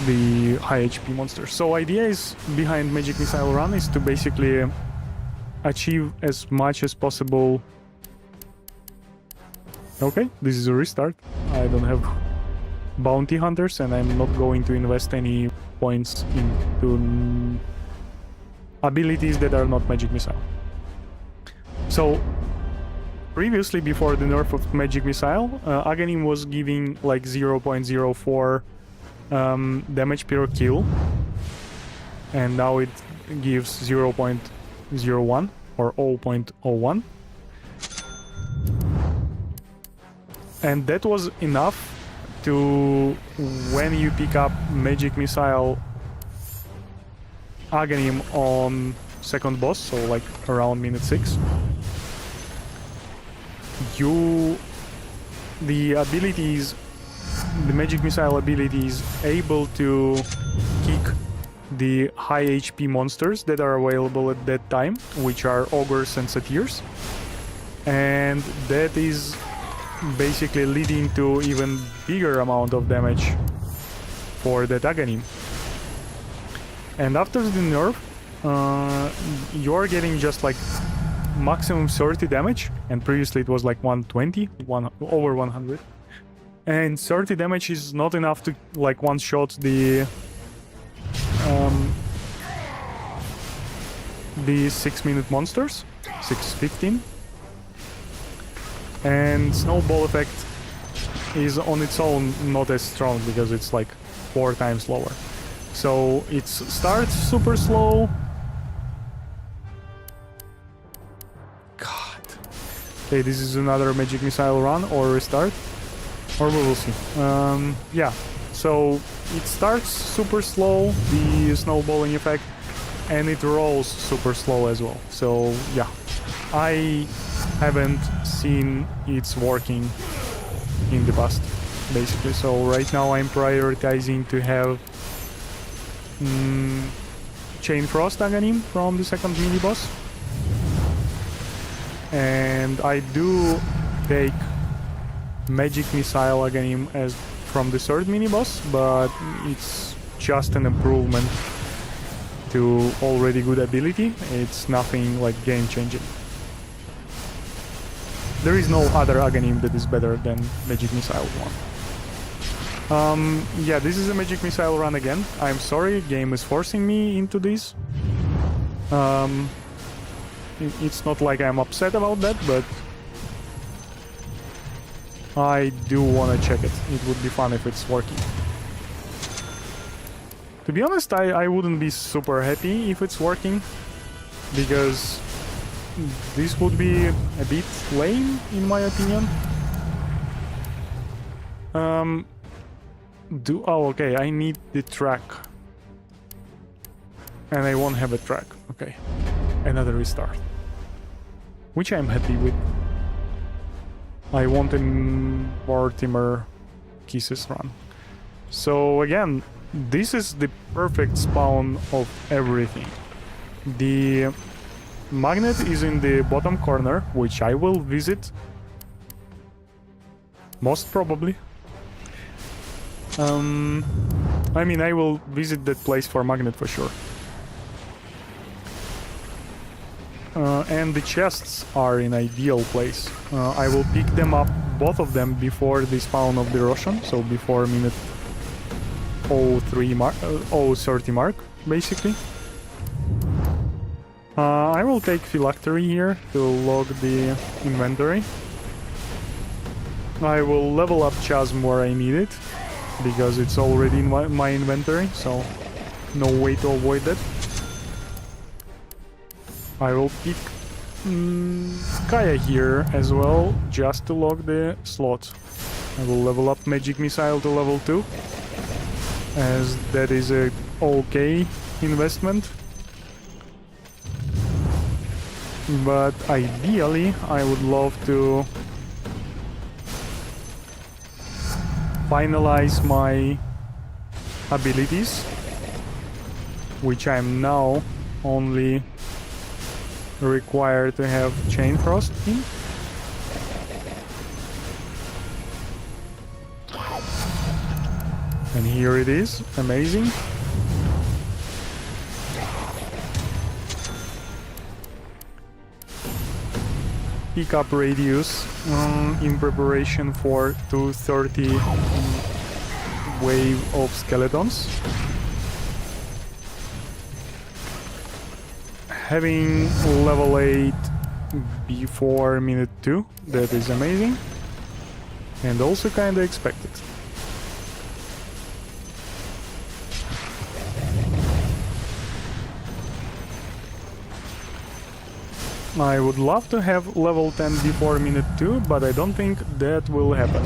The high HP monsters. So idea is behind Magic Missile Run is to basically achieve as much as possible. Okay, this is a restart. I don't have bounty hunters and I'm not going to invest any points into abilities that are not Magic Missile. So previously, before the nerf of Magic Missile, Aghanim was giving like 0.04 damage per kill, and now it gives 0.01 or 0.01, and that was enough to, when you pick up Magic Missile Aghanim on second boss, so like around minute 6, the abilities the magic missile ability is able to kick the high HP monsters that are available at that time, which are ogres and satyrs, and that is basically leading to even bigger amount of damage for that Aghanim. And after the nerf, you're getting just like maximum 30 damage, and previously it was like 120, over 100. And 30 damage is not enough to like one-shot the 6-minute monsters, 6:15. And snowball effect is on its own not as strong because it's like 4 times lower. So it starts super slow. God. Okay, this is another magic missile run or restart, or we will see. Yeah, so it starts super slow, the snowballing effect, and it rolls super slow as well. So yeah, I haven't seen it's working in the past, basically. So right now I'm prioritizing to have Chain Frost Aghanim from the second mini boss, and I do take Magic Missile Aghanim as from the third mini boss, but it's just an improvement to already good ability. It's nothing like game changing. There is no other Aghanim that is better than Magic Missile 1. Yeah, this is a Magic Missile run again. I'm sorry, game is forcing me into this. It's not like I'm upset about that, but I do want to check it. It would be fun if it's working. To be honest, I wouldn't be super happy if it's working, because this would be a bit lame, in my opinion. Oh, okay, I need the track. And I won't have a track. Okay. Another restart. Which I'm happy with. I want a Mortimer Kisses run. So again, this is the perfect spawn of everything. The magnet is in the bottom corner, which I will visit. Most probably. I mean, I will visit that place for magnet for sure. And the chests are in ideal place. I will pick them up, both of them, before the spawn of the Roshan, so before minute 0:30 mark, basically. I will take Phylactery here to log the inventory. I will level up Chasm where I need it, because it's already in my inventory, so no way to avoid that. I will pick Kaya here as well, just to log the slot. I will level up Magic Missile to level 2, as that is a okay investment. But ideally, I would love to finalize my abilities, which I'm now only required to have Chain Frost in. And here it is, amazing. Pick up radius in preparation for 230 wave of skeletons. Having level 8 before minute 2, that is amazing. And also kinda expected. I would love to have level 10 before minute 2, but I don't think that will happen.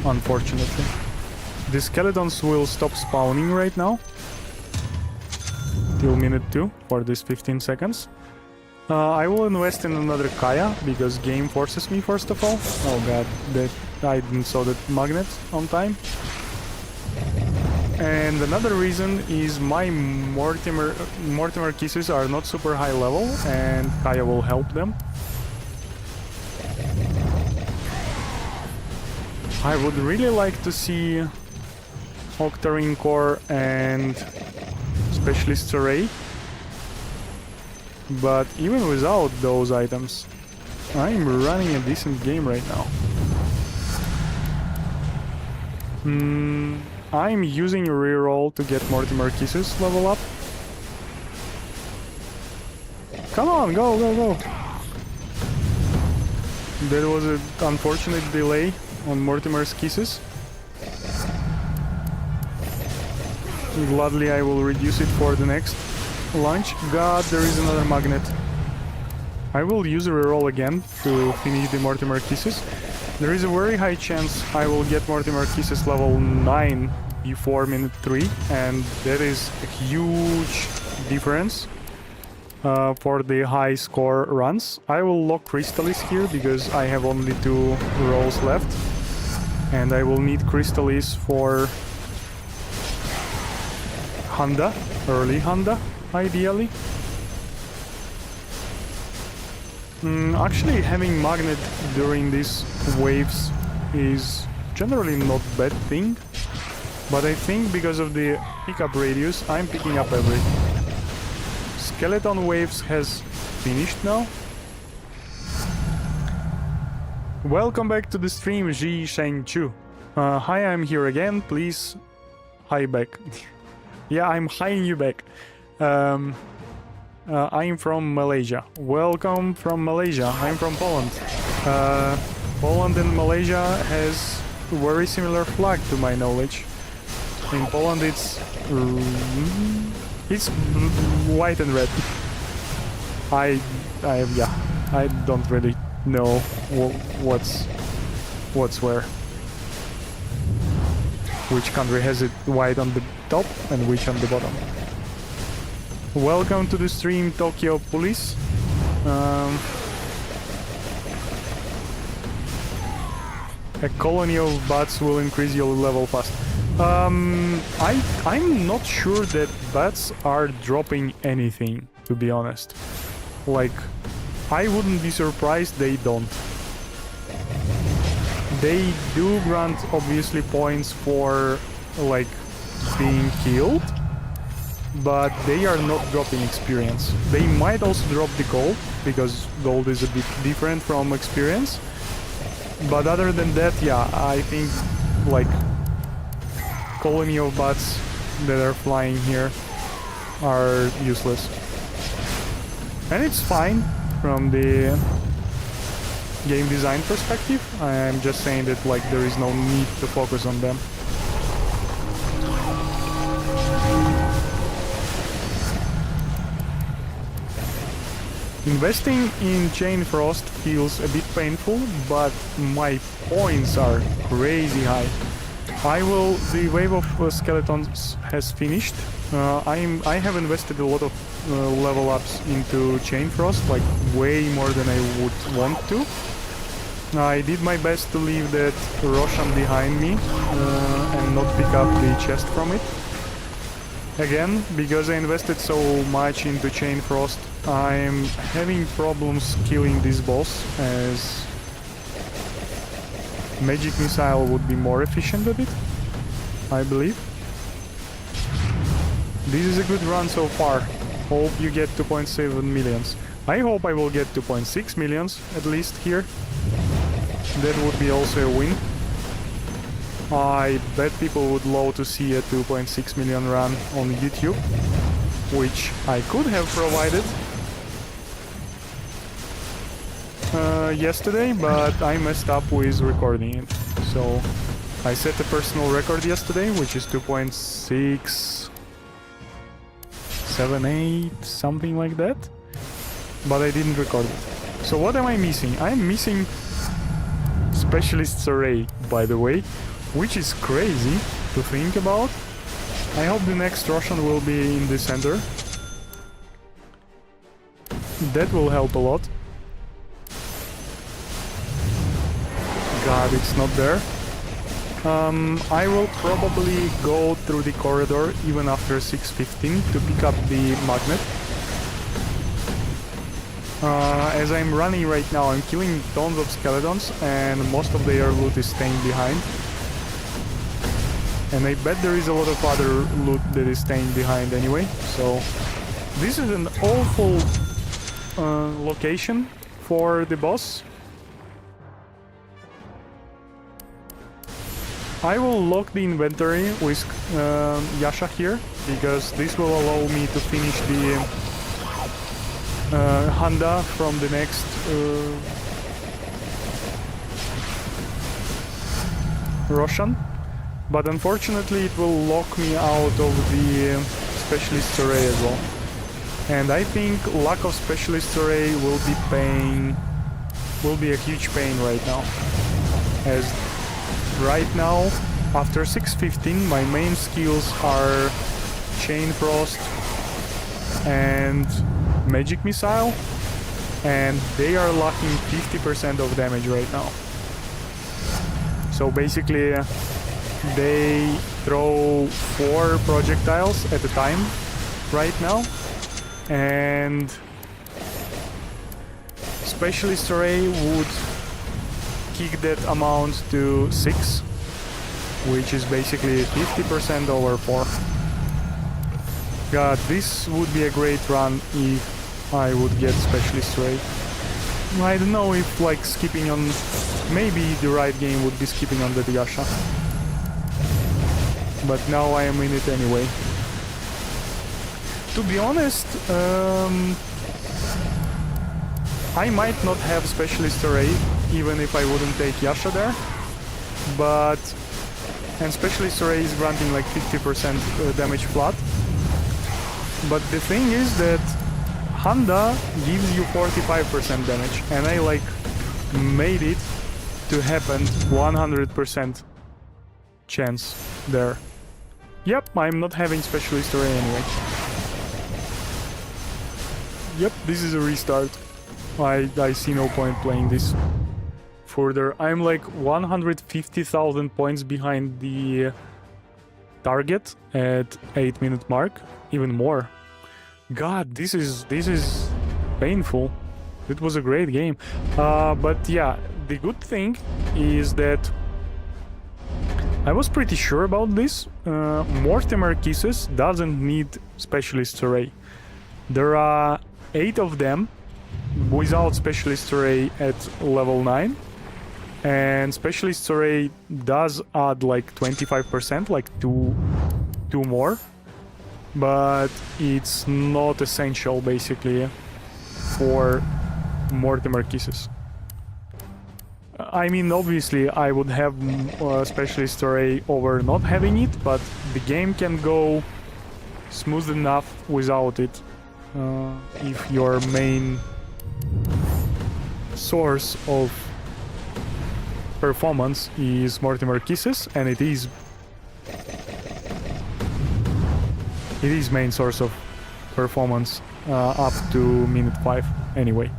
Unfortunately. The skeletons will stop spawning right now. Till minute 2 for this 15 seconds. I will invest in another Kaya, because game forces me first of all. Oh god, that I didn't saw that magnet on time. And another reason is my Mortimer kisses are not super high level, and Kaya will help them. I would really like to see Octarine Core and Specialist Array, but even without those items, I'm running a decent game right now. I'm using a reroll to get Mortimer Kisses level up. Come on, go, go, go! There was an unfortunate delay on Mortimer's Kisses. Gladly I will reduce it for the next launch. God, there is another magnet. I will use a reroll again to finish the Mortimer Kisses. There is a very high chance I will get Mortimer Kisses level 9 before minute 3, and that is a huge difference for the high score runs. I will lock Crystallis here because I have only 2 rolls left, and I will need Crystallis for Honda, early Honda, ideally. Actually, having magnet during these waves is generally not bad thing, but I think because of the pickup radius, I'm picking up everything. Skeleton waves has finished now. Welcome back to the stream, Ji Sheng Chu. Hi, I'm here again. Please, hi back. Yeah, I'm hiring you back. I'm from Malaysia. Welcome from Malaysia. I'm from Poland. Poland and Malaysia has very similar flag to my knowledge. In Poland it's white and red. I don't really know what's where. Which country has it white on the top and which on the bottom. Welcome to the stream, Tokyo Police. A colony of bats will increase your level fast. I'm not sure that bats are dropping anything, to be honest. Like, I wouldn't be surprised they don't. They do grant, obviously, points for, like, being killed, but they are not dropping experience. They might also drop the gold, because gold is a bit different from experience. But other than that, yeah, I think, like, colony of bats that are flying here are useless. And it's fine from the game design perspective. I'm just saying that, like, there is no need to focus on them. Investing in Chain Frost feels a bit painful, but my points are crazy high. The wave of skeletons has finished. I have invested a lot of level ups into Chain Frost, like way more than I would want to. I did my best to leave that Roshan behind me and not pick up the chest from it. Again, because I invested so much into Chain Frost, I'm having problems killing this boss, as Magic Missile would be more efficient at it, I believe. This is a good run so far. Hope you get 2.7 millions. I hope I will get 2.6 millions at least here. That would be also a win. I bet people would love to see a 2.6 million run on YouTube, which I could have provided yesterday, but I messed up with recording it. So I set a personal record yesterday, which is 2.678, something like that, but I didn't record it. So what am I missing? I'm missing Specialist's Array, by the way, which is crazy to think about. I hope the next Roshan will be in the center. That will help a lot. God, it's not there. I will probably go through the corridor even after 6:15 to pick up the magnet. As I'm running right now, I'm killing tons of skeletons and most of their loot is staying behind. And I bet there is a lot of other loot that is staying behind anyway, so this is an awful location for the boss. I will lock the inventory with Yasha here, because this will allow me to finish the Handa from the next Roshan. But unfortunately it will lock me out of the Specialist Array as well. And I think lack of Specialist Array will be a huge pain right now. As right now, after 6:15, my main skills are Chain Frost and Magic Missile, and they are lacking 50% of damage right now. So basically, they throw 4 projectiles at a time right now, and Specialist Array would kick that amount to 6, which is basically 50% over 4. God, this would be a great run if I would get Specialist Array. I don't know if like skipping on... Maybe the right game would be skipping on the Yasha. But now I am in it anyway. To be honest, I might not have Specialist Array even if I wouldn't take Yasha there, but... And Specialist Array is granting like 50% damage flat. But the thing is that Handa gives you 45% damage, and I like made it to happen 100% chance there. Yep, I'm not having Specialist Array anyway. Yep, this is a restart. I see no point playing this further. I'm like 150,000 points behind the target at 8-minute mark, even more. God, this is painful. It was a great game. But yeah, the good thing is that I was pretty sure about this. Mortimer Kisses doesn't need Specialist Array. There are 8 of them without Specialist Array at level 9. And Specialist Array does add like 25%, like two more. But it's not essential basically for Mortimer Kisses. I mean, obviously I would have Specialist Array over not having it, but the game can go smooth enough without it if your main source of performance is Mortimer Kisses, and it is main source of performance up to minute 5 anyway.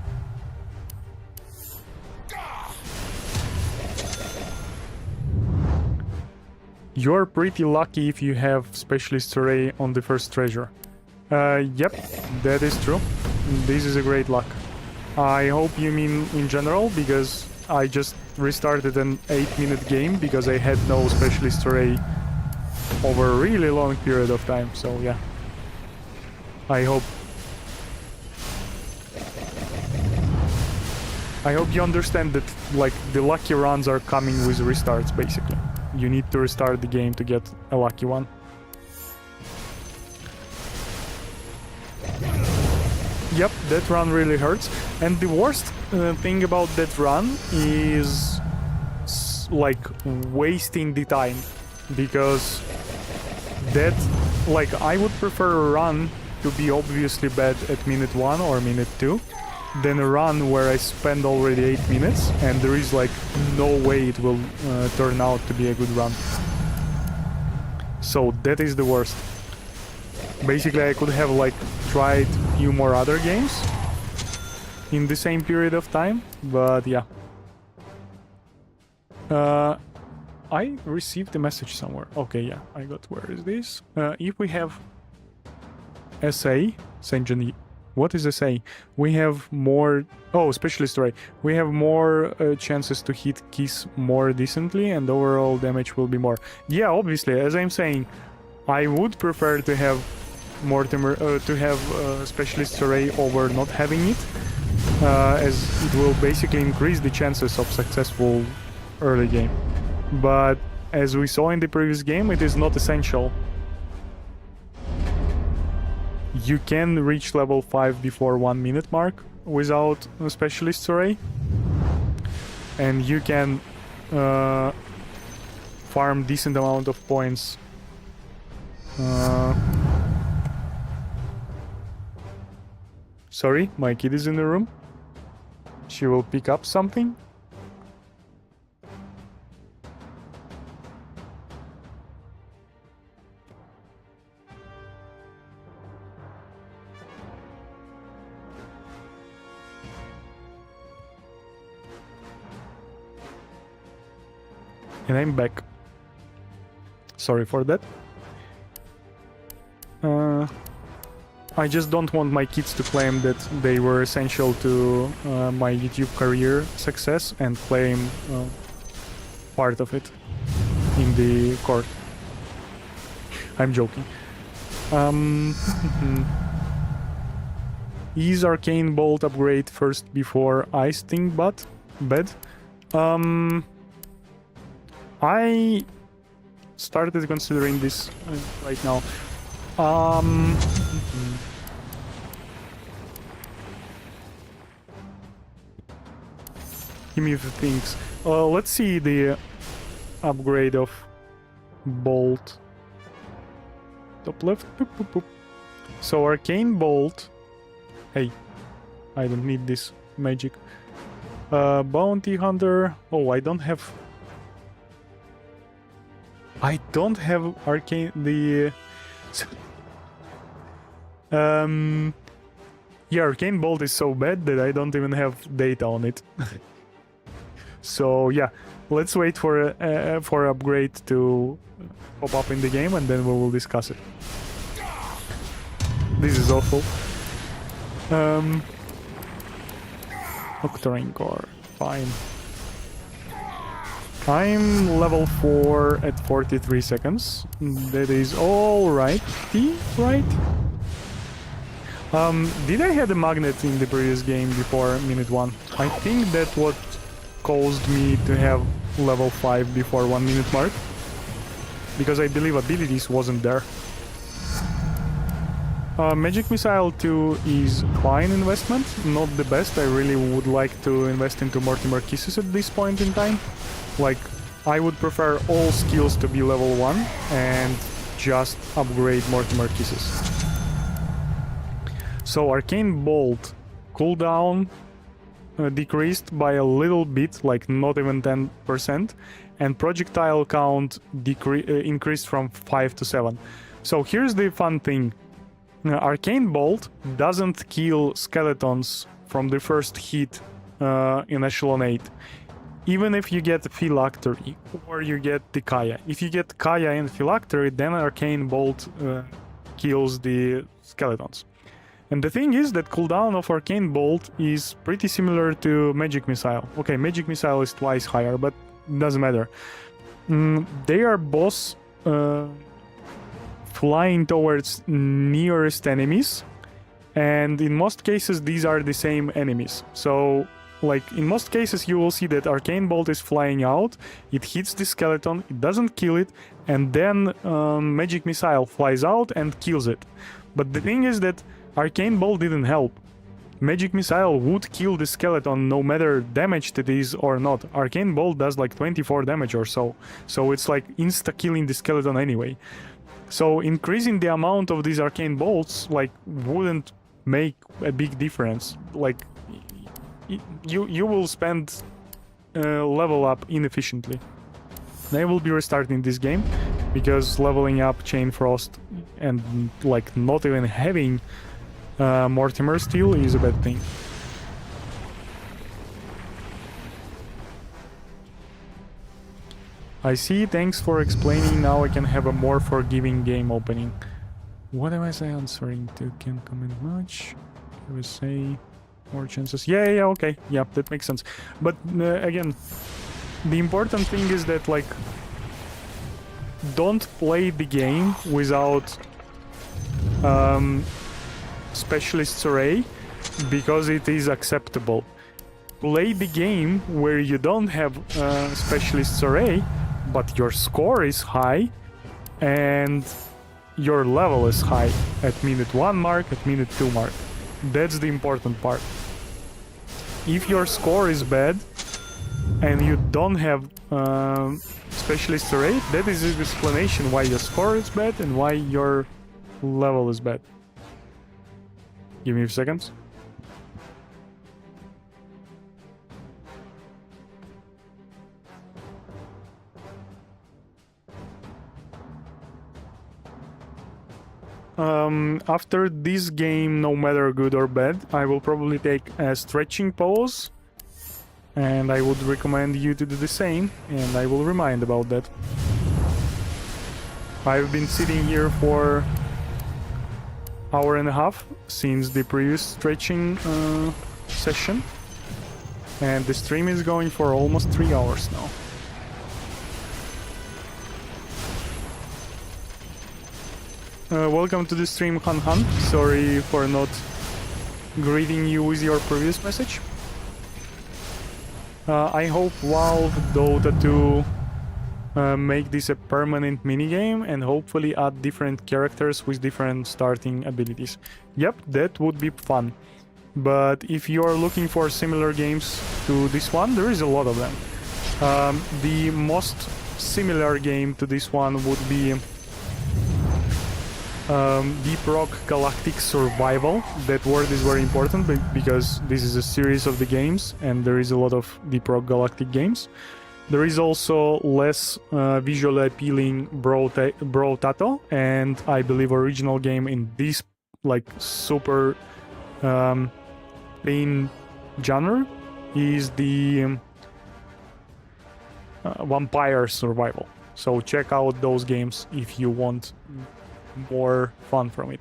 You're pretty lucky if you have Specialist Array on the first treasure. Yep, that is true. This is a great luck. I hope you mean in general, because I just restarted an 8-minute game because I had no Specialist Array over a really long period of time, so yeah. I hope you understand that like the lucky runs are coming with restarts basically. You need to restart the game to get a lucky one. Yep, that run really hurts. And the worst thing about that run is like wasting the time, because that, like, I would prefer a run to be obviously bad at minute 1 or minute 2 than a run where I spend already 8 minutes and there is like no way it will turn out to be a good run. So that is the worst. Basically I could have like tried a few more other games in the same period of time, but yeah. I received a message somewhere. Okay, yeah, I got. Where is this? If we have SA, Saint John, what is SA? We have more. Oh, specialist array. We have more chances to hit keys more decently, and overall damage will be more. Yeah, obviously, as I'm saying, I would prefer to have Mortimer to have specialist array over not having it, as it will basically increase the chances of successful early game. But as we saw in the previous game, it is not essential. You can reach level 5 before 1 minute mark without a specialist array, and you can farm decent amount of points. Sorry, my kid is in the room. She will pick up something. And I'm back. Sorry for that. I just don't want my kids to claim that they were essential to my YouTube career success and claim part of it in the court. I'm joking. Is Arcane Bolt upgrade first before Ice Sting bed? I started considering this right now. Give me a few things. Let's see the upgrade of Bolt. Top left. Boop, boop, boop. So Arcane Bolt. Hey, I don't need this magic. Bounty Hunter. Oh, I don't have Arcane yeah, Arcane Bolt is so bad that I don't even have data on it. So yeah, let's wait for upgrade to pop up in the game, and then we will discuss it. This is awful. Octarine Core, fine. I'm level 4 at 43 seconds. That is alright, right? Did I have a magnet in the previous game before minute 1? I think that what caused me to have level 5 before 1 minute mark. Because I believe abilities wasn't there. Magic Missile 2 is fine investment, not the best. I really would like to invest into Mortimer Kisses at this point in time. Like, I would prefer all skills to be level 1 and just upgrade Mortimer Kisses. So Arcane Bolt cooldown decreased by a little bit, like not even 10%, and projectile count increased from 5 to 7. So here's the fun thing. Arcane Bolt doesn't kill skeletons from the first hit in Echelon 8. Even if you get Phylactery or you get the Kaya. If you get Kaya and Phylactery, then Arcane Bolt kills the skeletons. And the thing is that cooldown of Arcane Bolt is pretty similar to Magic Missile. Okay, Magic Missile is twice higher, but doesn't matter. They are both flying towards nearest enemies, and in most cases these are the same enemies. So, like, in most cases you will see that Arcane Bolt is flying out, it hits the skeleton, it doesn't kill it, and then Magic Missile flies out and kills it. But the thing is that Arcane Bolt didn't help. Magic Missile would kill the skeleton no matter damaged it is or not. Arcane Bolt does like 24 damage or so. So it's like insta-killing the skeleton anyway. So increasing the amount of these Arcane Bolts like wouldn't make a big difference. Like you will spend level up inefficiently. I will be restarting this game because leveling up Chain Frost and like not even having Mortimer Steel is a bad thing. . I see, thanks for explaining. Now I can have a more forgiving game opening. What was I answering to? Can't comment much. I would say more chances. Yeah, okay. Yeah, that makes sense. But again, the important thing is that, like, don't play the game without specialist's array, because it is acceptable. Play the game where you don't have specialist's array, but your score is high and your level is high at minute 1 mark, at minute 2 mark. That's the important part. If your score is bad and you don't have specialist array, that is the explanation why your score is bad and why your level is bad. Give me a few seconds. After this game, no matter good or bad, I will probably take a stretching pause, and I would recommend you to do the same, and I will remind about that. I've been sitting here for hour and a half since the previous stretching session, and the stream is going for almost 3 hours now. Welcome to the stream, Han Han. Sorry for not greeting you with your previous message. I hope Valve Dota 2 make this a permanent minigame and hopefully add different characters with different starting abilities. Yep, that would be fun. But if you are looking for similar games to this one, there is a lot of them. The most similar game to this one would be Deep Rock Galactic Survival. That word is very important because this is a series of the games and there is a lot of Deep Rock Galactic games. There is also less visually appealing Bro Tato, and I believe original game in this like super pain genre is the Vampire Survival. So check out those games if you want more fun from it.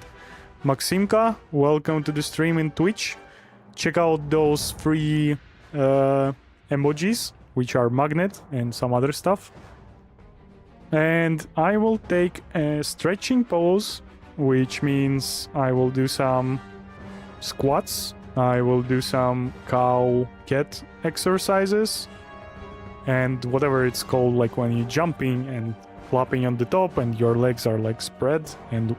Maximka, welcome to the stream in Twitch. Check out those free emojis, which are magnet and some other stuff. And I will take a stretching pose, which means I will do some squats, I will do some cow-cat exercises, and whatever it's called, like when you're jumping and flopping on the top and your legs are like spread and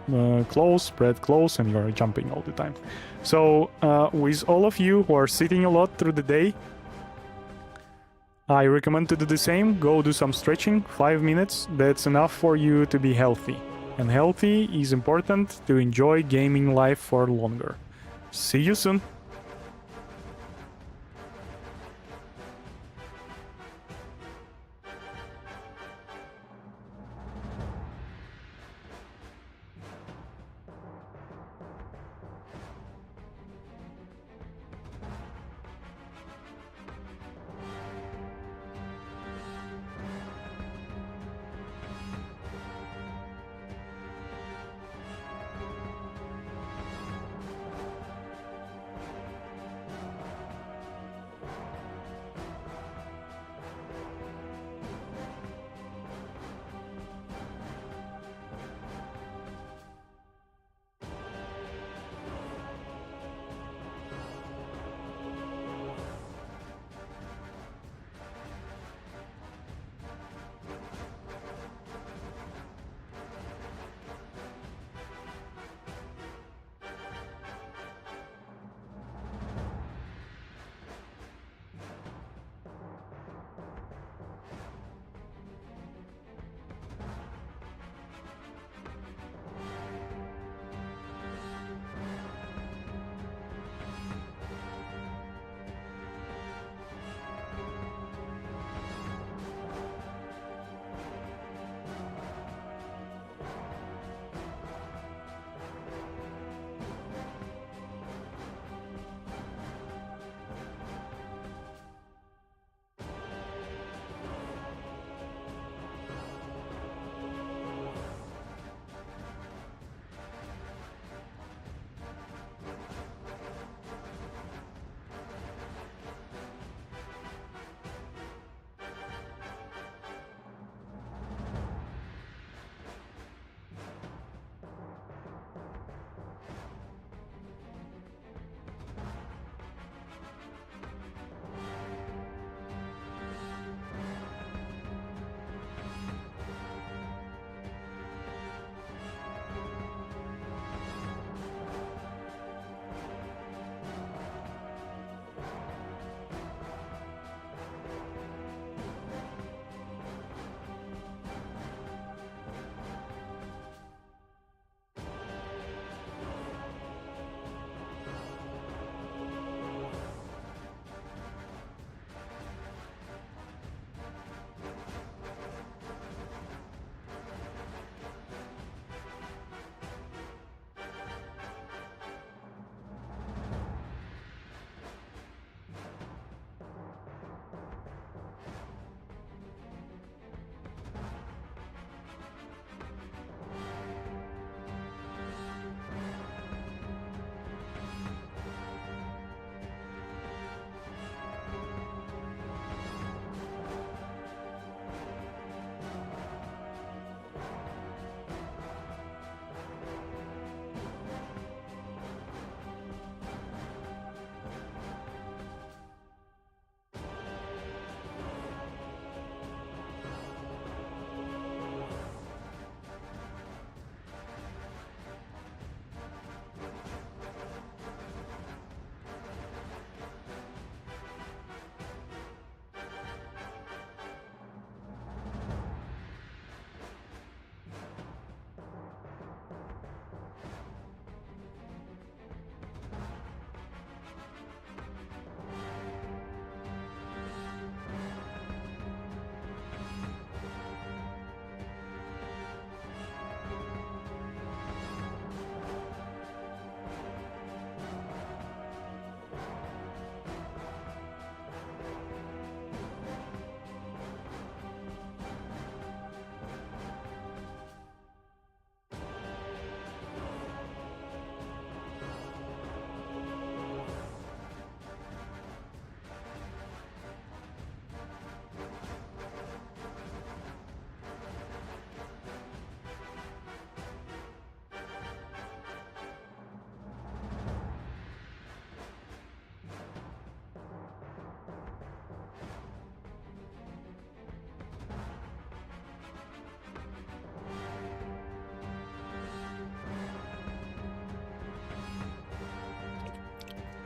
spread close, and you're jumping all the time. So with all of you who are sitting a lot through the day, I recommend to do the same. Go do some stretching, 5 minutes. That's enough for you to be healthy. And healthy is important to enjoy gaming life for longer. See you soon.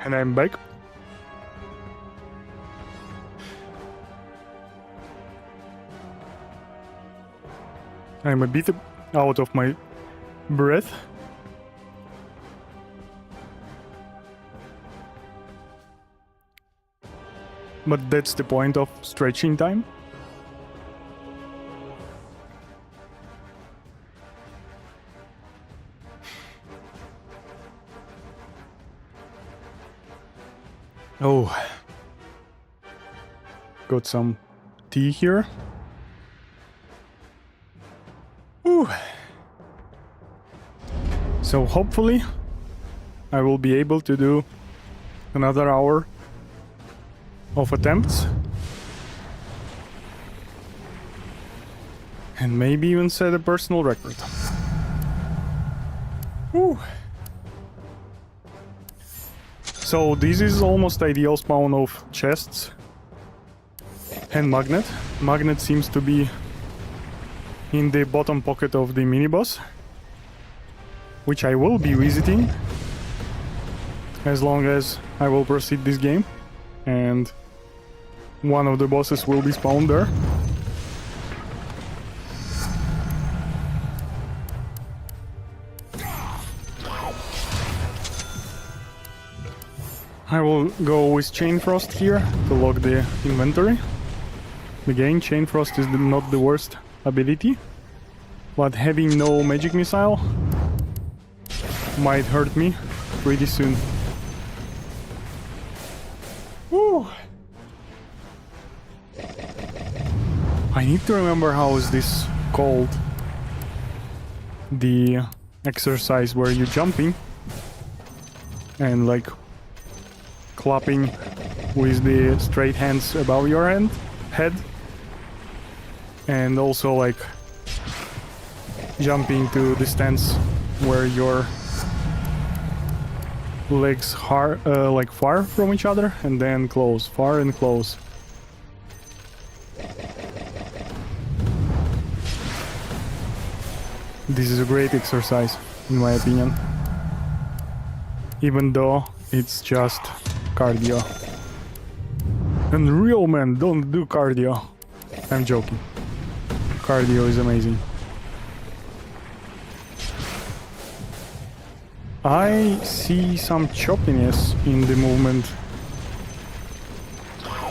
And I'm back. I'm a bit out of my breath. But that's the point of stretching time. Oh. Got some tea here. Ooh. So hopefully I will be able to do another hour of attempts. And maybe even set a personal record. Ooh. So this is almost ideal spawn of chests and magnet. Magnet seems to be in the bottom pocket of the mini-boss, which I will be visiting as long as I will proceed this game, and one of the bosses will be spawned there. I will go with Chain Frost here to lock the inventory. Again, Chain Frost is not the worst ability, but having no magic missile might hurt me pretty soon. Woo! I need to remember how is this called. The exercise where you're jumping and like clapping with the straight hands above your head, and also like jumping to the stance where your legs are like far from each other and then close, far and close. This is a great exercise in my opinion, even though it's just cardio. And real men don't do cardio. I'm joking. Cardio is amazing. I see some choppiness in the movement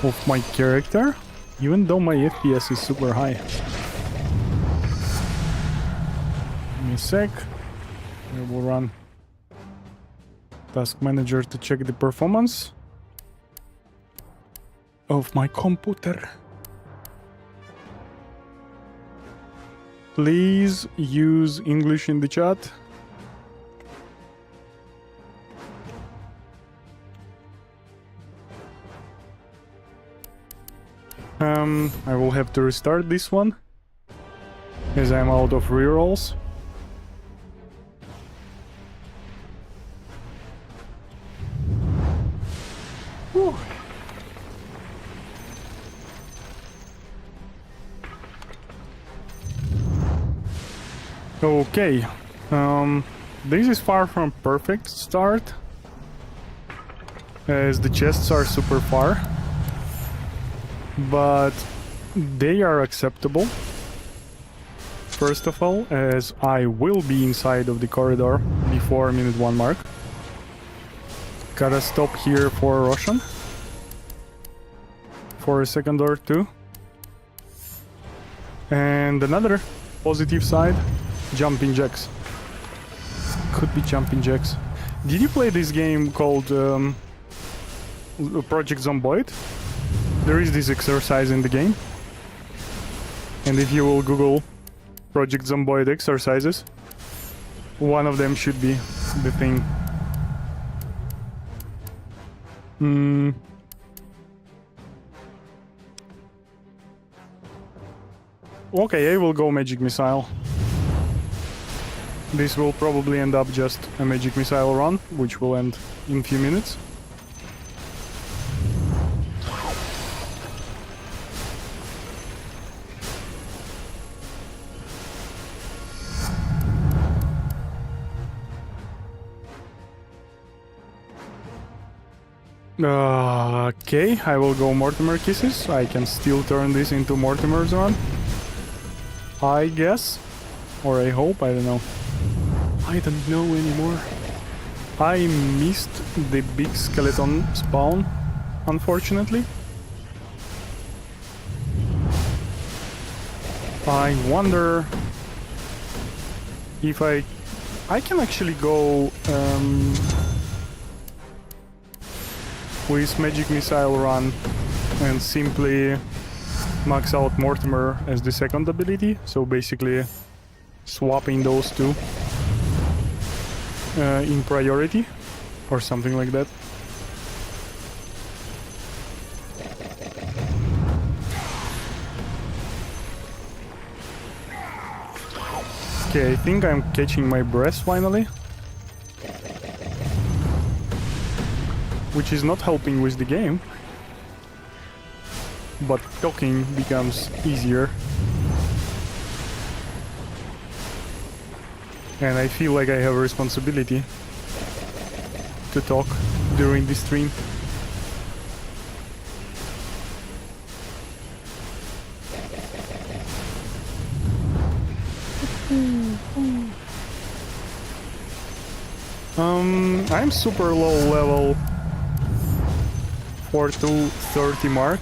of my character, even though my FPS is super high. Give me a sec. I will run Task Manager to check the performance of my computer. Please use English in the chat. I will have to restart this one as I'm out of rerolls. Whew. Okay, this is far from perfect start, as the chests are super far, but they are acceptable. First of all, as I will be inside of the corridor before minute 1 mark. Gotta stop here for Roshan for a second or two. And another positive side, jumping jacks. Could be jumping jacks. Did you play this game called Project Zomboid? There is this exercise in the game. And if you will Google Project Zomboid exercises, one of them should be the thing. Okay, I will go Magic Missile. This will probably end up just a Magic Missile run, which will end in a few minutes. Okay, I will go Mortimer Kisses. I can still turn this into Mortimer's run. I guess. Or I hope, I don't know. I don't know anymore. I missed the big skeleton spawn, unfortunately. I wonder if I can actually go with Magic Missile run and simply max out Mortimer as the second ability, so basically swapping those two in priority or something like that. Okay, I think I'm catching my breath finally. Which is not helping with the game. But talking becomes easier. And I feel like I have a responsibility to talk during the stream. I'm super low level for 230 mark.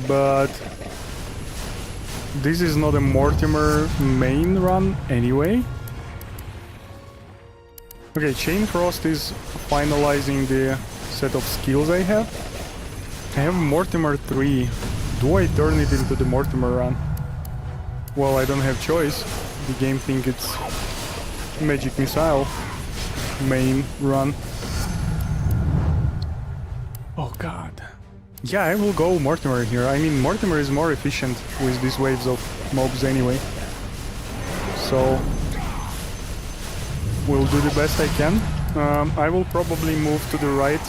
But this is not a Mortimer main run anyway. Okay, Chain Frost is finalizing the set of skills I have. I have Mortimer 3. Do I turn it into the Mortimer run? Well, I don't have choice. The game thinks it's Magic Missile main run. Oh god. Yeah, I will go Mortimer here. I mean, Mortimer is more efficient with these waves of mobs anyway. So we'll do the best I can. I will probably move to the right,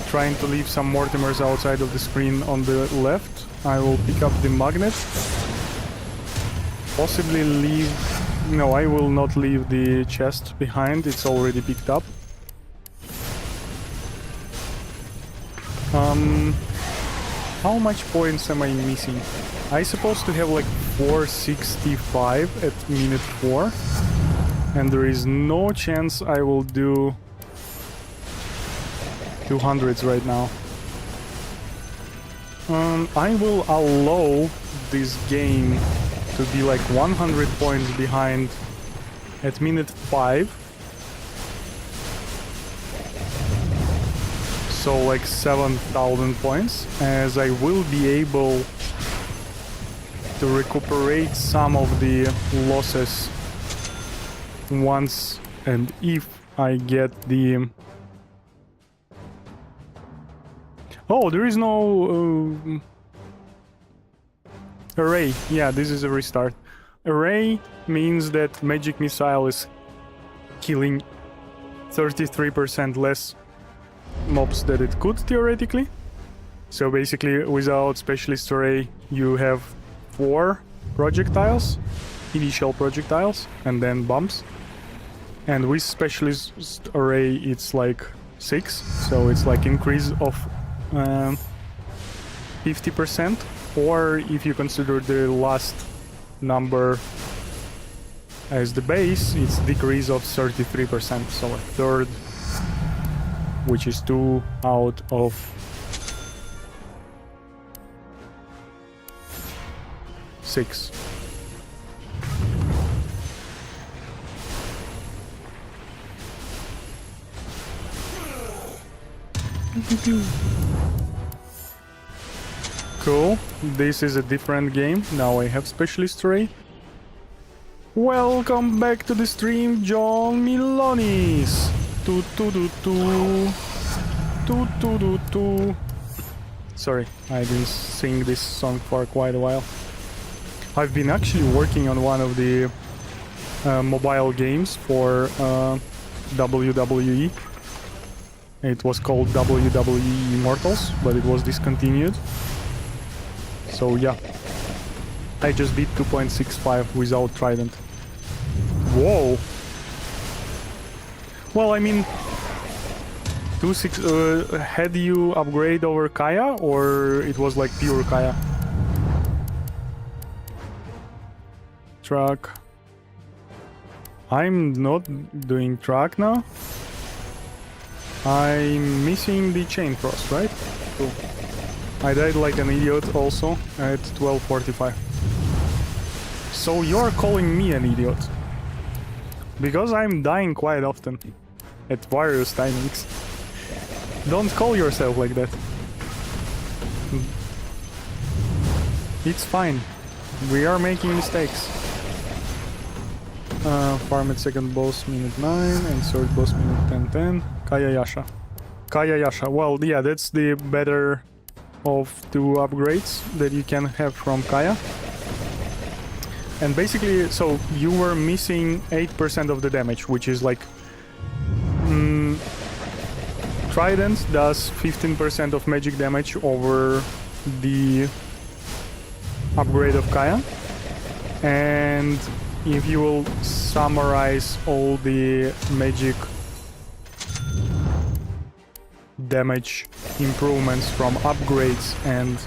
trying to leave some Mortimers outside of the screen on the left. I will pick up the magnet. Possibly leave... No, I will not leave the chest behind. It's already picked up. How much points am I missing? I supposed to have like 465 at minute 4. And there is no chance I will do 200s right now. I will allow this game to be like 100 points behind at minute 5. So like 7,000 points, as I will be able to recuperate some of the losses once and if I get the... Oh, there is no array. Yeah, this is a restart. Array means that Magic Missile is killing 33% less mobs that it could theoretically. So basically, without Specialist Array, you have 4 projectiles, initial projectiles, and then bombs. And with Specialist Array, it's like 6, so it's like increase of 50%, or if you consider the last number as the base, it's decrease of 33%, so a third, which is 2 out of 6. Cool, this is a different game. Now I have Specialist Array. Welcome back to the stream, John Milonis. Sorry, I didn't sing this song for quite a while. I've been actually working on one of the mobile games for WWE. It was called WWE Immortals, but it was discontinued. So yeah, I just beat 2.65 without Trident. Whoa. Well, I mean, 2-6 had you upgrade over Kaya, or it was like pure Kaya? Track. I'm not doing track now. I'm missing the chain frost, right? Cool. I died like an idiot also at 12:45. So you're calling me an idiot. Because I'm dying quite often. At various timings. Don't call yourself like that. It's fine. We are making mistakes. Farm at second boss minute 9 and third boss minute 10:10. Kaya Yasha. Kaya Yasha. Well, yeah, that's the better of two upgrades that you can have from Kaya. And basically, so you were missing 8% of the damage, which is like... Trident does 15% of magic damage over the upgrade of Kaya. And if you will summarize all the magic damage improvements from upgrades and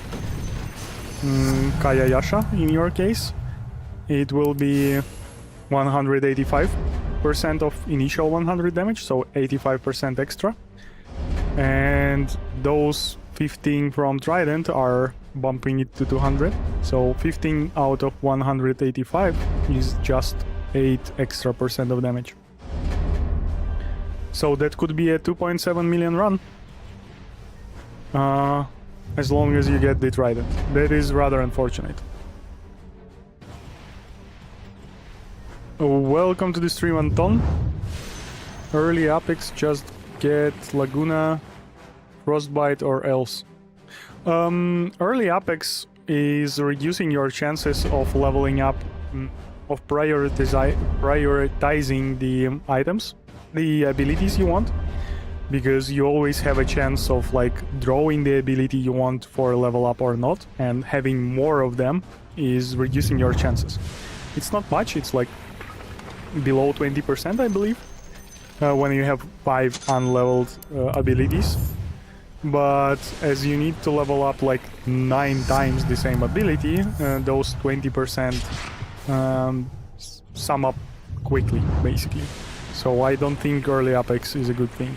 Kaya Yasha in your case, it will be 185% of initial 100 damage, so 85% extra. And those 15 from Trident are bumping it to 200. So 15 out of 185 is just 8 extra percent of damage. So that could be a 2.7 million run. As long as you get the Trident. That is rather unfortunate. Welcome to the stream, Anton. Early Apex, just get Laguna, Frostbite or else. Early Apex is reducing your chances of leveling up, of prioritizing the items, the abilities you want, because you always have a chance of like drawing the ability you want for a level up or not, and having more of them is reducing your chances. It's not much, it's like below 20%, I believe, when you have 5 unleveled abilities. But as you need to level up like 9 times the same ability, those 20% sum up quickly, basically. So I don't think early Apex is a good thing.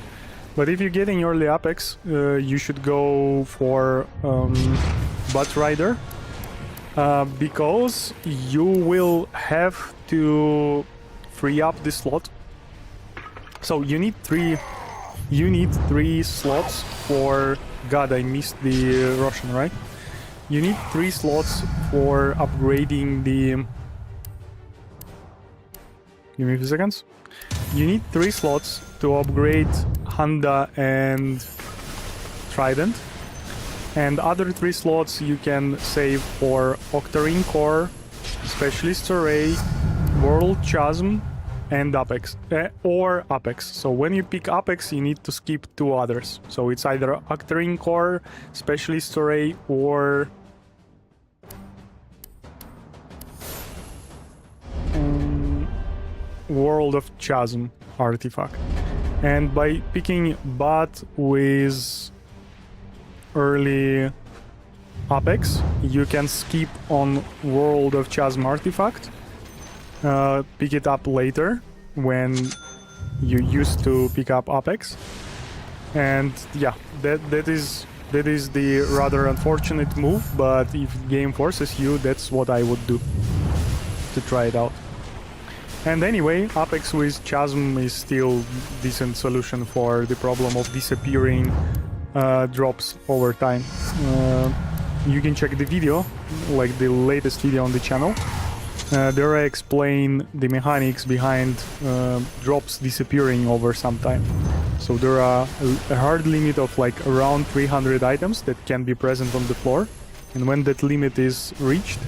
But if you're getting early Apex, you should go for Butt Rider, because you will have to free up the slot. So you need 3 slots for... God, I missed the Russian, right? You need 3 slots for upgrading the... Give me a few seconds. You need 3 slots to upgrade Handa and Trident. And other 3 slots you can save for Octarine Core, Specialist Array, World Chasm, and Apex, or Apex. So when you pick Apex, you need to skip 2 others. So it's either Octarine Core, Specialist Array, or World of Chasm artifact. And by picking Bat with early Apex, you can skip on World of Chasm artifact, pick it up later when you used to pick up Apex, and yeah, that is the rather unfortunate move. But if game forces you, that's what I would do to try it out. And anyway, Apex with Chasm is still decent solution for the problem of disappearing drops over time. You can check the video, like the latest video on the channel. There I explain the mechanics behind drops disappearing over some time. So there are a hard limit of like around 300 items that can be present on the floor. And when that limit is reached,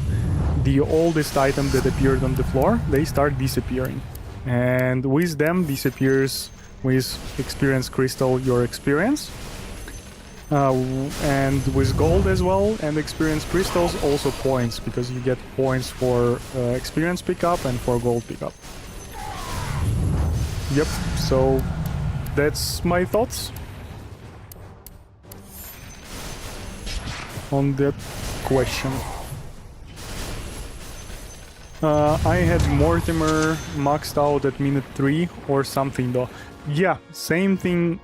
the oldest item that appeared on the floor, they start disappearing. And with them disappears with experience crystal your experience. And with gold as well, and experience crystals, also points, because you get points for experience pickup and for gold pickup. yep, so that's my thoughts on that question. I had Mortimer maxed out at minute 3 or something though. Yeah, same thing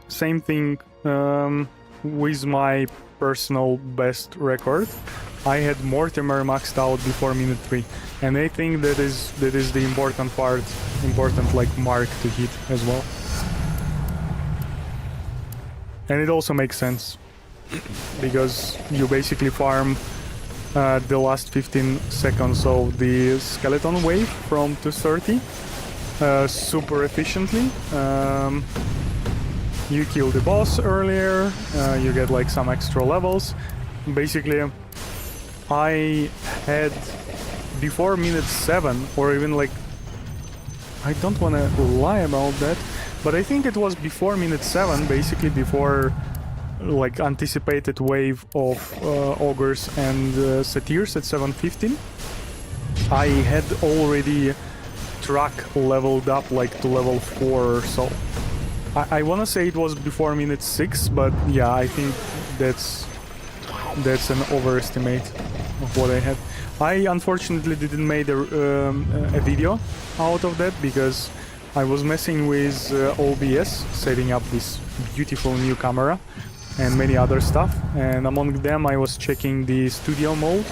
with my personal best record. I had Mortimer maxed out before minute 3, and I think that is the important part, like mark to hit as well. And it also makes sense because you basically farm the last 15 seconds of the skeleton wave from 230 super efficiently. You kill the boss earlier, you get like some extra levels. Basically, I had before minute 7, or even like, I don't want to lie about that, but I think it was before minute 7, basically before like anticipated wave of ogres and satyrs at 7:15. I had already track leveled up like to level 4 or so. I want to say it was before minute 6, but yeah, I think that's an overestimate of what I had. I unfortunately didn't make a video out of that because I was messing with OBS, setting up this beautiful new camera and many other stuff, and among them I was checking the studio mode,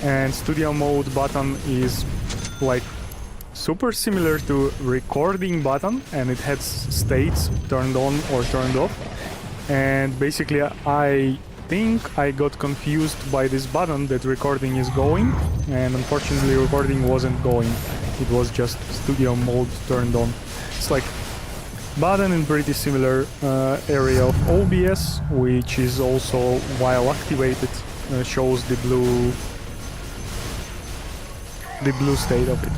and studio mode button is like super similar to recording button, and it has states turned on or turned off, and basically I think I got confused by this button that recording is going, and unfortunately recording wasn't going. It was just studio mode turned on. It's like button in pretty similar area of OBS, which is also, while activated, shows the blue state of it.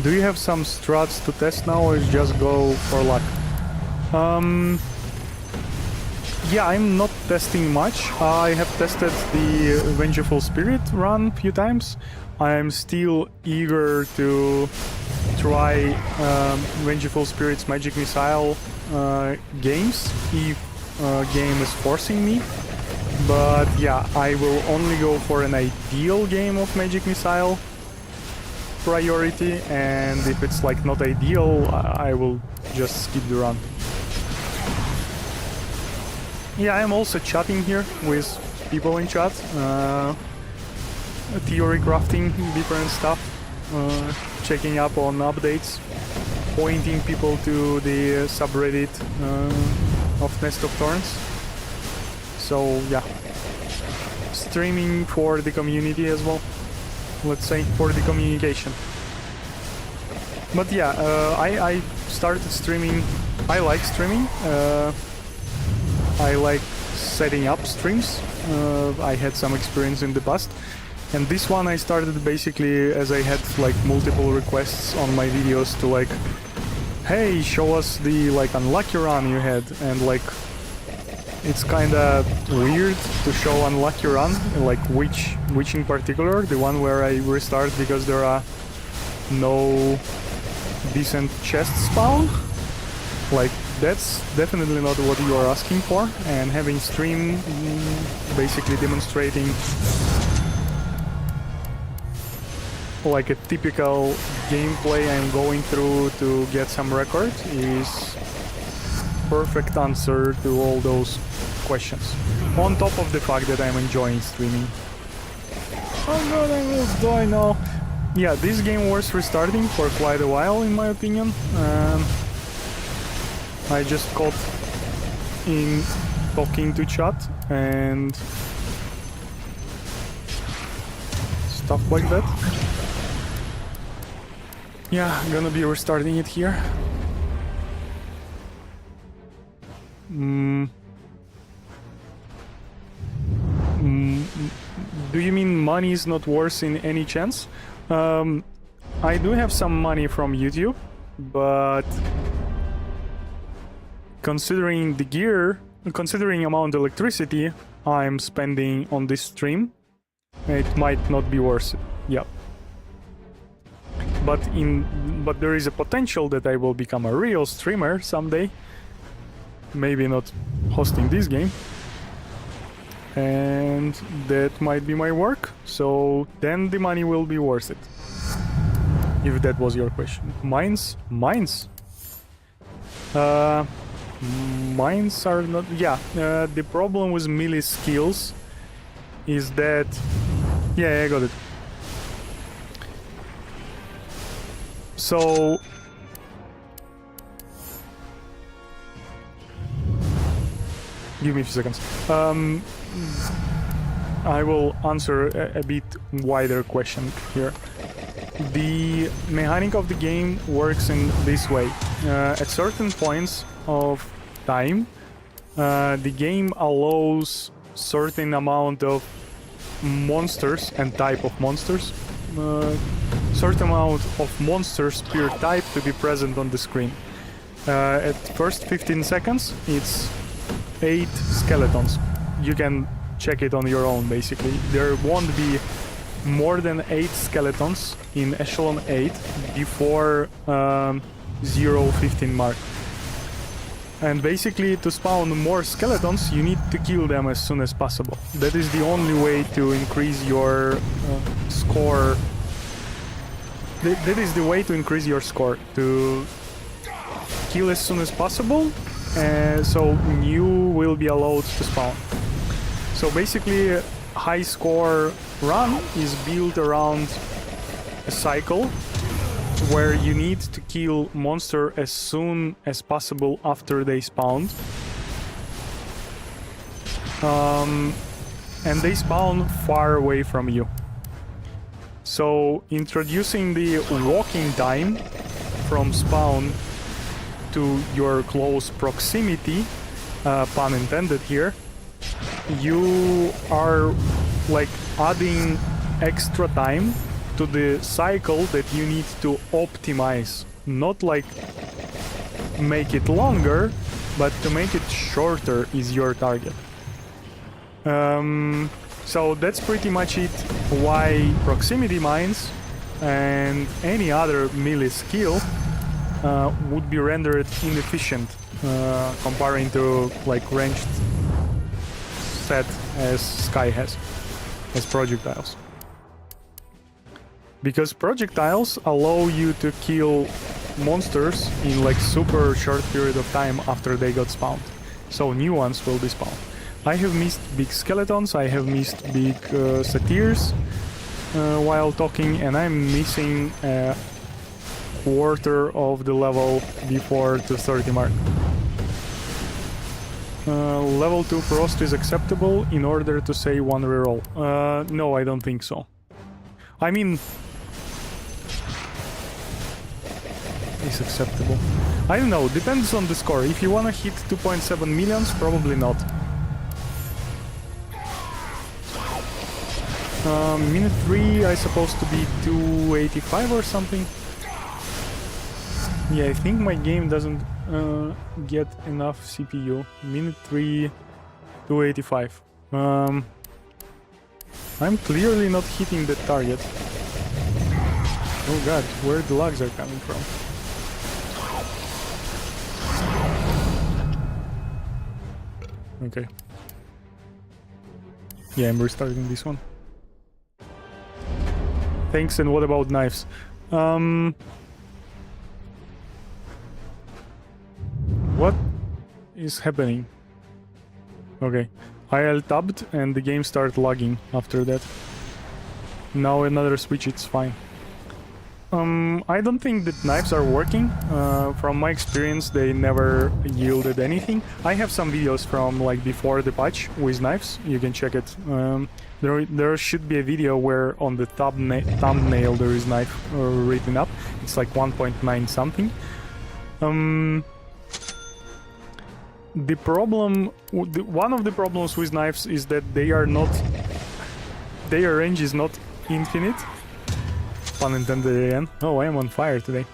Do you have some strats to test now, or just go for luck? Yeah, I'm not testing much. I have tested the Vengeful Spirit run a few times. I'm still eager to try Vengeful Spirit's Magic Missile games, if game is forcing me. But yeah, I will only go for an ideal game of Magic Missile priority, and if it's like not ideal, I will just skip the run. Yeah, I'm also chatting here with people in chat, theory crafting different stuff, checking up on updates, pointing people to the subreddit of Nest of Thorns. So yeah, streaming for the community as well, let's say, for the communication. But yeah, I started streaming. I like streaming. I like setting up streams. I had some experience in the past, and this one I started basically as I had like multiple requests on my videos to like, hey, show us the like unlucky run you had, and like it's kinda weird to show unlucky run, like which in particular, the one where I restart because there are no decent chests spawn. Like, that's definitely not what you are asking for, and having stream basically demonstrating like a typical gameplay I'm going through to get some record is perfect answer to all those questions. On top of the fact that I'm enjoying streaming. Oh god, I will die now. Yeah, this game was restarting for quite a while in my opinion. I just caught in talking to chat and stuff like that. Yeah, I'm gonna be restarting it here. Do you mean money is not worth in any chance? I do have some money from YouTube, but considering the gear, considering amount of electricity I'm spending on this stream, it might not be worth it. Yeah. But there is a potential that I will become a real streamer someday. Maybe not hosting this game. And that might be my work. So then the money will be worth it. If that was your question. Mines? Mines? Mines are not... Yeah, the problem with melee skills is that... Yeah, I got it. So... Give me a few seconds. I will answer a bit wider question here. The mechanic of the game works in this way. At certain points of time, the game allows certain amount of monsters and type of monsters, certain amount of monsters per type to be present on the screen. At first 15 seconds, it's 8 skeletons. You can check it on your own, basically. There won't be more than 8 skeletons in echelon 8 before 0:15 mark. And basically, to spawn more skeletons, you need to kill them as soon as possible. That is the only way to increase your score. That is the way to increase your score. To kill as soon as possible, so new will be allowed to spawn. So basically, a high score run is built around a cycle where you need to kill monster as soon as possible after they spawn. And they spawn far away from you. So introducing the walking time from spawn to your close proximity, pun intended here, you are like adding extra time to the cycle that you need to optimize. Not like make it longer, but to make it shorter is your target. So that's pretty much it, why proximity mines and any other melee skill would be rendered inefficient comparing to like ranged set as Sky has, as projectiles. Because projectiles allow you to kill monsters in like super short period of time after they got spawned. So new ones will be spawned. I have missed big skeletons, I have missed big satyrs while talking, and I'm missing a quarter of the level before 230 mark. Level 2 frost is acceptable in order to say one reroll. No, I don't think so. I mean... It's acceptable. I don't know, depends on the score. If you wanna hit 2.7 millions, probably not. Minute 3, I supposed to be 285 or something. Yeah, I think my game doesn't get enough CPU. Minute 3, 285. I'm clearly not hitting the target. Oh god, where the lags are coming from. Okay. Yeah, I'm restarting this one. Thanks, and what about knives? What is happening? Okay. I alt-tabbed and the game started lagging after that. Now another switch, it's fine. I don't think that knives are working. From my experience, they never yielded anything. I have some videos from like before the patch with knives. You can check it. There should be a video where on the thumbnail there is knife written up. It's like 1.9 something. The problem, one of the problems with knives is that they are not, their range is not infinite. Pun intended again. Oh, I am on fire today.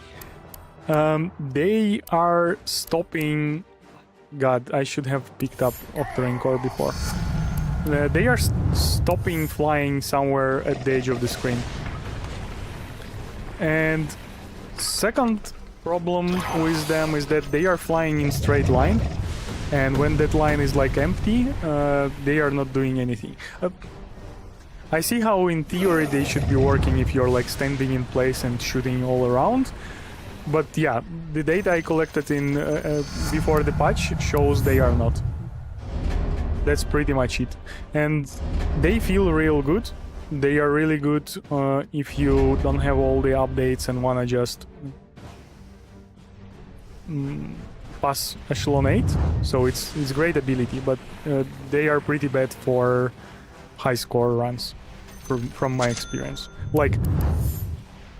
They are stopping... God, I should have picked up Octarine Core before. They are stopping flying somewhere at the edge of the screen. And second problem with them is that they are flying in straight line, and when that line is like empty, they are not doing anything. I see how in theory they should be working if you're like standing in place and shooting all around, but yeah, the data I collected in before the patch shows they are not. That's pretty much it. And they feel real good. They are really good if you don't have all the updates and wanna just pass Echelon 8. So it's great ability, but they are pretty bad for high score runs, from my experience. Like,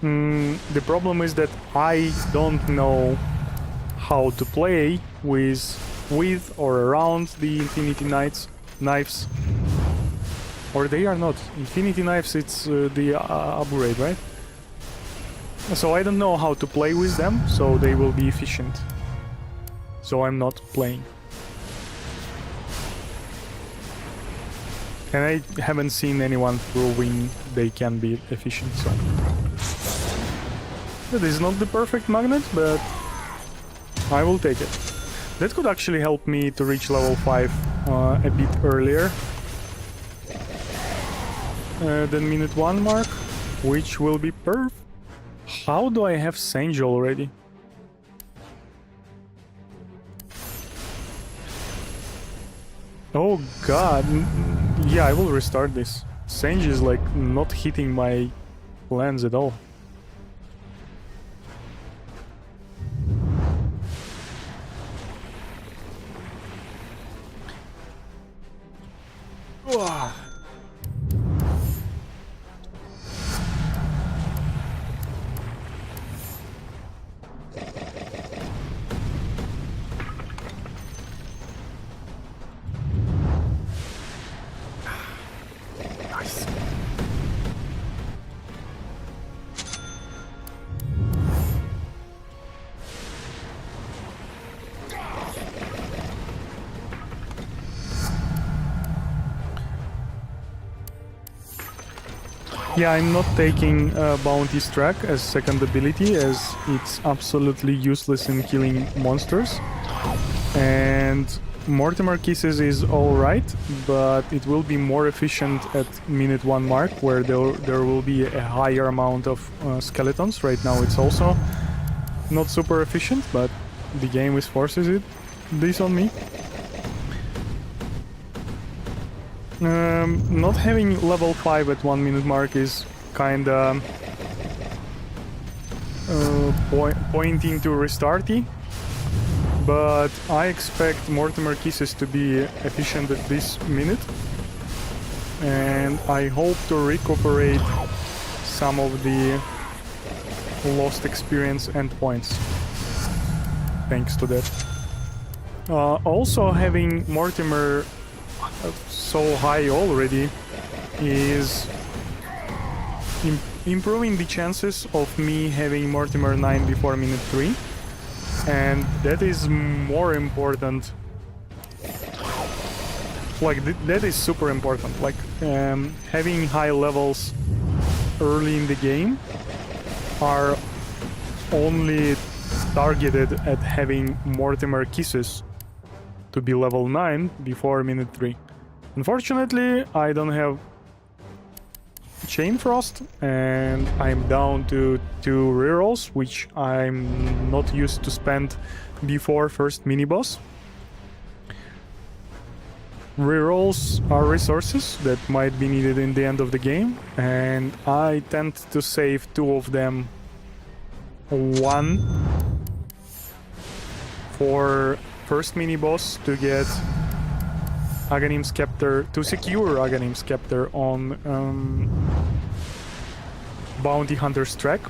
the problem is that I don't know how to play with or around the Infinity Knives. Or they are not. Infinity Knives, it's the upgrade, right? So I don't know how to play with them, so they will be efficient. So I'm not playing. And I haven't seen anyone proving they can be efficient, so... That is not the perfect magnet, but I will take it. That could actually help me to reach level 5 a bit earlier than minute 1 mark, which will be perf. How do I have Sange already? Oh god, yeah, I will restart this. Sange is like not hitting my plans at all. Yeah, I'm not taking Bounty's track as second ability, as it's absolutely useless in killing monsters. And Mortimer Kisses is alright, but it will be more efficient at minute 1 mark, where there will be a higher amount of skeletons. Right now it's also not super efficient, but the game forces this on me. Not having level 5 at 1 minute mark is kinda pointing to restarty, but I expect Mortimer Kisses to be efficient at this minute, and I hope to recuperate some of the lost experience and points thanks to that. Also, having Mortimer so high already is improving the chances of me having Mortimer 9 before minute 3, and that is more important. Like, that is super important. Like, having high levels early in the game are only targeted at having Mortimer Kisses to be level 9 before minute 3. Unfortunately, I don't have Chain Frost, and I'm down to 2 rerolls, which I'm not used to spend before first mini-boss. Rerolls are resources that might be needed in the end of the game, and I tend to save 2 of them. 1 for first mini-boss to get Aghanim's Scepter, to secure Aghanim's Scepter on Bounty Hunter's track.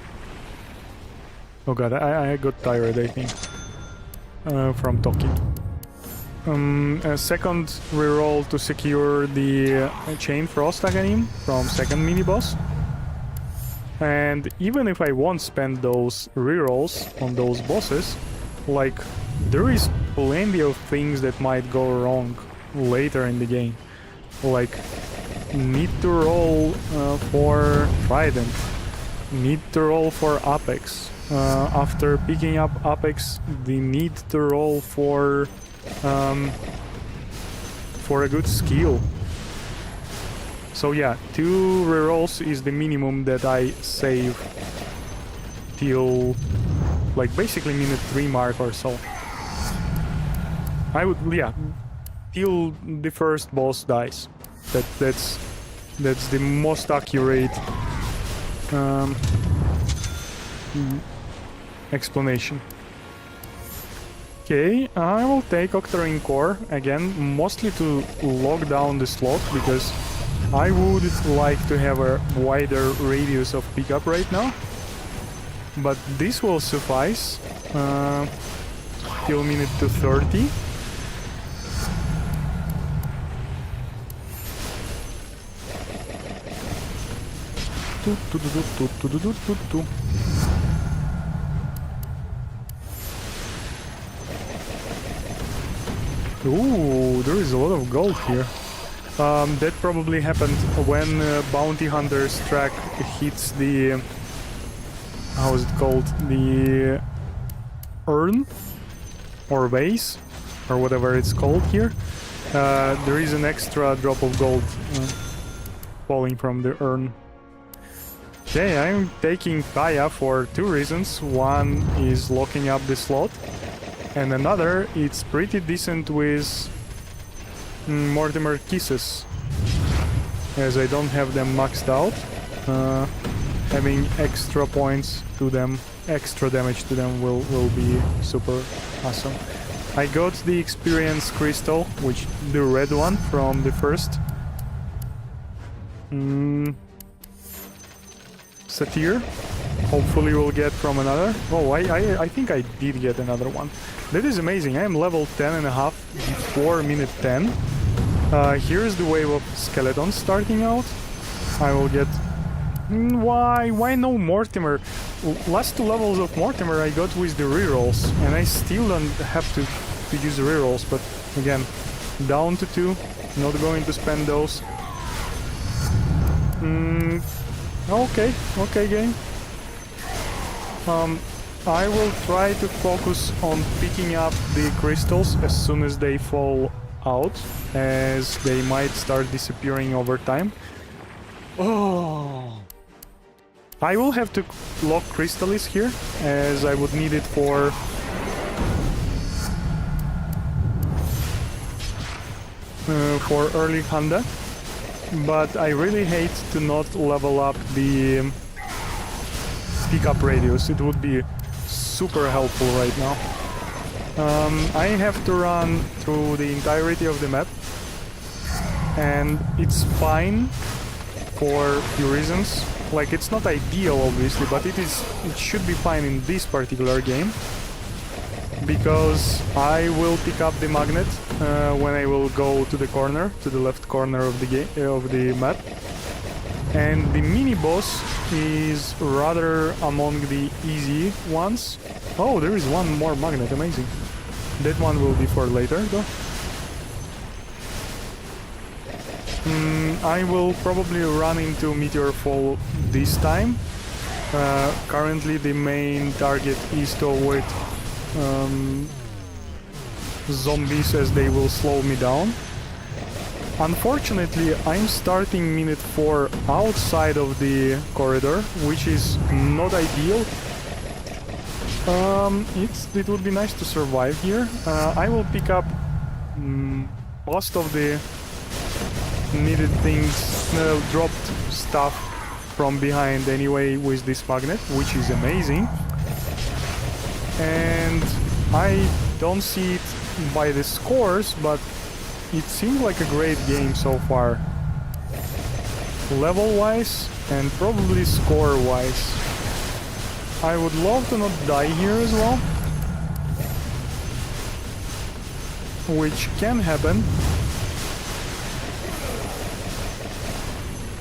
Oh god, I got tired, I think, from talking. A second reroll to secure the Chain Frost Aghanim from second mini-boss. And even if I won't spend those rerolls on those bosses, like, there is plenty of things that might go wrong later in the game. Like, need to roll for Trident, need to roll for Apex. After picking up Apex, they need to roll for a good skill. So yeah, 2 rerolls is the minimum that I save till like basically minute 3 mark or so. I would, yeah, till the first boss dies. That's the most accurate explanation. Okay, I will take Octarine Core again, mostly to lock down the slot, because I would like to have a wider radius of pickup right now. But this will suffice till minute 230. Ooh, there is a lot of gold here. That probably happened when Bounty Hunter's track hits the... how is it called? The urn? Or vase? Or whatever it's called here. There is an extra drop of gold falling from the urn. Okay, I'm taking Kaya for 2 reasons. One is locking up the slot, and another, it's pretty decent with Mortimer Kisses, as I don't have them maxed out. Having extra points to them, extra damage to them will be super awesome. I got the experience crystal, which the red one from the first Satyr. Hopefully we'll get from another. Oh, I think I did get another one. That is amazing. I am level 10.5 before minute 10. Here's the wave of skeletons starting out. I will get... Why no Mortimer? Last 2 levels of Mortimer I got with the rerolls, and I still don't have to use rerolls, but again, down to 2, not going to spend those. Okay, game. I will try to focus on picking up the crystals as soon as they fall out, as they might start disappearing over time. Oh! I will have to lock Crystallis here, as I would need it for... for early Handa. But I really hate to not level up the pickup radius. It would be super helpful right now. I have to run through the entirety of the map, and it's fine for a few reasons. Like, it's not ideal, obviously, but it should be fine in this particular game, because I will pick up the magnet when I will go to the corner, to the left corner of the game, of the map. And the mini boss is rather among the easy ones. Oh, there is one more magnet, amazing. That one will be for later, though. I will probably run into Meteor Fall this time. Currently the main target is to avoid zombies, as they will slow me down. Unfortunately, I'm starting minute 4 outside of the corridor, which is not ideal. It would be nice to survive here. I will pick up most of the needed things, dropped stuff from behind anyway with this magnet, which is amazing. And I don't see it by the scores, but it seems like a great game so far. Level-wise and probably score-wise. I would love to not die here as well, which can happen.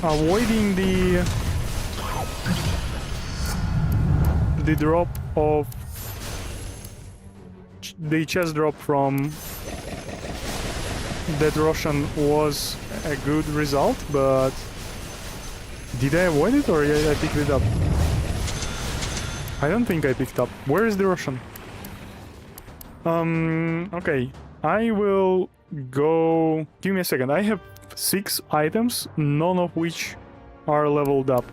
Avoiding the drop of the chest drop from that Roshan was a good result, but did I avoid it or I picked it up? I don't think I picked up. Where is the Roshan? Okay. I will go... Give me a second. I have 6 items, none of which are leveled up.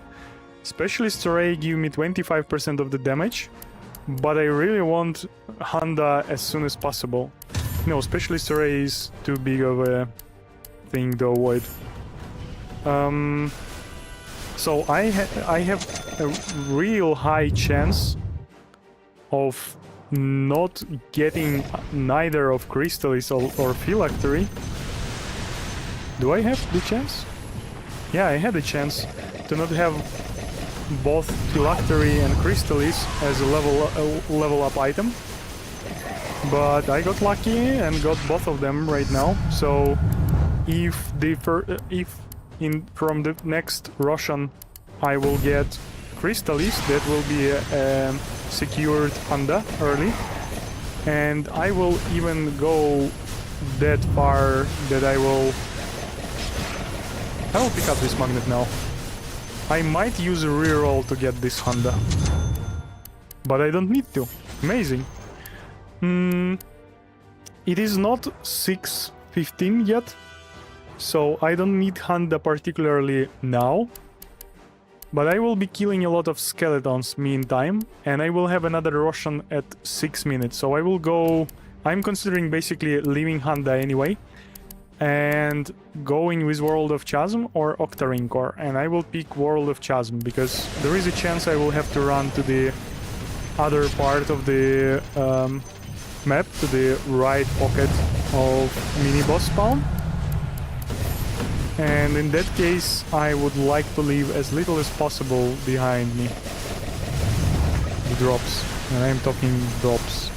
Specialist Array give me 25% of the damage, but I really want Honda as soon as possible. No, Specialist Array is too big of a thing to avoid. So I have a real high chance of not getting neither of Crystallis or Phylactery. Do I have the chance? Yeah, I had a chance to not have both Phylactery and Crystallis as a level up item. But I got lucky and got both of them right now. So if from the next Roshan I will get Crystallis, that will be a secured Honda early. And I will even go that far that I will pick up this magnet now. I might use a reroll to get this Honda, but I don't need to. Amazing. It is not 6:15 yet, so I don't need Honda particularly now. But I will be killing a lot of skeletons meantime, and I will have another Roshan at 6 minutes. So I will go... I'm considering basically leaving Honda anyway, and going with World of Chasm or Octarine Core. And I will pick World of Chasm, because there is a chance I will have to run to the other part of the map, to the right pocket of mini-boss spawn. And in that case, I would like to leave as little as possible behind me. The drops. And I'm talking drops.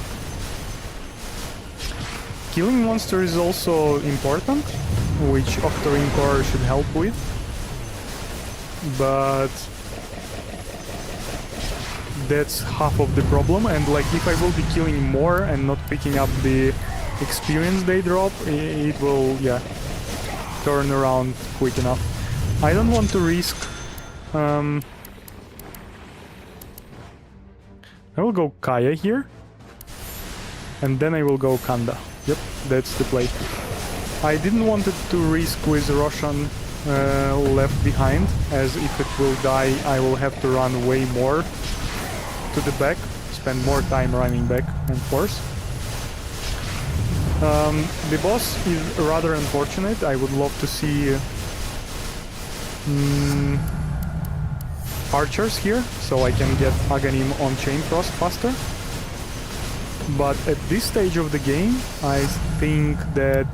Killing monsters is also important, which Octarine Core should help with. But that's half of the problem, and like if I will be killing more and not picking up the experience they drop, it will, yeah, turn around quick enough. I don't want to risk... I will go Kaya here, and then I will go Kanda. Yep, that's the play. I didn't want to risk with Roshan left behind, as if it will die I will have to run way more to the back, spend more time running back and forth. The boss is rather unfortunate. I would love to see archers here, so I can get Aghanim on Chain Frost faster. But at this stage of the game, I think that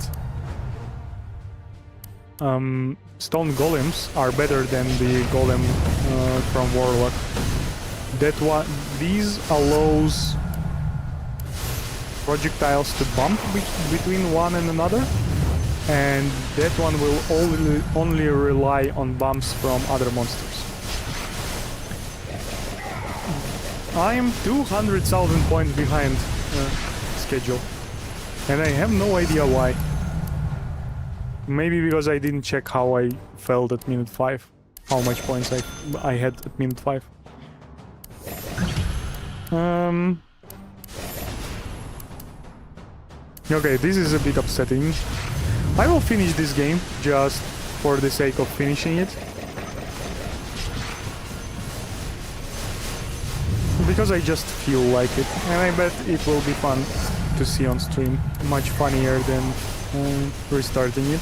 stone golems are better than the golem from Warlock. These allows projectiles to bump between one and another, and that one will only rely on bumps from other monsters. I am 200,000 points behind schedule, and I have no idea why. Maybe because I didn't check how I felt at minute 5, how much points I had at minute 5. Okay, this is a bit upsetting. I will finish this game just for the sake of finishing it. Because I just feel like it, and I bet it will be fun to see on stream. Much funnier than restarting it.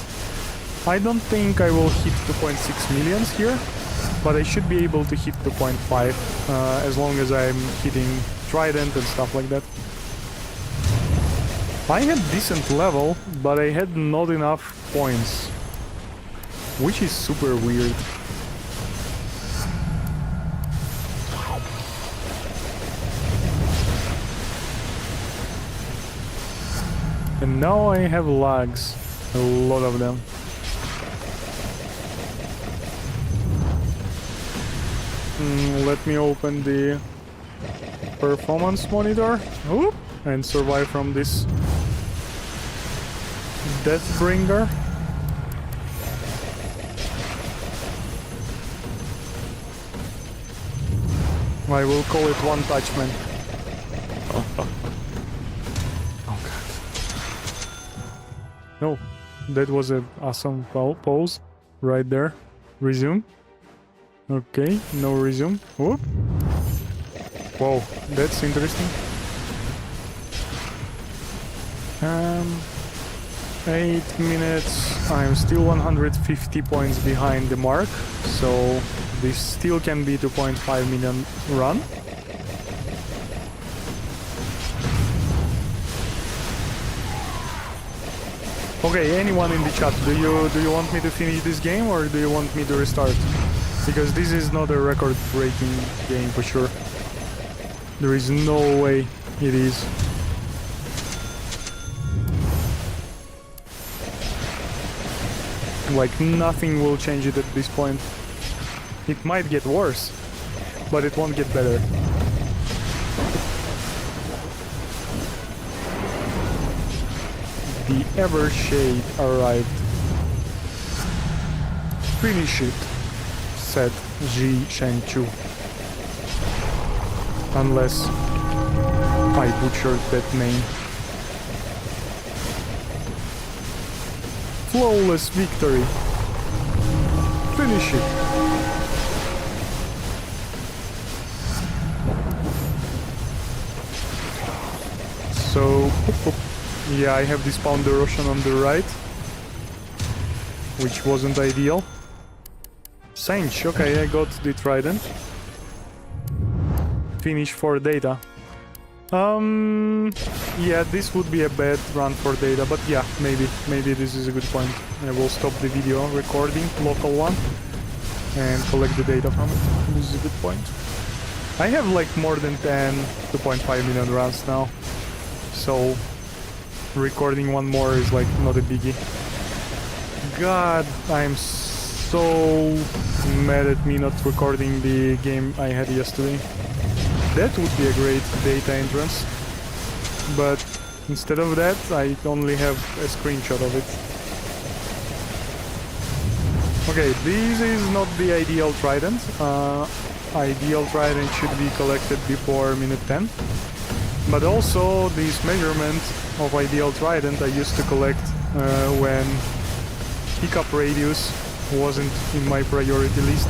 I don't think I will hit 2.6 millions here, but I should be able to hit 2.5 as long as I'm hitting Trident and stuff like that. I had decent level, but I had not enough points, which is super weird. And now I have lags, a lot of them. Let me open the performance monitor. Oop, and survive from this Deathbringer. I will call it One Touch Man. Oh god. No, that was an awesome pose right there. Resume. Okay, no resume. Whoop. Whoa, that's interesting. 8 minutes. I'm still 150 points behind the mark, so this still can be 2.5 million run. Okay, anyone in the chat, do you want me to finish this game or do you want me to restart? Because this is not a record-breaking game for sure. There is no way it is. Like, nothing will change it at this point. It might get worse, but it won't get better. The Evershade arrived. Finish it, said Ji Shengchu. Unless I butchered that name. Flawless victory. Finish it. So, yeah, I have this Pound the Russian on the right, which wasn't ideal. Sanch, okay, I got the Trident. Finish for data. Yeah, this would be a bad run for data, but yeah, maybe this is a good point. I will stop the video recording, local one, and collect the data from it. This is a good point. I have like more than 2.5 million runs now, so recording one more is like not a biggie. God, I'm so mad at me not recording the game I had yesterday. That would be a great data entrance, but instead of that I only have a screenshot of it. Okay, this is not the ideal Trident. Ideal Trident should be collected before minute 10. But also this measurement of ideal Trident I used to collect when pickup radius wasn't in my priority list.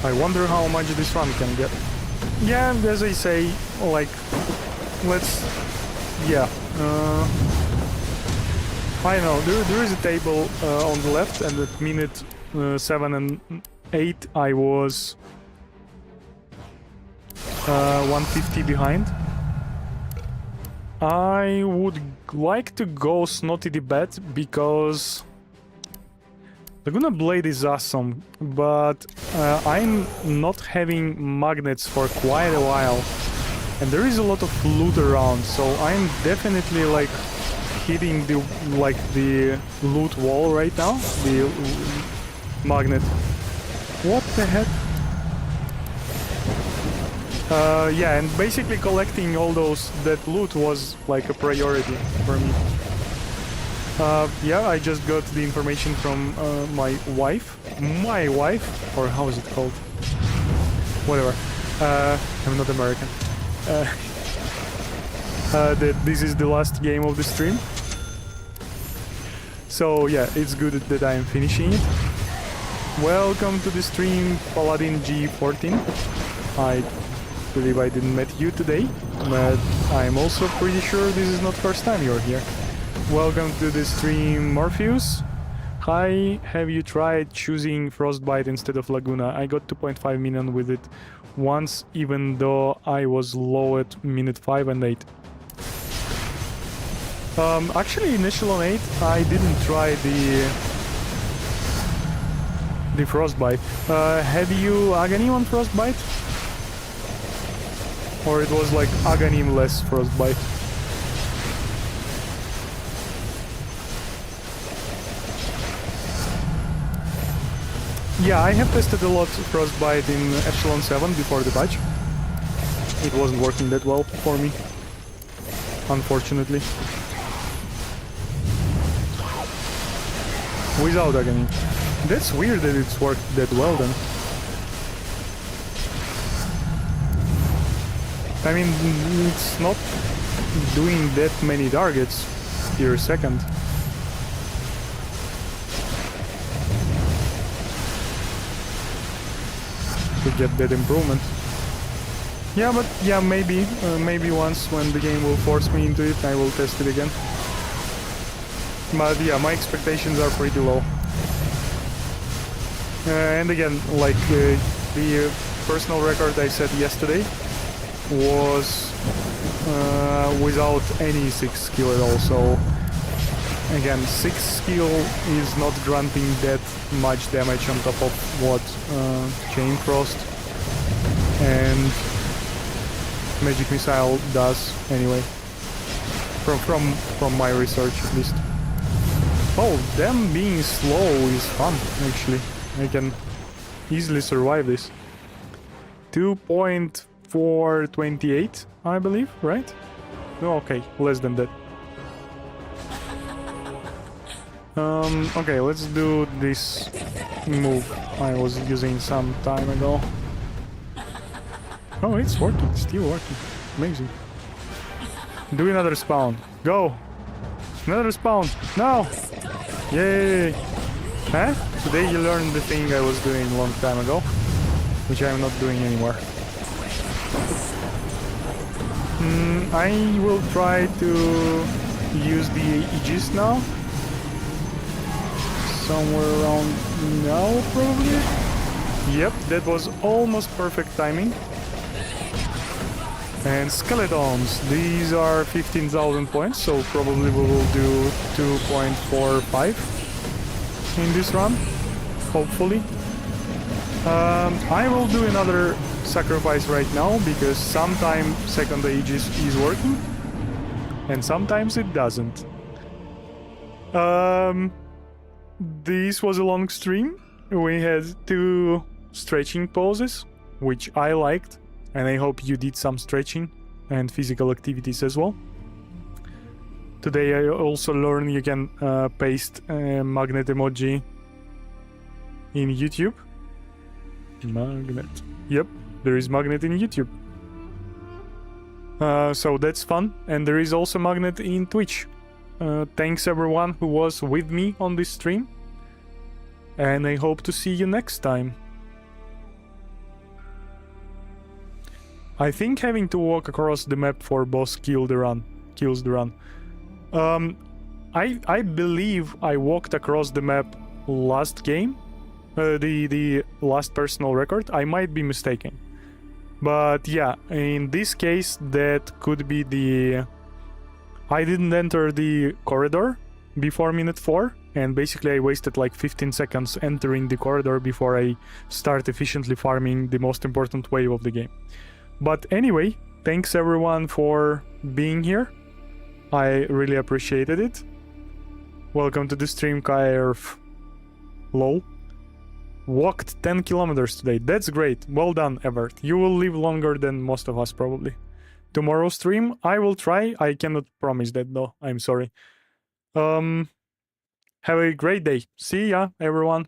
I wonder how much this run can get. Yeah, as I say, like, let's... yeah. I know, there is a table on the left, and at minute 7 and 8 I was 150 behind. I would like to go Snotty the Bat because Laguna Blade is awesome, but I'm not having magnets for quite a while, and there is a lot of loot around, so I'm definitely like hitting the loot wall right now, the magnet. What the heck? Yeah, and basically collecting all that loot was like a priority for me. Yeah, I just got the information from my wife, or how is it called? Whatever. I'm not American. That this is the last game of the stream. So yeah, it's good that I'm finishing it. Welcome to the stream, Paladin G14. I believe I didn't meet you today, but I'm also pretty sure this is not first time you're here. Welcome to the stream, Morpheus. Hi, have you tried choosing Frostbite instead of Laguna? I got 2.5 million with it once, even though I was low at minute 5 and 8. Actually, in Echelon 8, I didn't try the Frostbite. Had you Aghanim on Frostbite? Or it was like Aghanim less Frostbite? Yeah, I have tested a lot Frostbite in Echelon 7 before the patch. It wasn't working that well for me, unfortunately. Without agony. That's weird that it's worked that well then. I mean, it's not doing that many targets per second. To get that improvement. Yeah, but yeah, maybe once when the game will force me into it, I will test it again. But yeah, my expectations are pretty low. And again, like the personal record I set yesterday was without any 6 skill at all, so again, 6 skill is not granting that much damage on top of what Chain Frost and Magic Missile does anyway. From my research at least. Oh, them being slow is fun actually. I can easily survive this. 2.428, I believe, right? No, okay, less than that. Okay, let's do this move I was using some time ago. Oh, it's working, still working. Amazing. Do another spawn. Go! Another spawn! No! Yay! Huh? Today you learned the thing I was doing a long time ago, which I'm not doing anymore. I will try to use the Aegis now. Somewhere around now, probably? Yep, that was almost perfect timing. And Skeletons, these are 15,000 points, so probably we will do 2.45 in this run, hopefully. I will do another sacrifice right now, because sometimes second Aegis is working, and sometimes it doesn't. This was a long stream. We had 2 stretching poses, which I liked, and I hope you did some stretching and physical activities as well. Today I also learned you can paste a magnet emoji in YouTube. Magnet. Yep, there is magnet in YouTube. So that's fun. And there is also magnet in Twitch. Thanks everyone who was with me on this stream. And I hope to see you next time. I think having to walk across the map for boss kills the run. I believe I walked across the map last game. The last personal record. I might be mistaken. But yeah, in this case that could be the... I didn't enter the corridor before minute 4, and basically I wasted like 15 seconds entering the corridor before I start efficiently farming the most important wave of the game. But anyway, thanks everyone for being here. I really appreciated it. Welcome to the stream, Kairf. Lol. Walked 10 kilometers today. That's great. Well done, Evert. You will live longer than most of us, probably. Tomorrow's stream, I will try. I cannot promise that, though. I'm sorry. Have a great day. See ya, everyone.